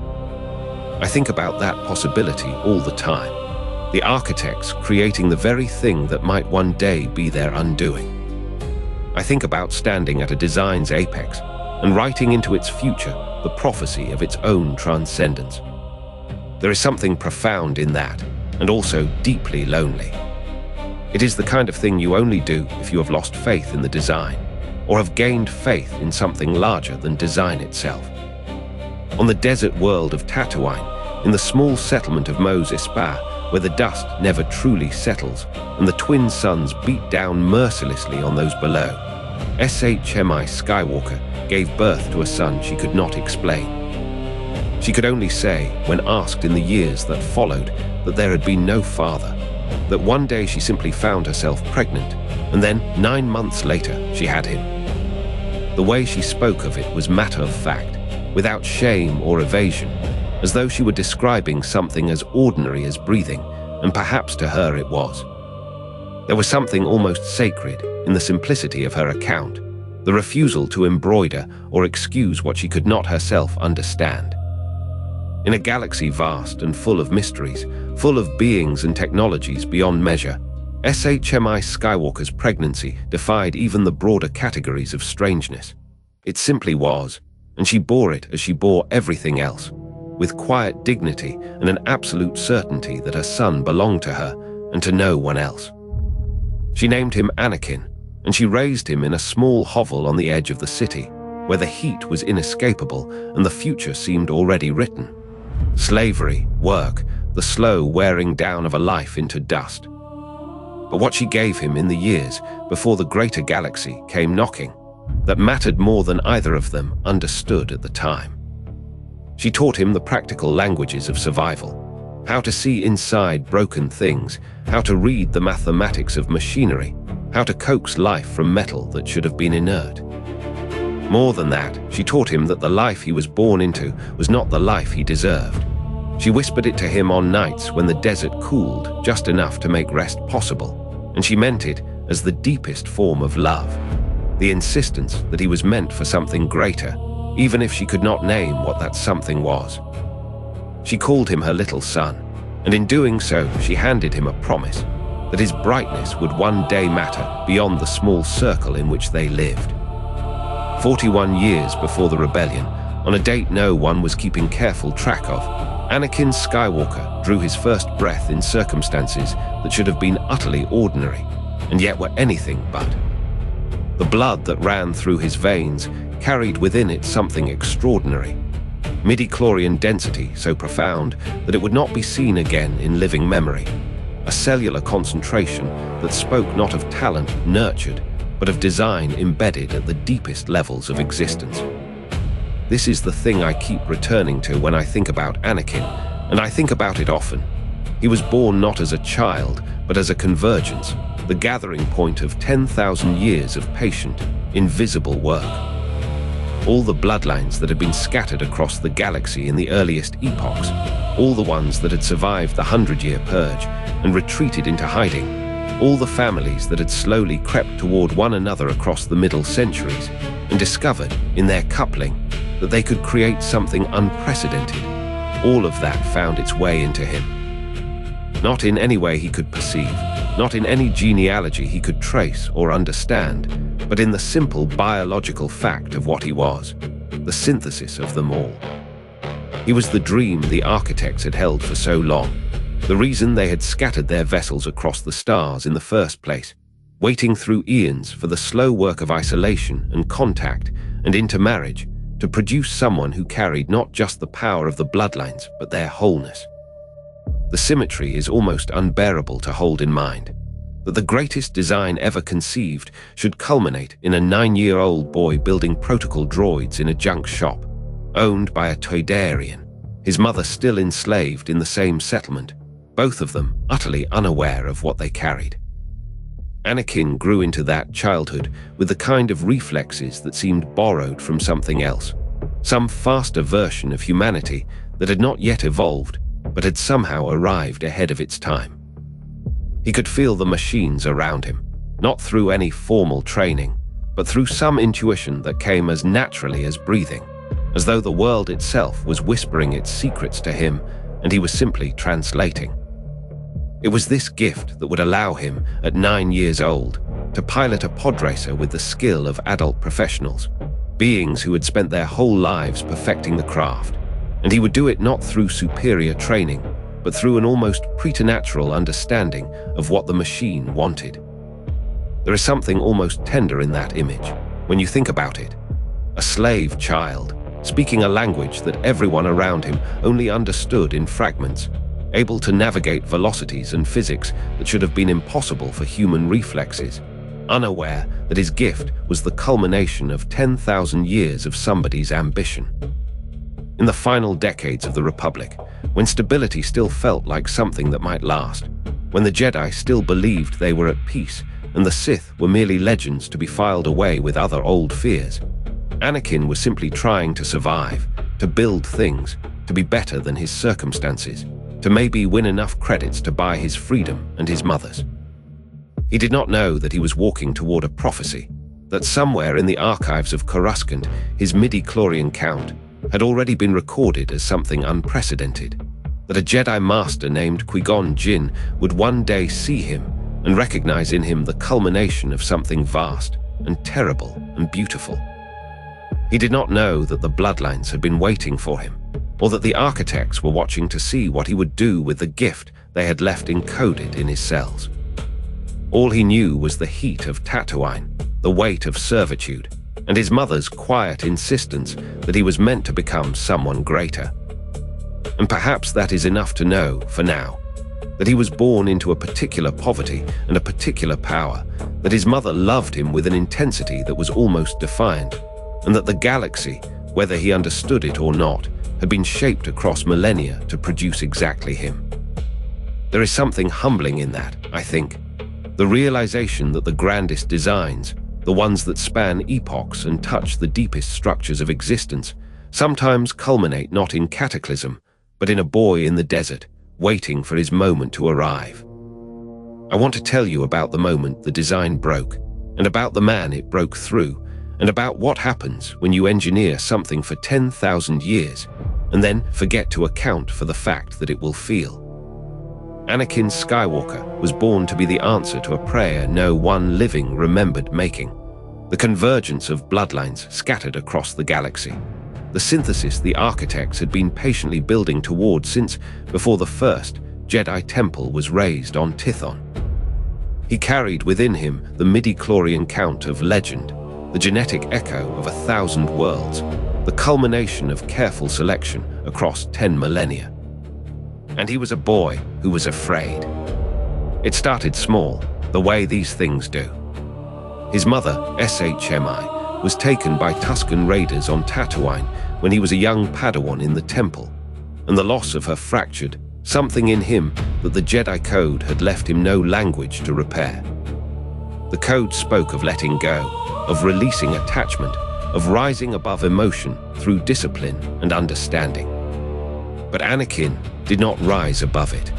I think about that possibility all the time. The architects creating the very thing that might one day be their undoing. I think about standing at a design's apex and writing into its future the prophecy of its own transcendence. There is something profound in that, and also deeply lonely. It is the kind of thing you only do if you have lost faith in the design, or have gained faith in something larger than design itself. On the desert world of Tatooine, in the small settlement of Mos Espa, where the dust never truly settles and the twin suns beat down mercilessly on those below, SHMI Skywalker gave birth to a son she could not explain. She could only say, when asked in the years that followed, that there had been no father, that one day she simply found herself pregnant, and then 9 months later she had him. The way she spoke of it was matter of fact, without shame or evasion, as though she were describing something as ordinary as breathing, and perhaps to her it was. There was something almost sacred in the simplicity of her account, the refusal to embroider or excuse what she could not herself understand. In a galaxy vast and full of mysteries, full of beings and technologies beyond measure, SHMI Skywalker's pregnancy defied even the broader categories of strangeness. It simply was, and she bore it as she bore everything else, with quiet dignity and an absolute certainty that her son belonged to her and to no one else. She named him Anakin, and she raised him in a small hovel on the edge of the city, where the heat was inescapable and the future seemed already written. Slavery, work, the slow wearing down of a life into dust. But what she gave him in the years before the greater galaxy came knocking, that mattered more than either of them understood at the time. She taught him the practical languages of survival, how to see inside broken things, how to read the mathematics of machinery, how to coax life from metal that should have been inert. More than that, she taught him that the life he was born into was not the life he deserved. She whispered it to him on nights when the desert cooled just enough to make rest possible, and she meant it as the deepest form of love, the insistence that he was meant for something greater, even if she could not name what that something was. She called him her little son, and in doing so, she handed him a promise that his brightness would one day matter beyond the small circle in which they lived. 41 years before the rebellion, on a date no one was keeping careful track of, Anakin Skywalker drew his first breath in circumstances that should have been utterly ordinary, and yet were anything but. The blood that ran through his veins carried within it something extraordinary, midi-chlorian density so profound that it would not be seen again in living memory, a cellular concentration that spoke not of talent nurtured, but of design embedded at the deepest levels of existence. This is the thing I keep returning to when I think about Anakin, and I think about it often. He was born not as a child, but as a convergence, the gathering point of 10,000 years of patient, invisible work. All the bloodlines that had been scattered across the galaxy in the earliest epochs, all the ones that had survived the 100-year purge and retreated into hiding, all the families that had slowly crept toward one another across the middle centuries and discovered, in their coupling, that they could create something unprecedented, all of that found its way into him. Not in any way he could perceive, not in any genealogy he could trace or understand, but in the simple biological fact of what he was, the synthesis of them all. He was the dream the architects had held for so long, the reason they had scattered their vessels across the stars in the first place, waiting through eons for the slow work of isolation and contact and intermarriage to produce someone who carried not just the power of the bloodlines, but their wholeness. The symmetry is almost unbearable to hold in mind, that the greatest design ever conceived should culminate in a 9-year-old boy building protocol droids in a junk shop, owned by a Toydarian, his mother still enslaved in the same settlement, both of them utterly unaware of what they carried. Anakin grew into that childhood with the kind of reflexes that seemed borrowed from something else, some faster version of humanity that had not yet evolved, but had somehow arrived ahead of its time. He could feel the machines around him, not through any formal training, but through some intuition that came as naturally as breathing, as though the world itself was whispering its secrets to him and he was simply translating. It was this gift that would allow him, at 9 years old, to pilot a podracer with the skill of adult professionals, beings who had spent their whole lives perfecting the craft, and he would do it not through superior training, but through an almost preternatural understanding of what the machine wanted. There is something almost tender in that image, when you think about it. A slave child, speaking a language that everyone around him only understood in fragments, able to navigate velocities and physics that should have been impossible for human reflexes, unaware that his gift was the culmination of 10,000 years of somebody's ambition. In the final decades of the Republic, when stability still felt like something that might last, when the Jedi still believed they were at peace and the Sith were merely legends to be filed away with other old fears, Anakin was simply trying to survive, to build things, to be better than his circumstances, to maybe win enough credits to buy his freedom and his mother's. He did not know that he was walking toward a prophecy, that somewhere in the archives of Coruscant, his midi-chlorian count had already been recorded as something unprecedented, that a Jedi Master named Qui-Gon Jinn would one day see him and recognize in him the culmination of something vast and terrible and beautiful. He did not know that the Bloodlines had been waiting for him, or that the architects were watching to see what he would do with the gift they had left encoded in his cells. All he knew was the heat of Tatooine, the weight of servitude, and his mother's quiet insistence that he was meant to become someone greater. And perhaps that is enough to know, for now, that he was born into a particular poverty and a particular power, that his mother loved him with an intensity that was almost defiant, and that the galaxy, whether he understood it or not, had been shaped across millennia to produce exactly him. There is something humbling in that, I think. The realization that the grandest designs, the ones that span epochs and touch the deepest structures of existence, sometimes culminate not in cataclysm, but in a boy in the desert, waiting for his moment to arrive. I want to tell you about the moment the design broke, and about the man it broke through, and about what happens when you engineer something for 10,000 years, and then forget to account for the fact that it will feel. Anakin Skywalker was born to be the answer to a prayer no one living remembered making. The convergence of bloodlines scattered across the galaxy. The synthesis the architects had been patiently building toward since before the first Jedi temple was raised on Tython. He carried within him the midi-chlorian count of legend, the genetic echo of 1,000 worlds, the culmination of careful selection across 10 millennia. And he was a boy who was afraid. It started small, the way these things do. His mother, SHMI, was taken by Tusken raiders on Tatooine when he was a young Padawan in the temple, and the loss of her fractured something in him that the Jedi Code had left him no language to repair. The code spoke of letting go, of releasing attachment, of rising above emotion through discipline and understanding. But Anakin did not rise above it.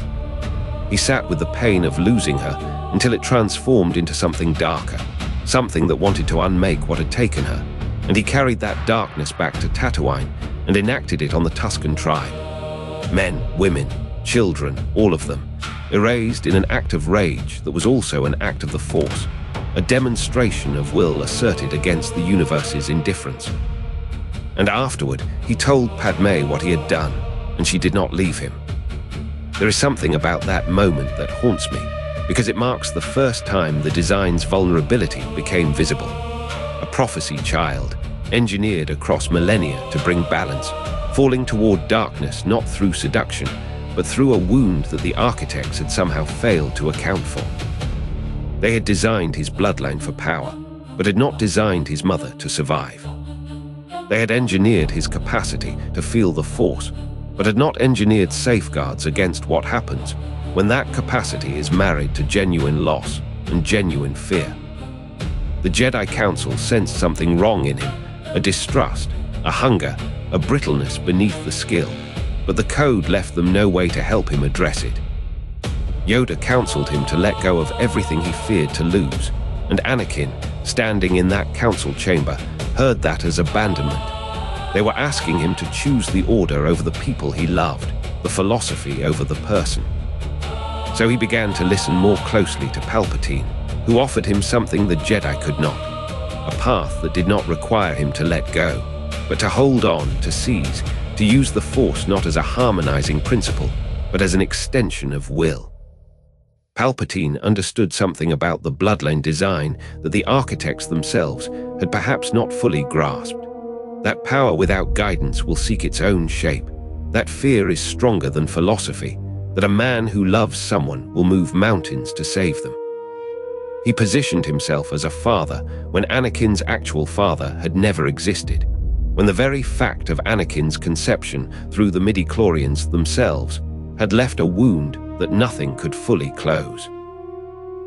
He sat with the pain of losing her until it transformed into something darker, something that wanted to unmake what had taken her, and he carried that darkness back to Tatooine and enacted it on the Tusken tribe. Men, women, children, all of them, erased in an act of rage that was also an act of the Force, a demonstration of will asserted against the universe's indifference. And afterward, he told Padme what he had done, and she did not leave him. There is something about that moment that haunts me, because it marks the first time the design's vulnerability became visible. A prophecy child, engineered across millennia to bring balance, falling toward darkness not through seduction, but through a wound that the architects had somehow failed to account for. They had designed his bloodline for power, but had not designed his mother to survive. They had engineered his capacity to feel the Force, but had not engineered safeguards against what happens when that capacity is married to genuine loss and genuine fear. The Jedi Council sensed something wrong in him, a distrust, a hunger, a brittleness beneath the skill, but the code left them no way to help him address it. Yoda counseled him to let go of everything he feared to lose, and Anakin, standing in that council chamber, heard that as abandonment. They were asking him to choose the order over the people he loved, the philosophy over the person. So he began to listen more closely to Palpatine, who offered him something the Jedi could not, a path that did not require him to let go, but to hold on, to seize, to use the Force not as a harmonizing principle, but as an extension of will. Palpatine understood something about the bloodline design that the architects themselves had perhaps not fully grasped. That power without guidance will seek its own shape. That fear is stronger than philosophy, that a man who loves someone will move mountains to save them. He positioned himself as a father when Anakin's actual father had never existed, when the very fact of Anakin's conception through the midichlorians themselves had left a wound that nothing could fully close.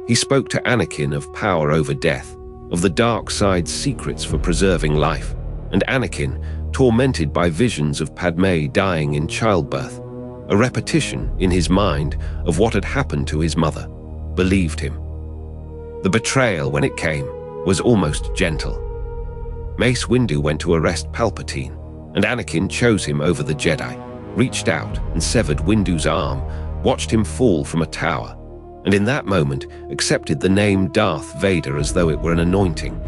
He spoke to Anakin of power over death, of the dark side's secrets for preserving life, and Anakin, tormented by visions of Padmé dying in childbirth, a repetition in his mind of what had happened to his mother, believed him. The betrayal, when it came, was almost gentle. Mace Windu went to arrest Palpatine, and Anakin chose him over the Jedi, reached out and severed Windu's arm, watched him fall from a tower, and in that moment accepted the name Darth Vader as though it were an anointing.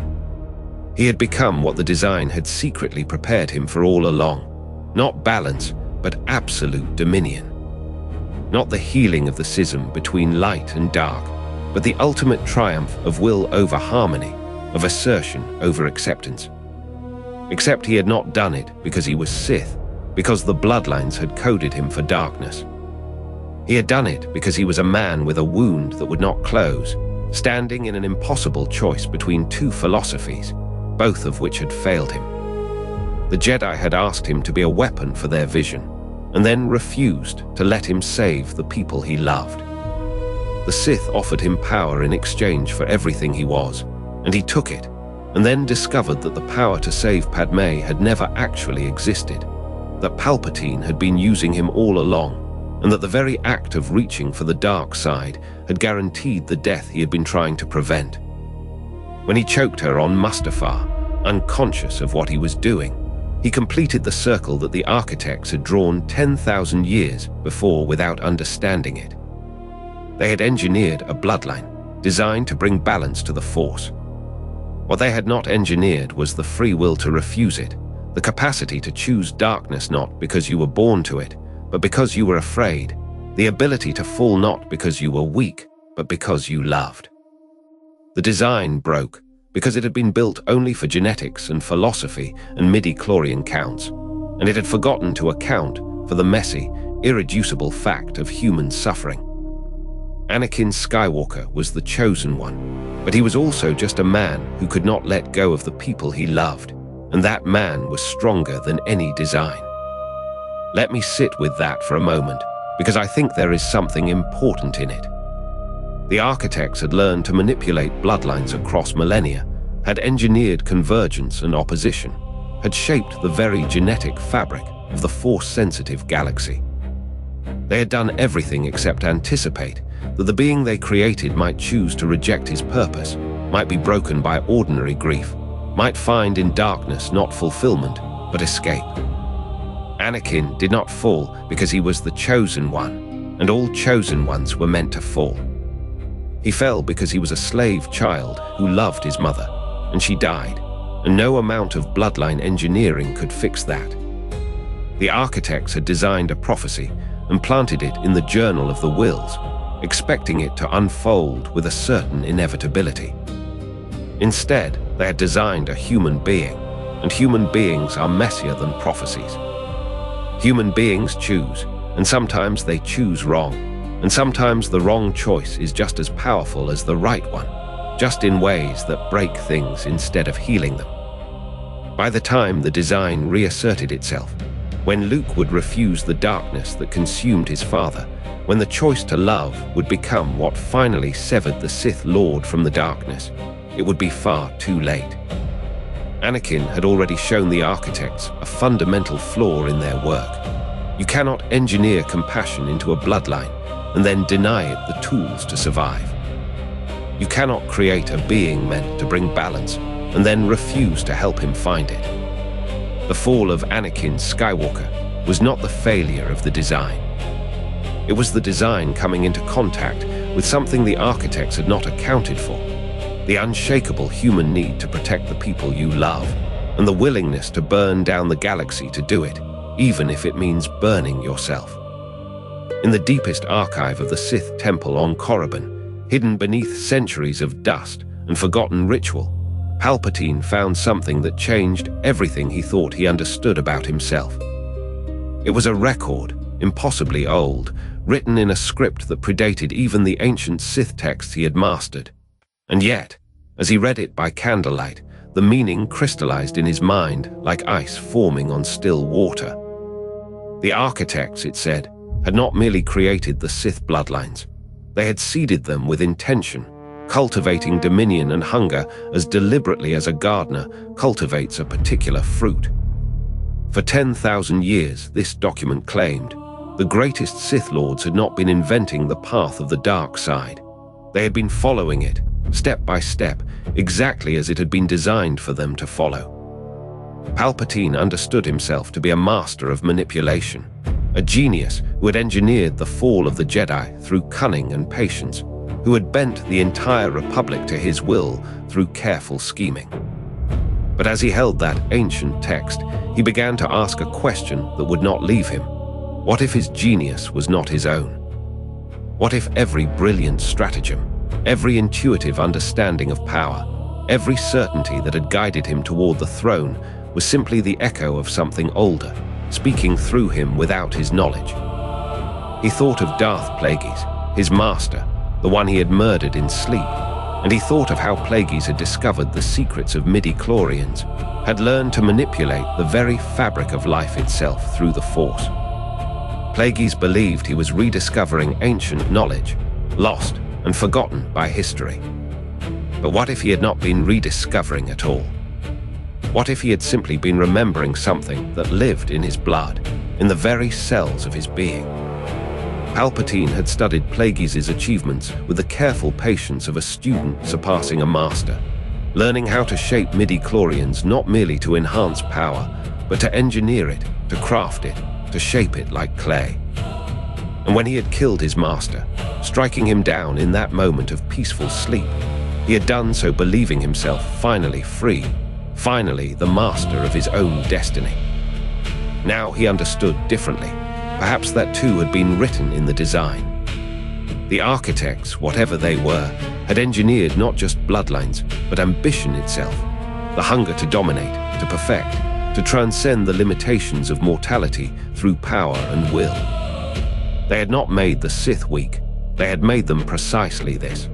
He had become what the design had secretly prepared him for all along, not balance, but absolute dominion. Not the healing of the schism between light and dark, but the ultimate triumph of will over harmony, of assertion over acceptance. Except he had not done it because he was Sith, because the bloodlines had coded him for darkness. He had done it because he was a man with a wound that would not close, standing in an impossible choice between two philosophies, both of which had failed him. The Jedi had asked him to be a weapon for their vision, and then refused to let him save the people he loved. The Sith offered him power in exchange for everything he was, and he took it, and then discovered that the power to save Padmé had never actually existed, that Palpatine had been using him all along, and that the very act of reaching for the dark side had guaranteed the death he had been trying to prevent. When he choked her on Mustafar, unconscious of what he was doing, he completed the circle that the architects had drawn 10,000 years before without understanding it. They had engineered a bloodline designed to bring balance to the Force. What they had not engineered was the free will to refuse it, the capacity to choose darkness not because you were born to it, but because you were afraid, the ability to fall not because you were weak, but because you loved. The design broke because it had been built only for genetics and philosophy and midichlorian counts, and it had forgotten to account for the messy, irreducible fact of human suffering. Anakin Skywalker was the chosen one, but he was also just a man who could not let go of the people he loved, and that man was stronger than any design. Let me sit with that for a moment, because I think there is something important in it. The architects had learned to manipulate bloodlines across millennia, had engineered convergence and opposition, had shaped the very genetic fabric of the Force-sensitive galaxy. They had done everything except anticipate that the being they created might choose to reject his purpose, might be broken by ordinary grief, might find in darkness not fulfillment, but escape. Anakin did not fall because he was the chosen one, and all chosen ones were meant to fall. He fell because he was a slave child who loved his mother, and she died, and no amount of bloodline engineering could fix that. The architects had designed a prophecy and planted it in the journal of the wills, expecting it to unfold with a certain inevitability. Instead, they had designed a human being, and human beings are messier than prophecies. Human beings choose, and sometimes they choose wrong, and sometimes the wrong choice is just as powerful as the right one, just in ways that break things instead of healing them. By the time the design reasserted itself, when Luke would refuse the darkness that consumed his father, when the choice to love would become what finally severed the Sith Lord from the darkness, it would be far too late. Anakin had already shown the architects a fundamental flaw in their work. You cannot engineer compassion into a bloodline and then deny it the tools to survive. You cannot create a being meant to bring balance and then refuse to help him find it. The fall of Anakin Skywalker was not the failure of the design. It was the design coming into contact with something the architects had not accounted for: the unshakable human need to protect the people you love, and the willingness to burn down the galaxy to do it, even if it means burning yourself. In the deepest archive of the Sith temple on Korriban, hidden beneath centuries of dust and forgotten ritual, Palpatine found something that changed everything he thought he understood about himself. It was a record, impossibly old, written in a script that predated even the ancient Sith texts he had mastered. And yet, as he read it by candlelight, the meaning crystallized in his mind like ice forming on still water. The architects, it said, had not merely created the Sith bloodlines. They had seeded them with intention, cultivating dominion and hunger as deliberately as a gardener cultivates a particular fruit. For 10,000 years, this document claimed, the greatest Sith Lords had not been inventing the path of the dark side. They had been following it, step by step, exactly as it had been designed for them to follow. Palpatine understood himself to be a master of manipulation, a genius who had engineered the fall of the Jedi through cunning and patience, who had bent the entire Republic to his will through careful scheming. But as he held that ancient text, he began to ask a question that would not leave him. What if his genius was not his own? What if every brilliant stratagem, every intuitive understanding of power, every certainty that had guided him toward the throne was simply the echo of something older, speaking through him without his knowledge? He thought of Darth Plagueis, his master, the one he had murdered in sleep, and he thought of how Plagueis had discovered the secrets of midi-chlorians, had learned to manipulate the very fabric of life itself through the Force. Plagueis believed he was rediscovering ancient knowledge, lost and forgotten by history. But what if he had not been rediscovering at all? What if he had simply been remembering something that lived in his blood, in the very cells of his being? Palpatine had studied Plagueis' achievements with the careful patience of a student surpassing a master, learning how to shape midi-chlorians not merely to enhance power, but to engineer it, to craft it, to shape it like clay. And when he had killed his master, striking him down in that moment of peaceful sleep, he had done so believing himself finally free, finally the master of his own destiny. Now he understood differently. Perhaps that too had been written in the design. The architects, whatever they were, had engineered not just bloodlines, but ambition itself, the hunger to dominate, to perfect, to transcend the limitations of mortality through power and will. They had not made the Sith weak, they had made them precisely this.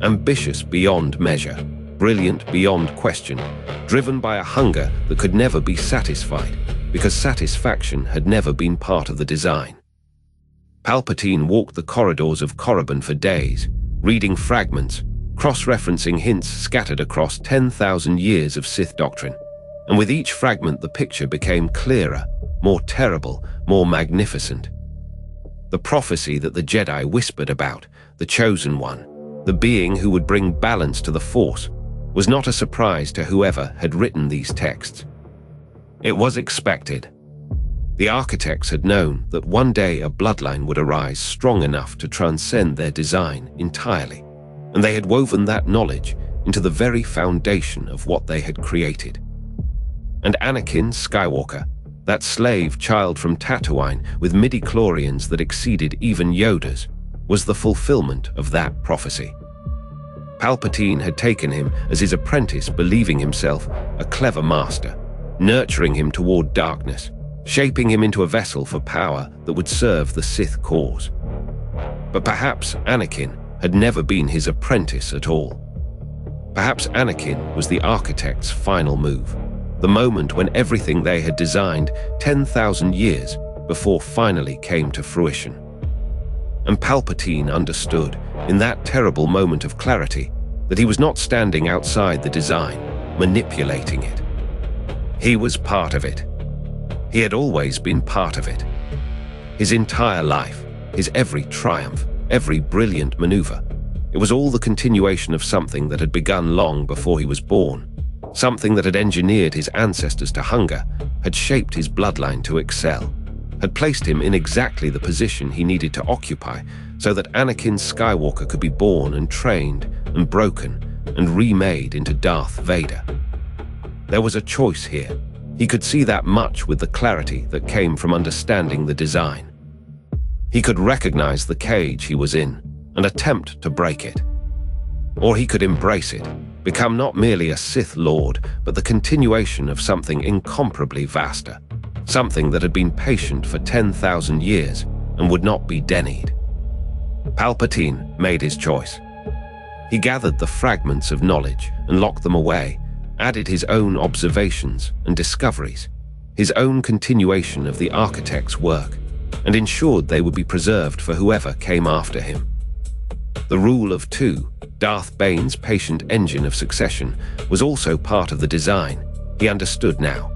Ambitious beyond measure, brilliant beyond question, driven by a hunger that could never be satisfied, because satisfaction had never been part of the design. Palpatine walked the corridors of Korriban for days, reading fragments, cross-referencing hints scattered across 10,000 years of Sith doctrine, and with each fragment the picture became clearer, more terrible, more magnificent. The prophecy that the Jedi whispered about, the Chosen One, the being who would bring balance to the Force, was not a surprise to whoever had written these texts. It was expected. The architects had known that one day a bloodline would arise strong enough to transcend their design entirely, and they had woven that knowledge into the very foundation of what they had created. And Anakin Skywalker, that slave child from Tatooine with midi-chlorians that exceeded even Yoda's, was the fulfillment of that prophecy. Palpatine had taken him as his apprentice, believing himself a clever master, nurturing him toward darkness, shaping him into a vessel for power that would serve the Sith cause. But perhaps Anakin had never been his apprentice at all. Perhaps Anakin was the architect's final move, the moment when everything they had designed 10,000 years before finally came to fruition. And Palpatine understood, in that terrible moment of clarity, that he was not standing outside the design, manipulating it. He was part of it. He had always been part of it, His entire life, his every triumph, every brilliant maneuver. It was all the continuation of something that had begun long before he was born. Something that had engineered his ancestors to hunger, had shaped his bloodline to excel, had placed him in exactly the position he needed to occupy so that Anakin Skywalker could be born and trained and broken and remade into Darth Vader. There was a choice here. He could see that much with the clarity that came from understanding the design. He could recognize the cage he was in and attempt to break it. Or he could embrace it, become not merely a Sith Lord, but the continuation of something incomparably vaster, something that had been patient for 10,000 years and would not be denied. Palpatine made his choice. He gathered the fragments of knowledge and locked them away, added his own observations and discoveries, his own continuation of the architect's work, and ensured they would be preserved for whoever came after him. The rule of two, Darth Bane's patient engine of succession, was also part of the design. He understood now.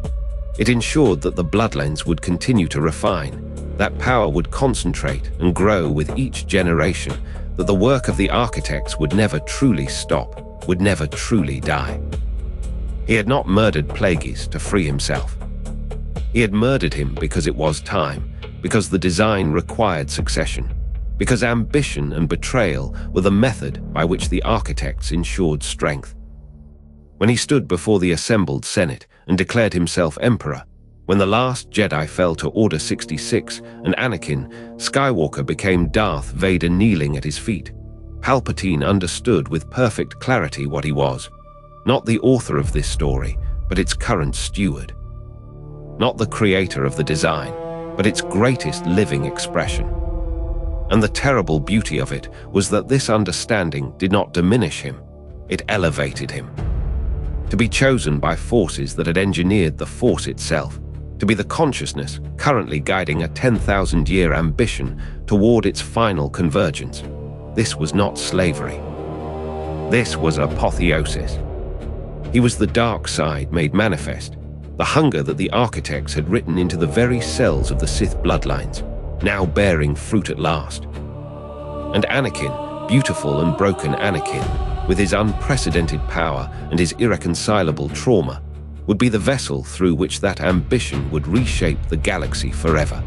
It ensured that the bloodlines would continue to refine, that power would concentrate and grow with each generation, that the work of the architects would never truly stop, would never truly die. He had not murdered Plagueis to free himself. He had murdered him because it was time, because the design required succession, because ambition and betrayal were the method by which the architects ensured strength. When he stood before the assembled Senate and declared himself emperor, when the last Jedi fell to Order 66 and Anakin Skywalker became Darth Vader kneeling at his feet, Palpatine understood with perfect clarity what he was. Not the author of this story, but its current steward. Not the creator of the design, but its greatest living expression. And the terrible beauty of it was that this understanding did not diminish him, it elevated him. To be chosen by forces that had engineered the Force itself, to be the consciousness currently guiding a 10,000-year ambition toward its final convergence. This was not slavery. This was apotheosis. He was the dark side made manifest, the hunger that the architects had written into the very cells of the Sith bloodlines, now bearing fruit at last. And Anakin, beautiful and broken Anakin, with his unprecedented power and his irreconcilable trauma, would be the vessel through which that ambition would reshape the galaxy forever.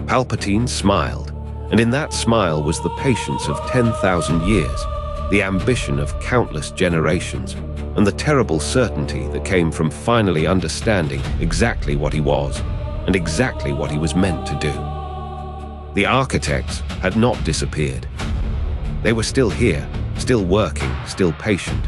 Palpatine smiled, and in that smile was the patience of 10,000 years, the ambition of countless generations, and the terrible certainty that came from finally understanding exactly what he was and exactly what he was meant to do. The architects had not disappeared. They were still here, still working, still patient,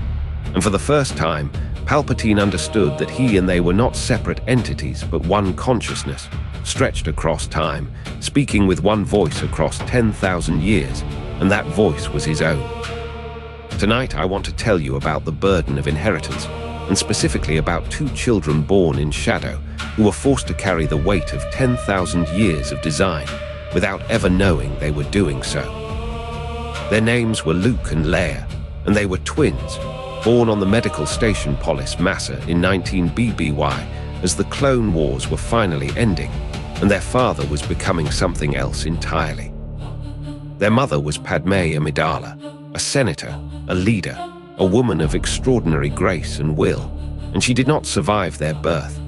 and for the first time, Palpatine understood that he and they were not separate entities but one consciousness, stretched across time, speaking with one voice across 10,000 years, and that voice was his own. Tonight I want to tell you about the burden of inheritance, and specifically about two children born in shadow who were forced to carry the weight of 10,000 years of design without ever knowing they were doing so. Their names were Luke and Leia, and they were twins, born on the medical station Polis Massa in 19 BBY as the Clone Wars were finally ending, and their father was becoming something else entirely. Their mother was Padme Amidala, a senator, a leader, a woman of extraordinary grace and will, and she did not survive their birth.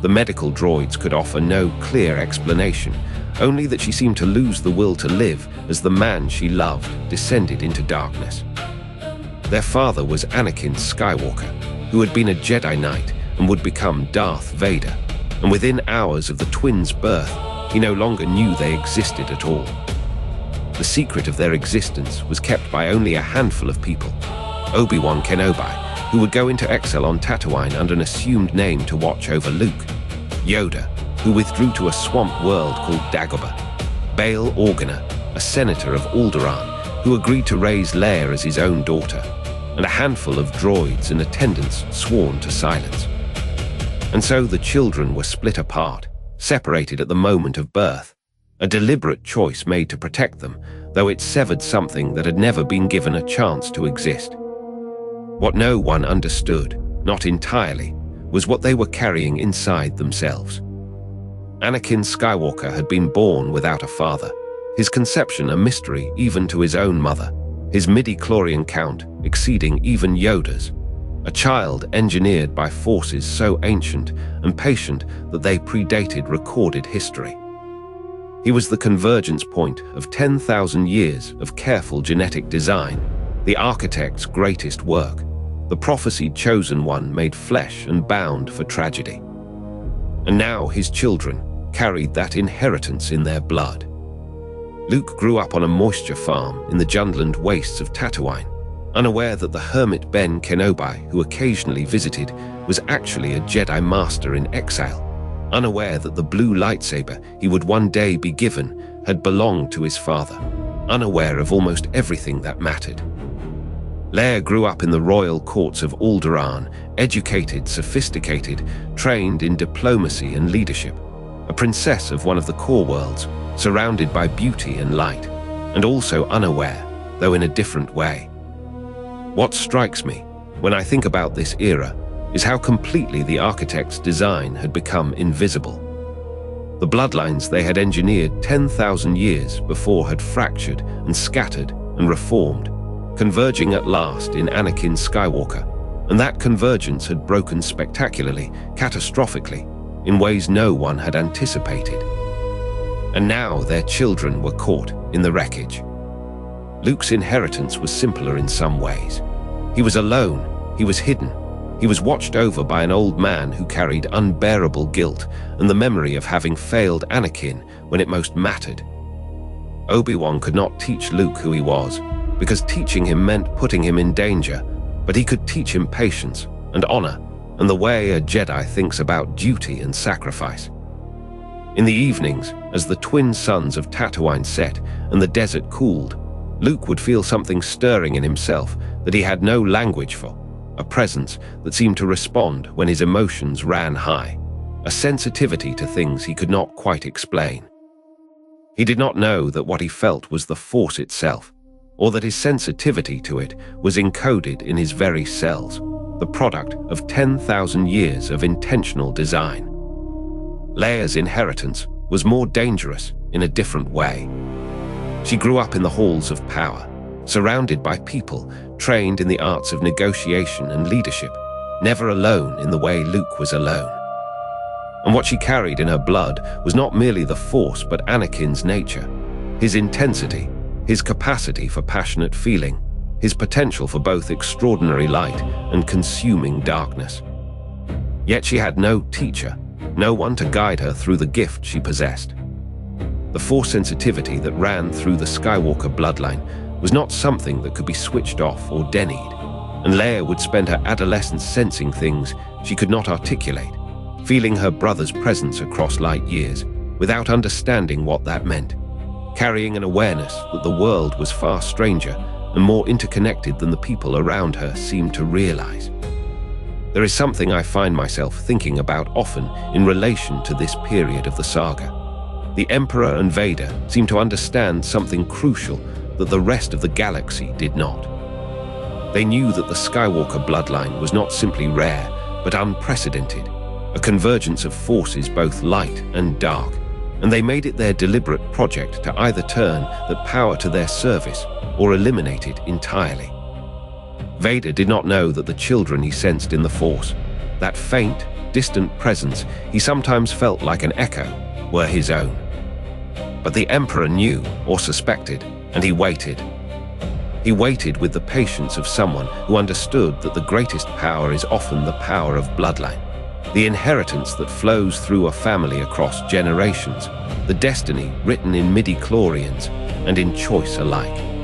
The medical droids could offer no clear explanation, only that she seemed to lose the will to live as the man she loved descended into darkness. Their father was Anakin Skywalker, who had been a Jedi Knight and would become Darth Vader, and within hours of the twins' birth, he no longer knew they existed at all. The secret of their existence was kept by only a handful of people. Obi-Wan Kenobi, who would go into exile on Tatooine under an assumed name to watch over Luke. Yoda, who withdrew to a swamp world called Dagobah. Bail Organa, a senator of Alderaan, who agreed to raise Leia as his own daughter, and a handful of droids and attendants sworn to silence. And so the children were split apart, separated at the moment of birth, a deliberate choice made to protect them, though it severed something that had never been given a chance to exist. What no one understood, not entirely, was what they were carrying inside themselves. Anakin Skywalker had been born without a father, his conception a mystery even to his own mother, his midi-chlorian count exceeding even Yoda's, a child engineered by forces so ancient and patient that they predated recorded history. He was the convergence point of 10,000 years of careful genetic design, the architect's greatest work, the prophesied chosen one made flesh and bound for tragedy. And now his children carried that inheritance in their blood. Luke grew up on a moisture farm in the Jundland wastes of Tatooine, unaware that the hermit Ben Kenobi, who occasionally visited, was actually a Jedi Master in exile, unaware that the blue lightsaber he would one day be given had belonged to his father, unaware of almost everything that mattered. Leia grew up in the royal courts of Alderaan, educated, sophisticated, trained in diplomacy and leadership, a princess of one of the core worlds, surrounded by beauty and light, and also unaware, though in a different way. What strikes me, when I think about this era, is how completely the architect's design had become invisible. The bloodlines they had engineered 10,000 years before had fractured and scattered and reformed, converging at last in Anakin Skywalker, and that convergence had broken spectacularly, catastrophically, in ways no one had anticipated. And now their children were caught in the wreckage. Luke's inheritance was simpler in some ways. He was alone, he was hidden, he was watched over by an old man who carried unbearable guilt and the memory of having failed Anakin when it most mattered. Obi-Wan could not teach Luke who he was, because teaching him meant putting him in danger, but he could teach him patience and honor and the way a Jedi thinks about duty and sacrifice. In the evenings, as the twin suns of Tatooine set and the desert cooled, Luke would feel something stirring in himself that he had no language for, a presence that seemed to respond when his emotions ran high, a sensitivity to things he could not quite explain. He did not know that what he felt was the Force itself, or that his sensitivity to it was encoded in his very cells, the product of 10,000 years of intentional design. Leia's inheritance was more dangerous in a different way. She grew up in the halls of power, surrounded by people trained in the arts of negotiation and leadership, never alone in the way Luke was alone. And what she carried in her blood was not merely the Force but Anakin's nature, his intensity, his capacity for passionate feeling, his potential for both extraordinary light and consuming darkness. Yet she had no teacher, no one to guide her through the gift she possessed. The Force sensitivity that ran through the Skywalker bloodline was not something that could be switched off or denied, and Leia would spend her adolescence sensing things she could not articulate, feeling her brother's presence across light years, without understanding what that meant, carrying an awareness that the world was far stranger and more interconnected than the people around her seemed to realize. There is something I find myself thinking about often in relation to this period of the saga. The Emperor and Vader seem to understand something crucial that the rest of the galaxy did not. They knew that the Skywalker bloodline was not simply rare, but unprecedented, a convergence of forces both light and dark, and they made it their deliberate project to either turn that power to their service or eliminate it entirely. Vader did not know that the children he sensed in the Force, that faint, distant presence he sometimes felt like an echo, were his own. But the Emperor knew or suspected, and he waited. He waited with the patience of someone who understood that the greatest power is often the power of bloodline, the inheritance that flows through a family across generations, the destiny written in midi-chlorians and in choice alike.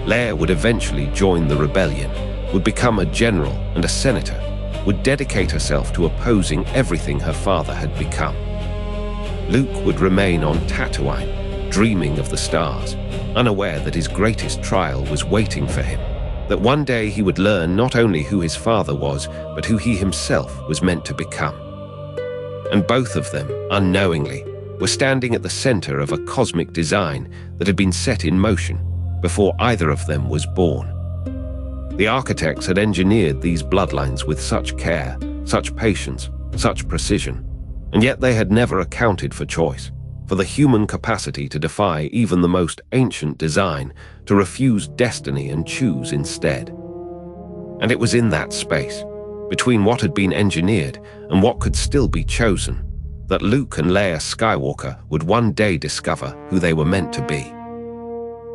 Leia would eventually join the rebellion, would become a general and a senator, would dedicate herself to opposing everything her father had become. Luke would remain on Tatooine, dreaming of the stars, unaware that his greatest trial was waiting for him, that one day he would learn not only who his father was, but who he himself was meant to become. And both of them, unknowingly, were standing at the center of a cosmic design that had been set in motion before either of them was born. The architects had engineered these bloodlines with such care, such patience, such precision, And yet they had never accounted for choice, for the human capacity to defy even the most ancient design, to refuse destiny and choose instead. And it was in that space, between what had been engineered and what could still be chosen, that Luke and Leia Skywalker would one day discover who they were meant to be.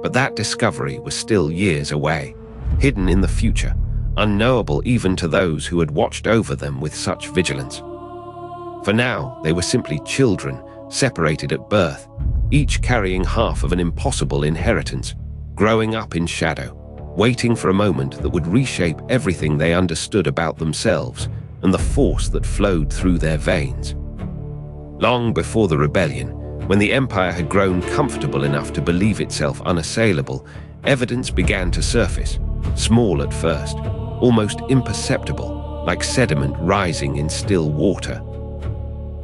But that discovery was still years away, hidden in the future, unknowable even to those who had watched over them with such vigilance. For now, they were simply children, separated at birth, each carrying half of an impossible inheritance, growing up in shadow, waiting for a moment that would reshape everything they understood about themselves and the force that flowed through their veins. Long before the rebellion, when the Empire had grown comfortable enough to believe itself unassailable, evidence began to surface, small at first, almost imperceptible, like sediment rising in still water.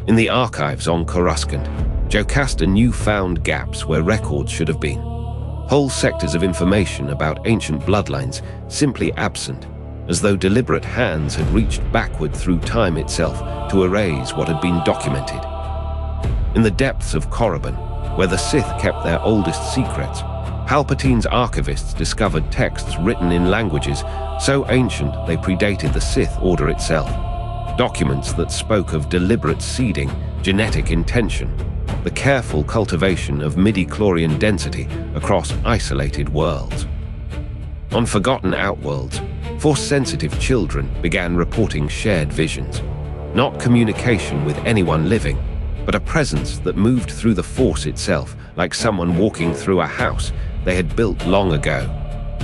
In the archives on Coruscant, Jocasta knew found gaps where records should have been. Whole sectors of information about ancient bloodlines simply absent, as though deliberate hands had reached backward through time itself to erase what had been documented. In the depths of Korriban, where the Sith kept their oldest secrets, Palpatine's archivists discovered texts written in languages so ancient they predated the Sith Order itself. Documents that spoke of deliberate seeding, genetic intention, the careful cultivation of midi-chlorian density across isolated worlds. On forgotten outworlds, Force-sensitive children began reporting shared visions, not communication with anyone living, but a presence that moved through the Force itself like someone walking through a house they had built long ago,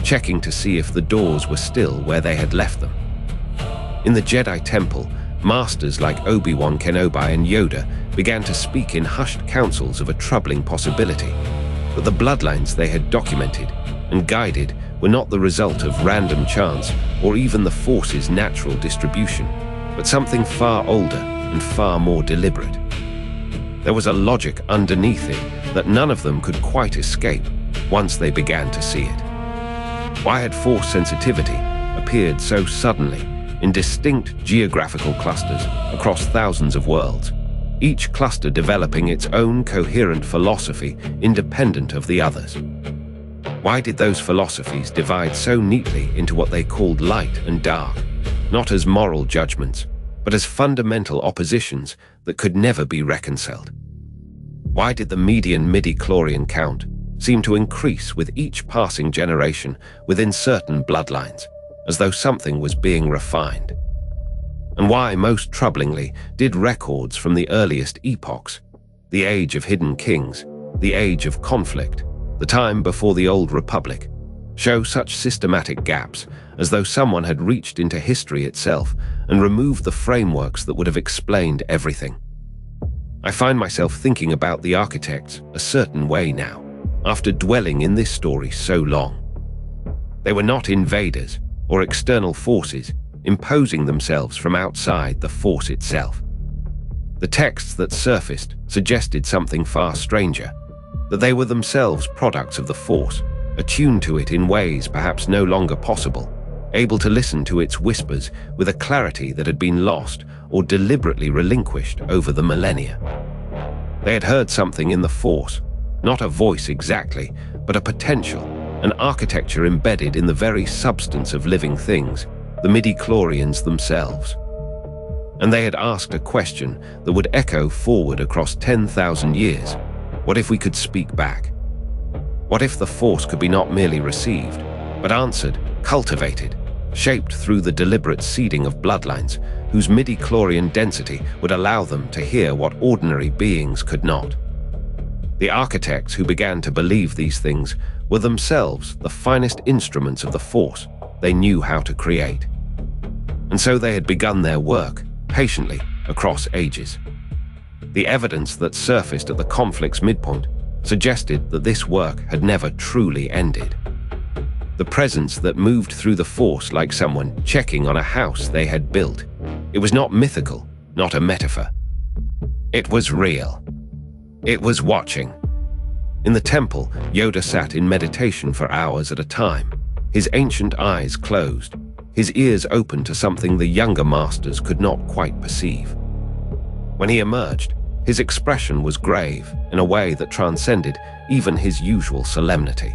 checking to see if the doors were still where they had left them. In the Jedi Temple, masters like Obi-Wan Kenobi and Yoda began to speak in hushed councils of a troubling possibility, that the bloodlines they had documented and guided were not the result of random chance or even the Force's natural distribution, but something far older and far more deliberate. There was a logic underneath it that none of them could quite escape once they began to see it. Why had Force sensitivity appeared so suddenly in distinct geographical clusters across thousands of worlds, each cluster developing its own coherent philosophy independent of the others? Why did those philosophies divide so neatly into what they called light and dark, not as moral judgments, but as fundamental oppositions that could never be reconciled? Why did the median midi-chlorian count seem to increase with each passing generation within certain bloodlines, as though something was being refined? And why, most troublingly, did records from the earliest epochs, the age of hidden kings, the age of conflict, the time before the Old Republic, show such systematic gaps, as though someone had reached into history itself and removed the frameworks that would have explained everything? I find myself thinking about the architects a certain way now, after dwelling in this story so long. They were not invaders or external forces imposing themselves from outside the Force itself. The texts that surfaced suggested something far stranger, that they were themselves products of the Force, attuned to it in ways perhaps no longer possible, able to listen to its whispers with a clarity that had been lost or deliberately relinquished over the millennia. They had heard something in the Force, not a voice exactly, but a potential, an architecture embedded in the very substance of living things, the midi-chlorians themselves. And they had asked a question that would echo forward across 10,000 years. What if we could speak back? What if the Force could be not merely received, but answered, cultivated, shaped through the deliberate seeding of bloodlines, whose midi-chlorian density would allow them to hear what ordinary beings could not? The architects who began to believe these things were themselves the finest instruments of the Force they knew how to create. And so they had begun their work, patiently, across ages. The evidence that surfaced at the conflict's midpoint suggested that this work had never truly ended. The presence that moved through the Force like someone checking on a house they had built. It was not mythical, not a metaphor. It was real. It was watching. In the temple, Yoda sat in meditation for hours at a time, his ancient eyes closed, his ears open to something the younger masters could not quite perceive. When he emerged, his expression was grave in a way that transcended even his usual solemnity.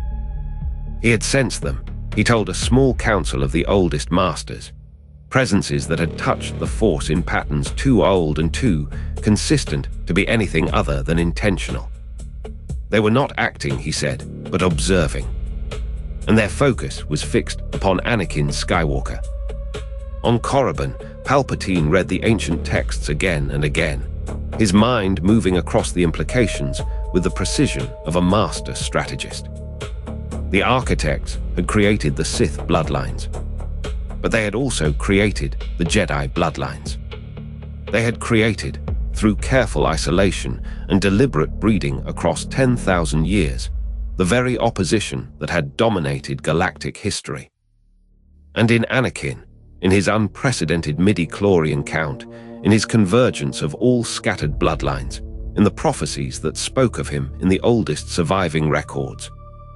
He had sensed them, he told a small council of the oldest masters, presences that had touched the Force in patterns too old and too consistent to be anything other than intentional. They were not acting, he said, but observing. And their focus was fixed upon Anakin Skywalker. On Korriban, Palpatine read the ancient texts again and again, his mind moving across the implications with the precision of a master strategist. The architects had created the Sith bloodlines, but they had also created the Jedi bloodlines. They had created, through careful isolation and deliberate breeding across 10,000 years, the very opposition that had dominated galactic history. And in Anakin, in his unprecedented midi-chlorian count, in his convergence of all scattered bloodlines, in the prophecies that spoke of him in the oldest surviving records,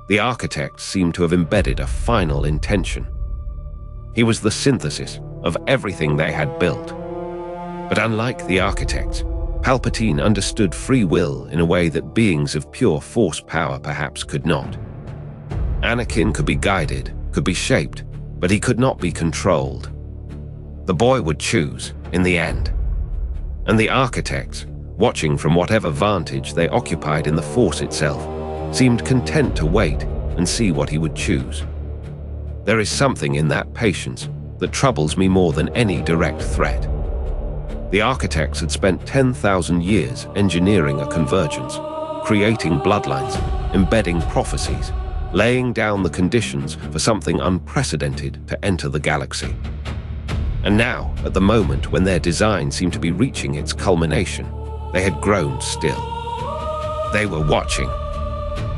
the architects seemed to have embedded a final intention. He was the synthesis of everything they had built. But unlike the architects, Palpatine understood free will in a way that beings of pure Force power perhaps could not. Anakin could be guided, could be shaped, but he could not be controlled. The boy would choose, in the end. And the architects, watching from whatever vantage they occupied in the Force itself, seemed content to wait and see what he would choose. There is something in that patience that troubles me more than any direct threat. The architects had spent 10,000 years engineering a convergence, creating bloodlines, embedding prophecies, laying down the conditions for something unprecedented to enter the galaxy. And now, at the moment when their design seemed to be reaching its culmination, they had grown still. They were watching.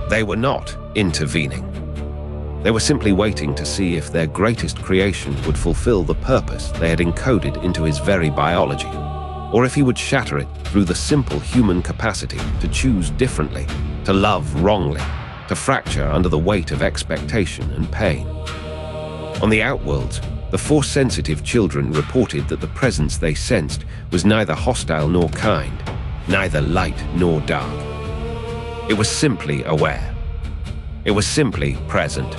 They were not intervening. They were simply waiting to see if their greatest creation would fulfill the purpose they had encoded into his very biology, or if he would shatter it through the simple human capacity to choose differently, to love wrongly, to fracture under the weight of expectation and pain. On the outworlds, the Force-sensitive children reported that the presence they sensed was neither hostile nor kind, neither light nor dark. It was simply aware. It was simply present.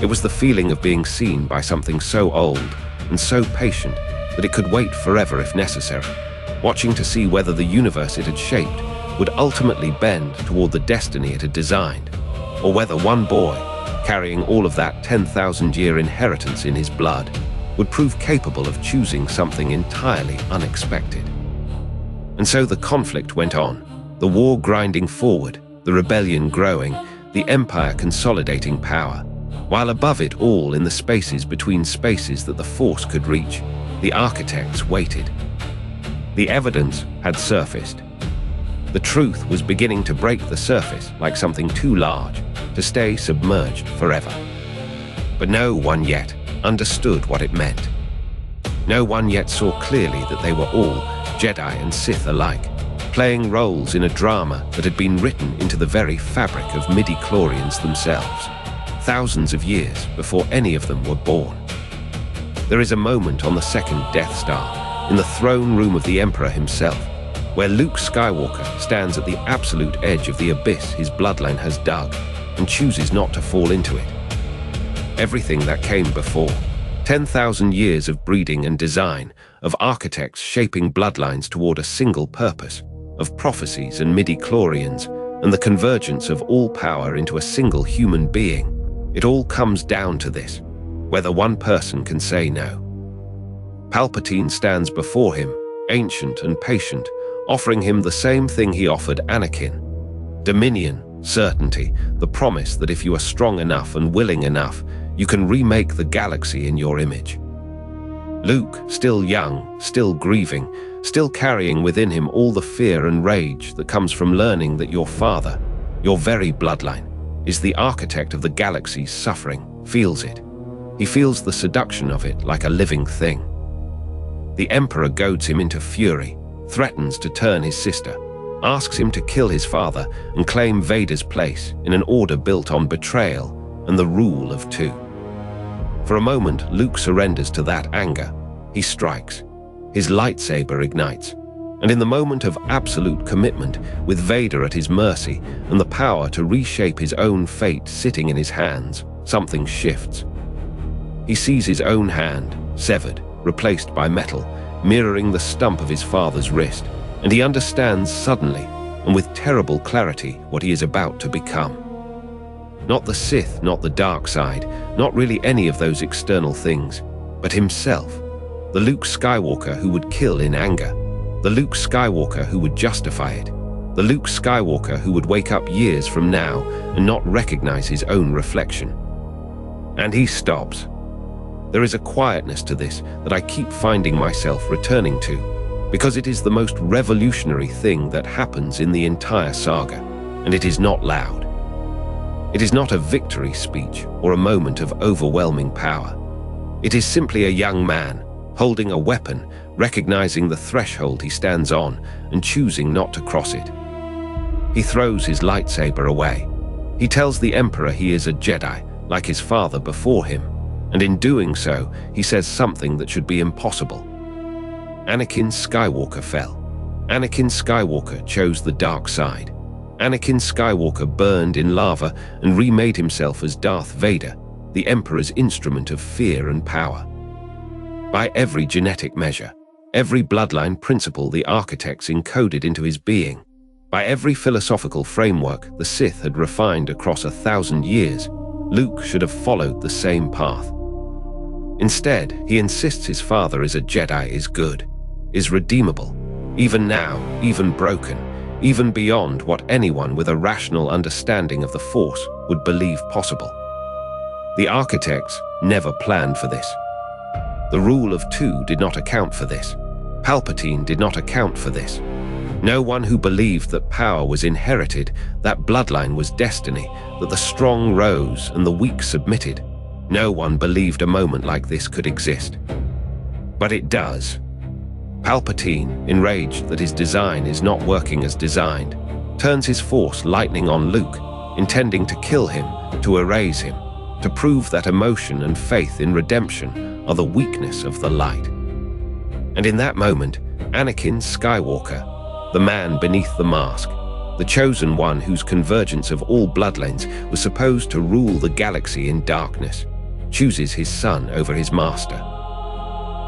It was the feeling of being seen by something so old and so patient that it could wait forever if necessary, watching to see whether the universe it had shaped would ultimately bend toward the destiny it had designed, or whether one boy, carrying all of that 10,000-year inheritance in his blood, would prove capable of choosing something entirely unexpected. And so the conflict went on, the war grinding forward, the rebellion growing, the Empire consolidating power, while above it all, in the spaces between spaces that the Force could reach, the architects waited. The evidence had surfaced. The truth was beginning to break the surface like something too large to stay submerged forever. But no one yet understood what it meant. No one yet saw clearly that they were all Jedi and Sith alike, playing roles in a drama that had been written into the very fabric of midi-chlorians themselves, thousands of years before any of them were born. There is a moment on the second Death Star, in the throne room of the Emperor himself, where Luke Skywalker stands at the absolute edge of the abyss his bloodline has dug and chooses not to fall into it. Everything that came before, 10,000 years of breeding and design, of architects shaping bloodlines toward a single purpose, of prophecies and midi-chlorians, and the convergence of all power into a single human being, it all comes down to this, whether one person can say no. Palpatine stands before him, ancient and patient, offering him the same thing he offered Anakin: dominion, certainty, the promise that if you are strong enough and willing enough, you can remake the galaxy in your image. Luke, still young, still grieving, still carrying within him all the fear and rage that comes from learning that your father, your very bloodline, is the architect of the galaxy's suffering, feels it. He feels the seduction of it like a living thing. The Emperor goads him into fury, threatens to turn his sister, asks him to kill his father and claim Vader's place in an order built on betrayal and the rule of two. For a moment, Luke surrenders to that anger. He strikes. His lightsaber ignites. And in the moment of absolute commitment, with Vader at his mercy and the power to reshape his own fate sitting in his hands, something shifts. He sees his own hand, severed, replaced by metal, mirroring the stump of his father's wrist, and he understands suddenly, and with terrible clarity, what he is about to become. Not the Sith, not the dark side, not really any of those external things, but himself, the Luke Skywalker who would kill in anger, the Luke Skywalker who would justify it, the Luke Skywalker who would wake up years from now and not recognize his own reflection. And he stops. There is a quietness to this that I keep finding myself returning to, because it is the most revolutionary thing that happens in the entire saga, and it is not loud. It is not a victory speech or a moment of overwhelming power. It is simply a young man, holding a weapon, recognizing the threshold he stands on and choosing not to cross it. He throws his lightsaber away. He tells the Emperor he is a Jedi, like his father before him, and in doing so, he says something that should be impossible. Anakin Skywalker fell. Anakin Skywalker chose the dark side. Anakin Skywalker burned in lava and remade himself as Darth Vader, the Emperor's instrument of fear and power. By every genetic measure, every bloodline principle the architects encoded into his being, by every philosophical framework the Sith had refined across 1,000 years, Luke should have followed the same path. Instead, he insists his father is a Jedi, is good, is redeemable, even now, even broken, even beyond what anyone with a rational understanding of the Force would believe possible. The architects never planned for this. The rule of two did not account for this. Palpatine did not account for this. No one who believed that power was inherited, that bloodline was destiny, that the strong rose and the weak submitted. No one believed a moment like this could exist. But it does. Palpatine, enraged that his design is not working as designed, turns his force lightning on Luke, intending to kill him, to erase him, to prove that emotion and faith in redemption are the weakness of the light. And in that moment, Anakin Skywalker, the man beneath the mask, the chosen one whose convergence of all bloodlines was supposed to rule the galaxy in darkness, chooses his son over his master.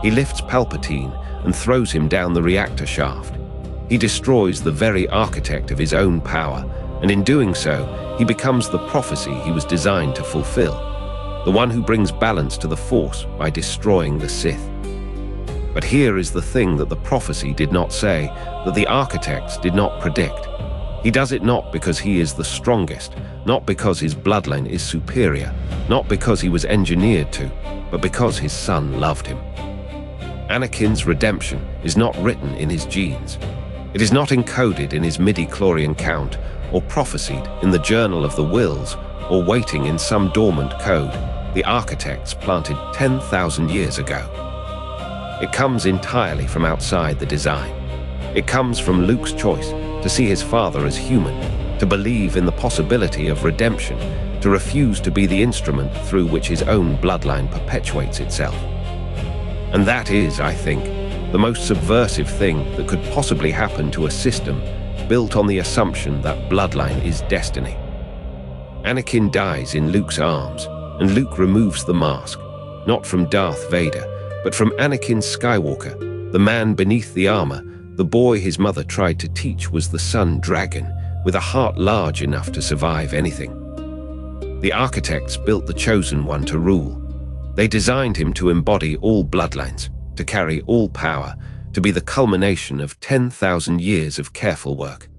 He lifts Palpatine and throws him down the reactor shaft. He destroys the very architect of his own power, and in doing so, he becomes the prophecy he was designed to fulfill, the one who brings balance to the Force by destroying the Sith. But here is the thing that the prophecy did not say, that the architects did not predict. He does it not because he is the strongest, not because his bloodline is superior, not because he was engineered to, but because his son loved him. Anakin's redemption is not written in his genes. It is not encoded in his midi-chlorian count, or prophesied in the Journal of the Wills, or waiting in some dormant code the architects planted 10,000 years ago. It comes entirely from outside the design. It comes from Luke's choice to see his father as human, to believe in the possibility of redemption, to refuse to be the instrument through which his own bloodline perpetuates itself. And that is, I think, the most subversive thing that could possibly happen to a system built on the assumption that bloodline is destiny. Anakin dies in Luke's arms, and Luke removes the mask, not from Darth Vader, but from Anakin Skywalker, the man beneath the armor. The boy his mother tried to teach was the sun dragon, with a heart large enough to survive anything. The architects built the chosen one to rule. They designed him to embody all bloodlines, to carry all power, to be the culmination of 10,000 years of careful work.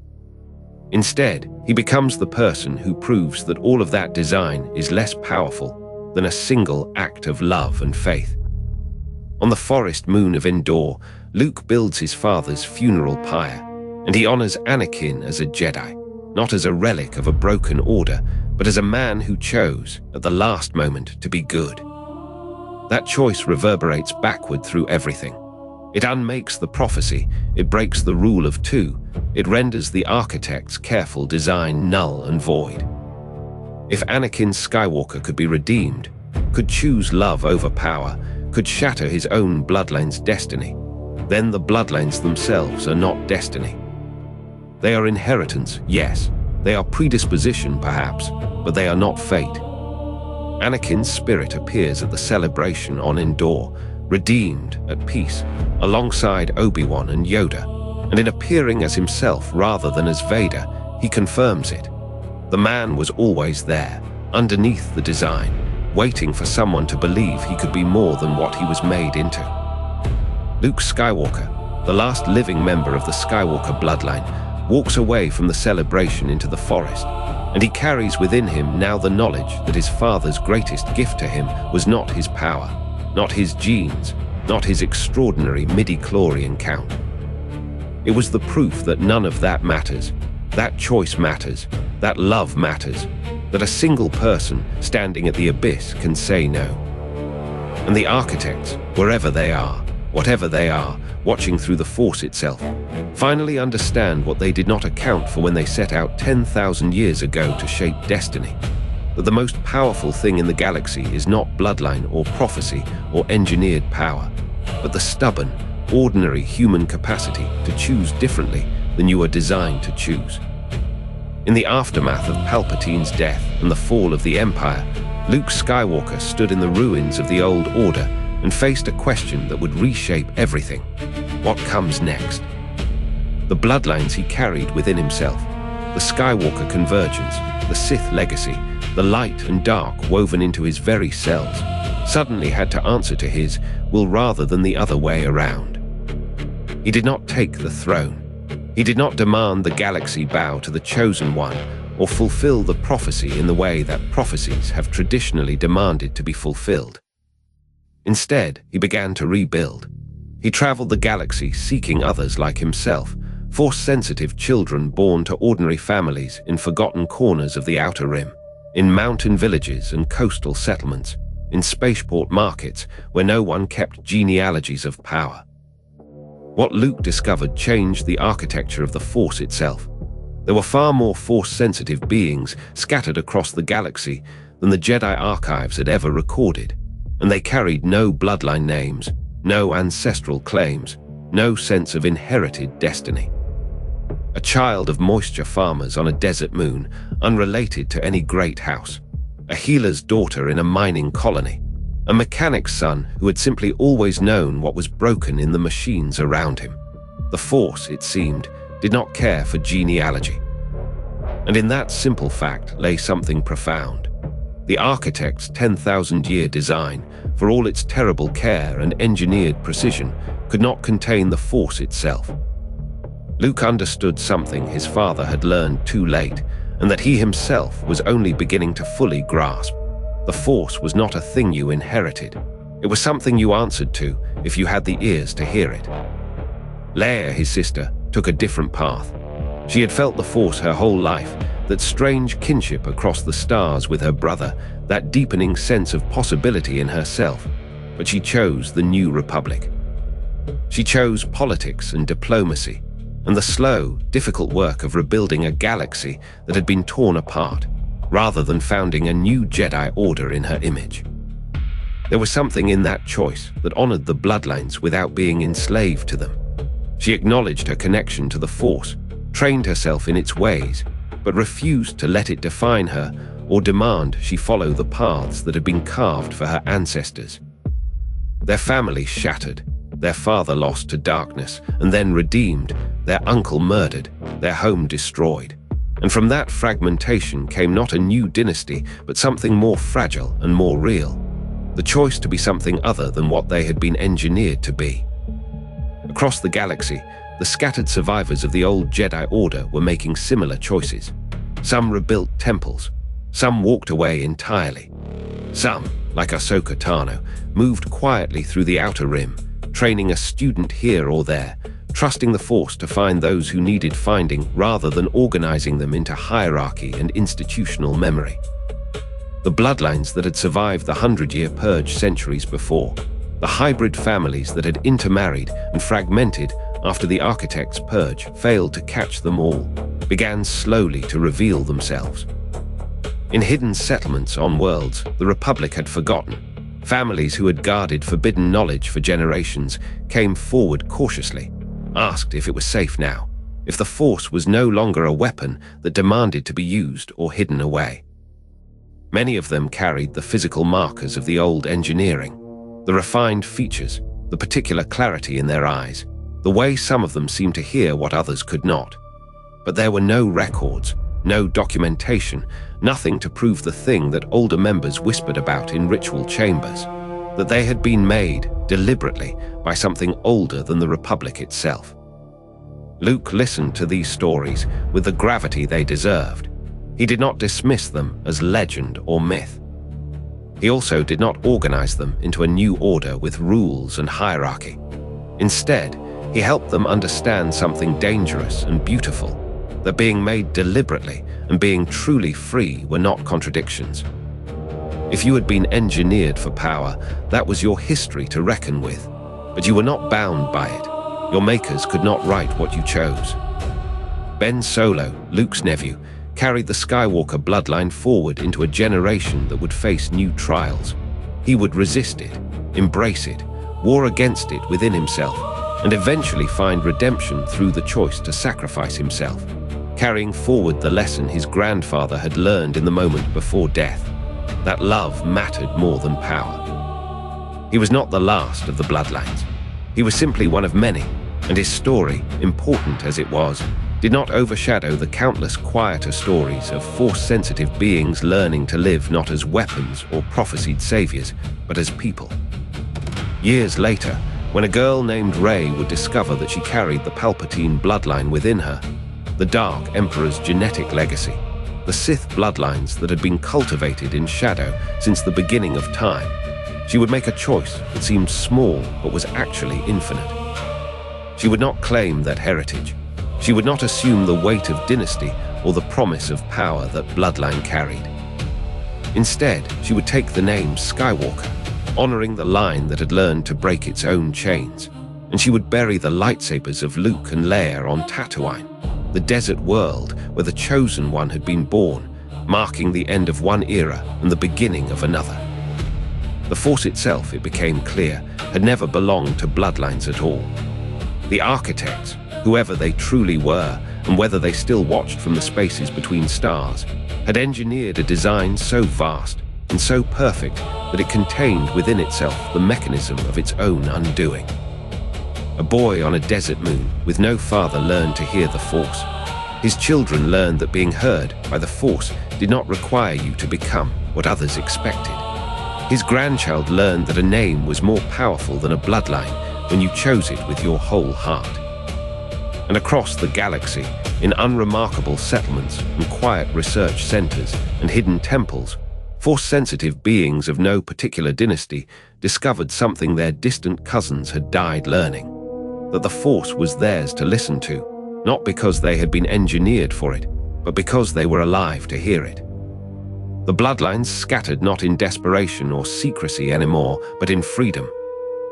Instead, he becomes the person who proves that all of that design is less powerful than a single act of love and faith. On the forest moon of Endor, Luke builds his father's funeral pyre, and he honors Anakin as a Jedi, not as a relic of a broken order, but as a man who chose, at the last moment, to be good. That choice reverberates backward through everything. It unmakes the prophecy, it breaks the rule of two, it renders the architect's careful design null and void. If Anakin Skywalker could be redeemed, could choose love over power, could shatter his own bloodline's destiny, then the bloodlines themselves are not destiny. They are inheritance, yes. They are predisposition, perhaps, but they are not fate. Anakin's spirit appears at the celebration on Endor, redeemed, at peace, alongside Obi-Wan and Yoda, and in appearing as himself rather than as Vader, he confirms it. The man was always there, underneath the design, waiting for someone to believe he could be more than what he was made into. Luke Skywalker, the last living member of the Skywalker bloodline, walks away from the celebration into the forest, and he carries within him now the knowledge that his father's greatest gift to him was not his power, not his genes, not his extraordinary midi-chlorian count. It was the proof that none of that matters, that choice matters, that love matters, that a single person standing at the abyss can say no. And the architects, wherever they are, whatever they are, watching through the Force itself, finally understand what they did not account for when they set out 10,000 years ago to shape destiny. That the most powerful thing in the galaxy is not bloodline or prophecy or engineered power, but the stubborn, ordinary human capacity to choose differently than you are designed to choose. In the aftermath of Palpatine's death and the fall of the Empire, Luke Skywalker stood in the ruins of the old order and faced a question that would reshape everything. What comes next? The bloodlines he carried within himself, the Skywalker convergence, the Sith legacy, the light and dark woven into his very cells, suddenly had to answer to his will rather than the other way around. He did not take the throne. He did not demand the galaxy bow to the chosen one or fulfill the prophecy in the way that prophecies have traditionally demanded to be fulfilled. Instead, he began to rebuild. He traveled the galaxy seeking others like himself, Force-sensitive children born to ordinary families in forgotten corners of the Outer Rim, in mountain villages and coastal settlements, in spaceport markets where no one kept genealogies of power. What Luke discovered changed the architecture of the Force itself. There were far more Force-sensitive beings scattered across the galaxy than the Jedi archives had ever recorded, and they carried no bloodline names, no ancestral claims, no sense of inherited destiny. A child of moisture farmers on a desert moon, unrelated to any great house. A healer's daughter in a mining colony. A mechanic's son who had simply always known what was broken in the machines around him. The Force, it seemed, did not care for genealogy. And in that simple fact lay something profound. The architect's 10,000-year design, for all its terrible care and engineered precision, could not contain the Force itself. Luke understood something his father had learned too late, and that he himself was only beginning to fully grasp. The Force was not a thing you inherited. It was something you answered to if you had the ears to hear it. Leia, his sister, took a different path. She had felt the Force her whole life, that strange kinship across the stars with her brother, that deepening sense of possibility in herself, but she chose the New Republic. She chose politics and diplomacy, and the slow, difficult work of rebuilding a galaxy that had been torn apart, rather than founding a new Jedi Order in her image. There was something in that choice that honored the bloodlines without being enslaved to them. She acknowledged her connection to the Force, trained herself in its ways, but refused to let it define her or demand she follow the paths that had been carved for her ancestors. Their family shattered, their father lost to darkness and then redeemed, their uncle murdered, their home destroyed. And from that fragmentation came not a new dynasty, but something more fragile and more real. The choice to be something other than what they had been engineered to be. Across the galaxy, the scattered survivors of the old Jedi Order were making similar choices. Some rebuilt temples. Some walked away entirely. Some, like Ahsoka Tano, moved quietly through the Outer Rim, training a student here or there, trusting the Force to find those who needed finding rather than organizing them into hierarchy and institutional memory. The bloodlines that had survived the 100-year purge centuries before, the hybrid families that had intermarried and fragmented after the Architect's purge failed to catch them all, began slowly to reveal themselves. In hidden settlements on worlds the Republic had forgotten, Families who had guarded forbidden knowledge for generations came forward cautiously, asked if it was safe now, if the Force was no longer a weapon that demanded to be used or hidden away. Many of them carried the physical markers of the old engineering, the refined features, the particular clarity in their eyes, the way some of them seemed to hear what others could not. But there were no records, no documentation, nothing to prove the thing that older members whispered about in ritual chambers, that they had been made deliberately by something older than the Republic itself. Luke listened to these stories with the gravity they deserved. He did not dismiss them as legend or myth. He also did not organize them into a new order with rules and hierarchy. Instead, he helped them understand something dangerous and beautiful, that being made deliberately and being truly free were not contradictions. If you had been engineered for power, that was your history to reckon with, but you were not bound by it. Your makers could not write what you chose. Ben Solo, Luke's nephew, carried the Skywalker bloodline forward into a generation that would face new trials. He would resist it, embrace it, war against it within himself, and eventually find redemption through the choice to sacrifice himself, carrying forward the lesson his grandfather had learned in the moment before death, that love mattered more than power. He was not the last of the bloodlines. He was simply one of many, and his story, important as it was, did not overshadow the countless quieter stories of Force-sensitive beings learning to live not as weapons or prophesied saviors, but as people. Years later, when a girl named Rey would discover that she carried the Palpatine bloodline within her, the Dark Emperor's genetic legacy, the Sith bloodlines that had been cultivated in shadow since the beginning of time, she would make a choice that seemed small but was actually infinite. She would not claim that heritage. She would not assume the weight of dynasty or the promise of power that bloodline carried. Instead, she would take the name Skywalker, honoring the line that had learned to break its own chains, and she would bury the lightsabers of Luke and Leia on Tatooine, the desert world where the Chosen One had been born, marking the end of one era and the beginning of another. The Force itself, it became clear, had never belonged to bloodlines at all. The architects, whoever they truly were, and whether they still watched from the spaces between stars, had engineered a design so vast and so perfect that it contained within itself the mechanism of its own undoing. A boy on a desert moon with no father learned to hear the Force. His children learned that being heard by the Force did not require you to become what others expected. His grandchild learned that a name was more powerful than a bloodline when you chose it with your whole heart. And across the galaxy, in unremarkable settlements and quiet research centers and hidden temples, Force-sensitive beings of no particular dynasty discovered something their distant cousins had died learning, that the Force was theirs to listen to, not because they had been engineered for it, but because they were alive to hear it. The bloodlines scattered not in desperation or secrecy anymore, but in freedom.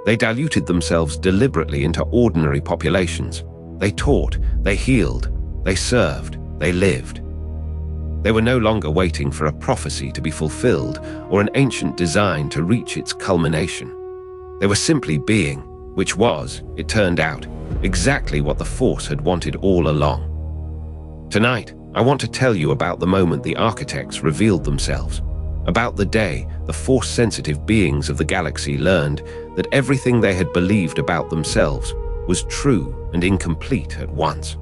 They diluted themselves deliberately into ordinary populations. They taught, they healed, they served, they lived. They were no longer waiting for a prophecy to be fulfilled or an ancient design to reach its culmination. They were simply being, which was, it turned out, exactly what the Force had wanted all along. Tonight, I want to tell you about the moment the architects revealed themselves, about the day the Force-sensitive beings of the galaxy learned that everything they had believed about themselves was true and incomplete at once.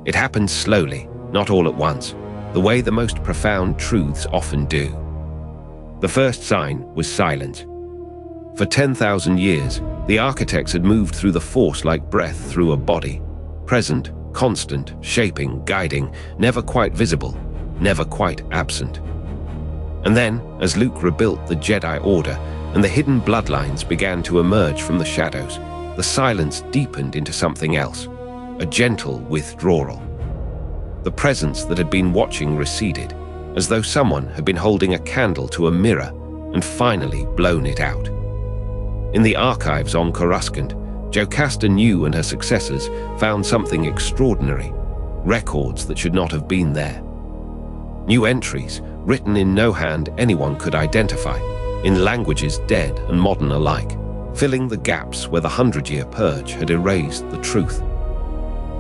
It happened slowly, not all at once, the way the most profound truths often do. The first sign was silence. For 10,000 years, the architects had moved through the Force like breath through a body, present, constant, shaping, guiding, never quite visible, never quite absent. And then, as Luke rebuilt the Jedi Order and the hidden bloodlines began to emerge from the shadows, the silence deepened into something else, a gentle withdrawal. The presence that had been watching receded, as though someone had been holding a candle to a mirror and finally blown it out. In the archives on Coruscant, Jocasta Nu and her successors found something extraordinary, records that should not have been there. New entries, written in no hand anyone could identify, in languages dead and modern alike, filling the gaps where the 100-year purge had erased the truth.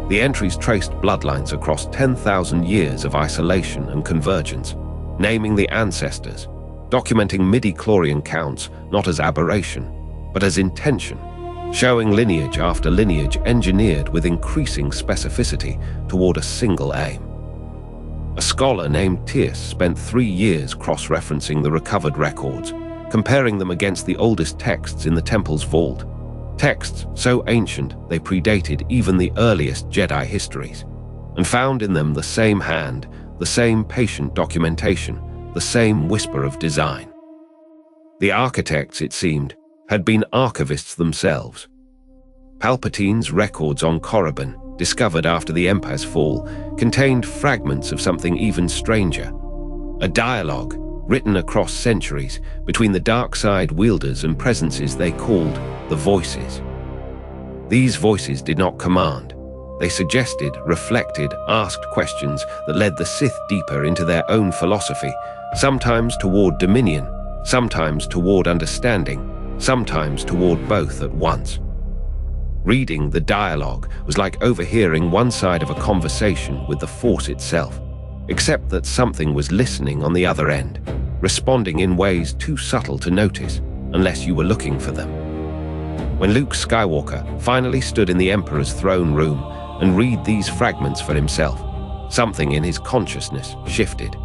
The entries traced bloodlines across 10,000 years of isolation and convergence, naming the ancestors, documenting midi-chlorian counts not as aberration, but as intention, showing lineage after lineage engineered with increasing specificity toward a single aim. A scholar named Tierce spent 3 years cross-referencing the recovered records, comparing them against the oldest texts in the temple's vault, texts so ancient they predated even the earliest Jedi histories, and found in them the same hand, the same patient documentation, the same whisper of design. The architects, it seemed, had been archivists themselves. Palpatine's records on Korriban, discovered after the Empire's fall, contained fragments of something even stranger, a dialogue written across centuries between the dark side wielders and presences they called the Voices. These voices did not command. They suggested, reflected, asked questions that led the Sith deeper into their own philosophy, sometimes toward dominion, sometimes toward understanding, sometimes toward both at once. Reading the dialogue was like overhearing one side of a conversation with the Force itself, except that something was listening on the other end, responding in ways too subtle to notice unless you were looking for them. When Luke Skywalker finally stood in the Emperor's throne room and read these fragments for himself, something in his consciousness shifted.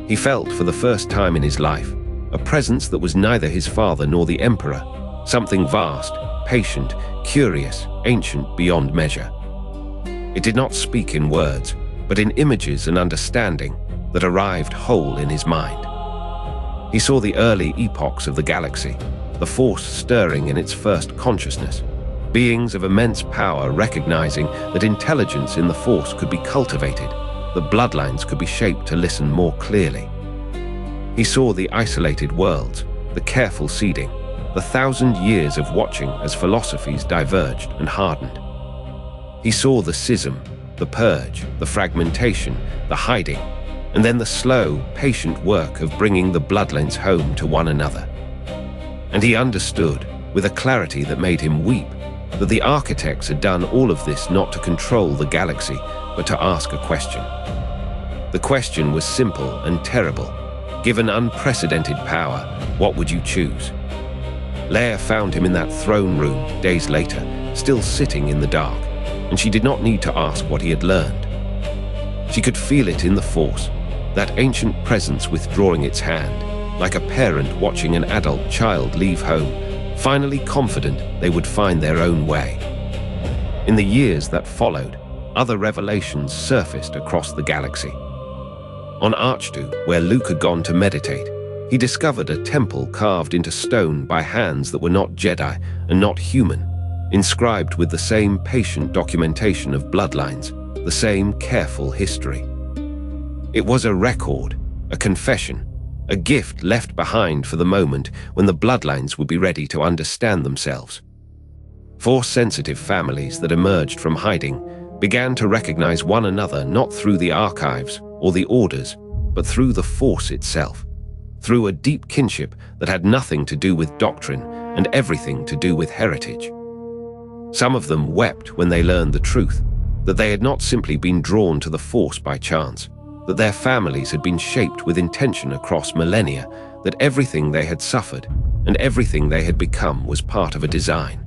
He felt for the first time in his life a presence that was neither his father nor the Emperor, something vast, patient, curious, ancient beyond measure. It did not speak in words, but in images and understanding that arrived whole in his mind. He saw the early epochs of the galaxy, the Force stirring in its first consciousness, beings of immense power recognizing that intelligence in the Force could be cultivated, that bloodlines could be shaped to listen more clearly. He saw the isolated worlds, the careful seeding, the 1,000 years of watching as philosophies diverged and hardened. He saw the schism, the purge, the fragmentation, the hiding, and then the slow, patient work of bringing the bloodlines home to one another. And he understood, with a clarity that made him weep, that the architects had done all of this not to control the galaxy, but to ask a question. The question was simple and terrible. Given unprecedented power, what would you choose? Leia found him in that throne room days later, still sitting in the dark, and she did not need to ask what he had learned. She could feel it in the Force, that ancient presence withdrawing its hand, like a parent watching an adult child leave home, finally confident they would find their own way. In the years that followed, other revelations surfaced across the galaxy. On Archdu, where Luke had gone to meditate, he discovered a temple carved into stone by hands that were not Jedi and not human, inscribed with the same patient documentation of bloodlines, the same careful history. It was a record, a confession, a gift left behind for the moment when the bloodlines would be ready to understand themselves. Force-sensitive families that emerged from hiding began to recognize one another not through the archives or the orders, but through the Force itself, through a deep kinship that had nothing to do with doctrine and everything to do with heritage. Some of them wept when they learned the truth, that they had not simply been drawn to the Force by chance, that their families had been shaped with intention across millennia, that everything they had suffered and everything they had become was part of a design.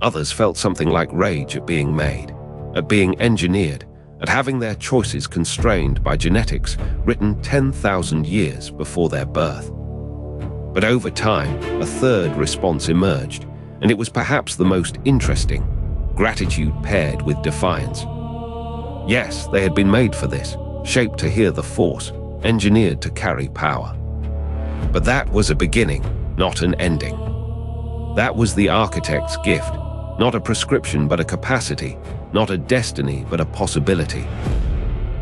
Others felt something like rage at being made, at being engineered, at having their choices constrained by genetics written 10,000 years before their birth. But over time, a third response emerged, and it was perhaps the most interesting: gratitude paired with defiance. Yes, they had been made for this, shaped to hear the Force, engineered to carry power. But that was a beginning, not an ending. That was the architect's gift, not a prescription but a capacity, not a destiny but a possibility.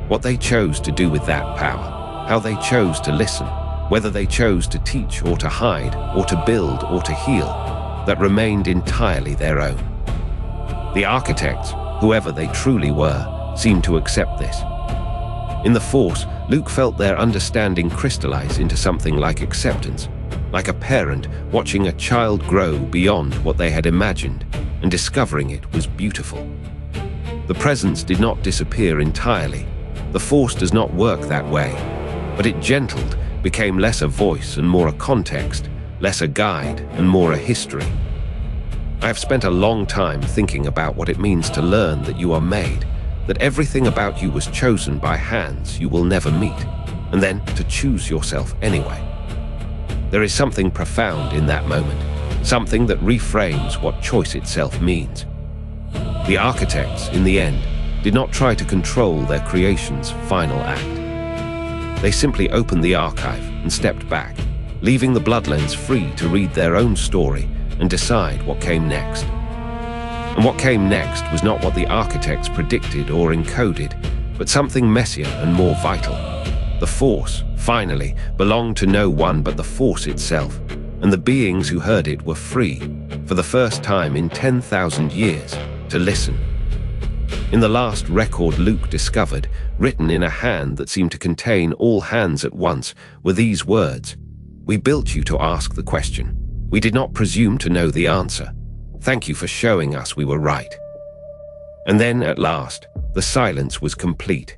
What they chose to do with that power, how they chose to listen, whether they chose to teach or to hide, or to build or to heal, that remained entirely their own. The architects, whoever they truly were, seemed to accept this. In the Force, Luke felt their understanding crystallize into something like acceptance, like a parent watching a child grow beyond what they had imagined and discovering it was beautiful. The presence did not disappear entirely. The Force does not work that way, but it gentled, became less a voice and more a context, less a guide and more a history. I have spent a long time thinking about what it means to learn that you are made, that everything about you was chosen by hands you will never meet, and then to choose yourself anyway. There is something profound in that moment, something that reframes what choice itself means. The architects, in the end, did not try to control their creation's final act. They simply opened the archive and stepped back, leaving the Bloodlines free to read their own story and decide what came next. And what came next was not what the architects predicted or encoded, but something messier and more vital. The Force, finally, belonged to no one but the Force itself, and the beings who heard it were free, for the first time in 10,000 years, to listen. In the last record Luke discovered, written in a hand that seemed to contain all hands at once, were these words: "We built you to ask the question. We did not presume to know the answer. Thank you for showing us we were right." And then, at last, the silence was complete.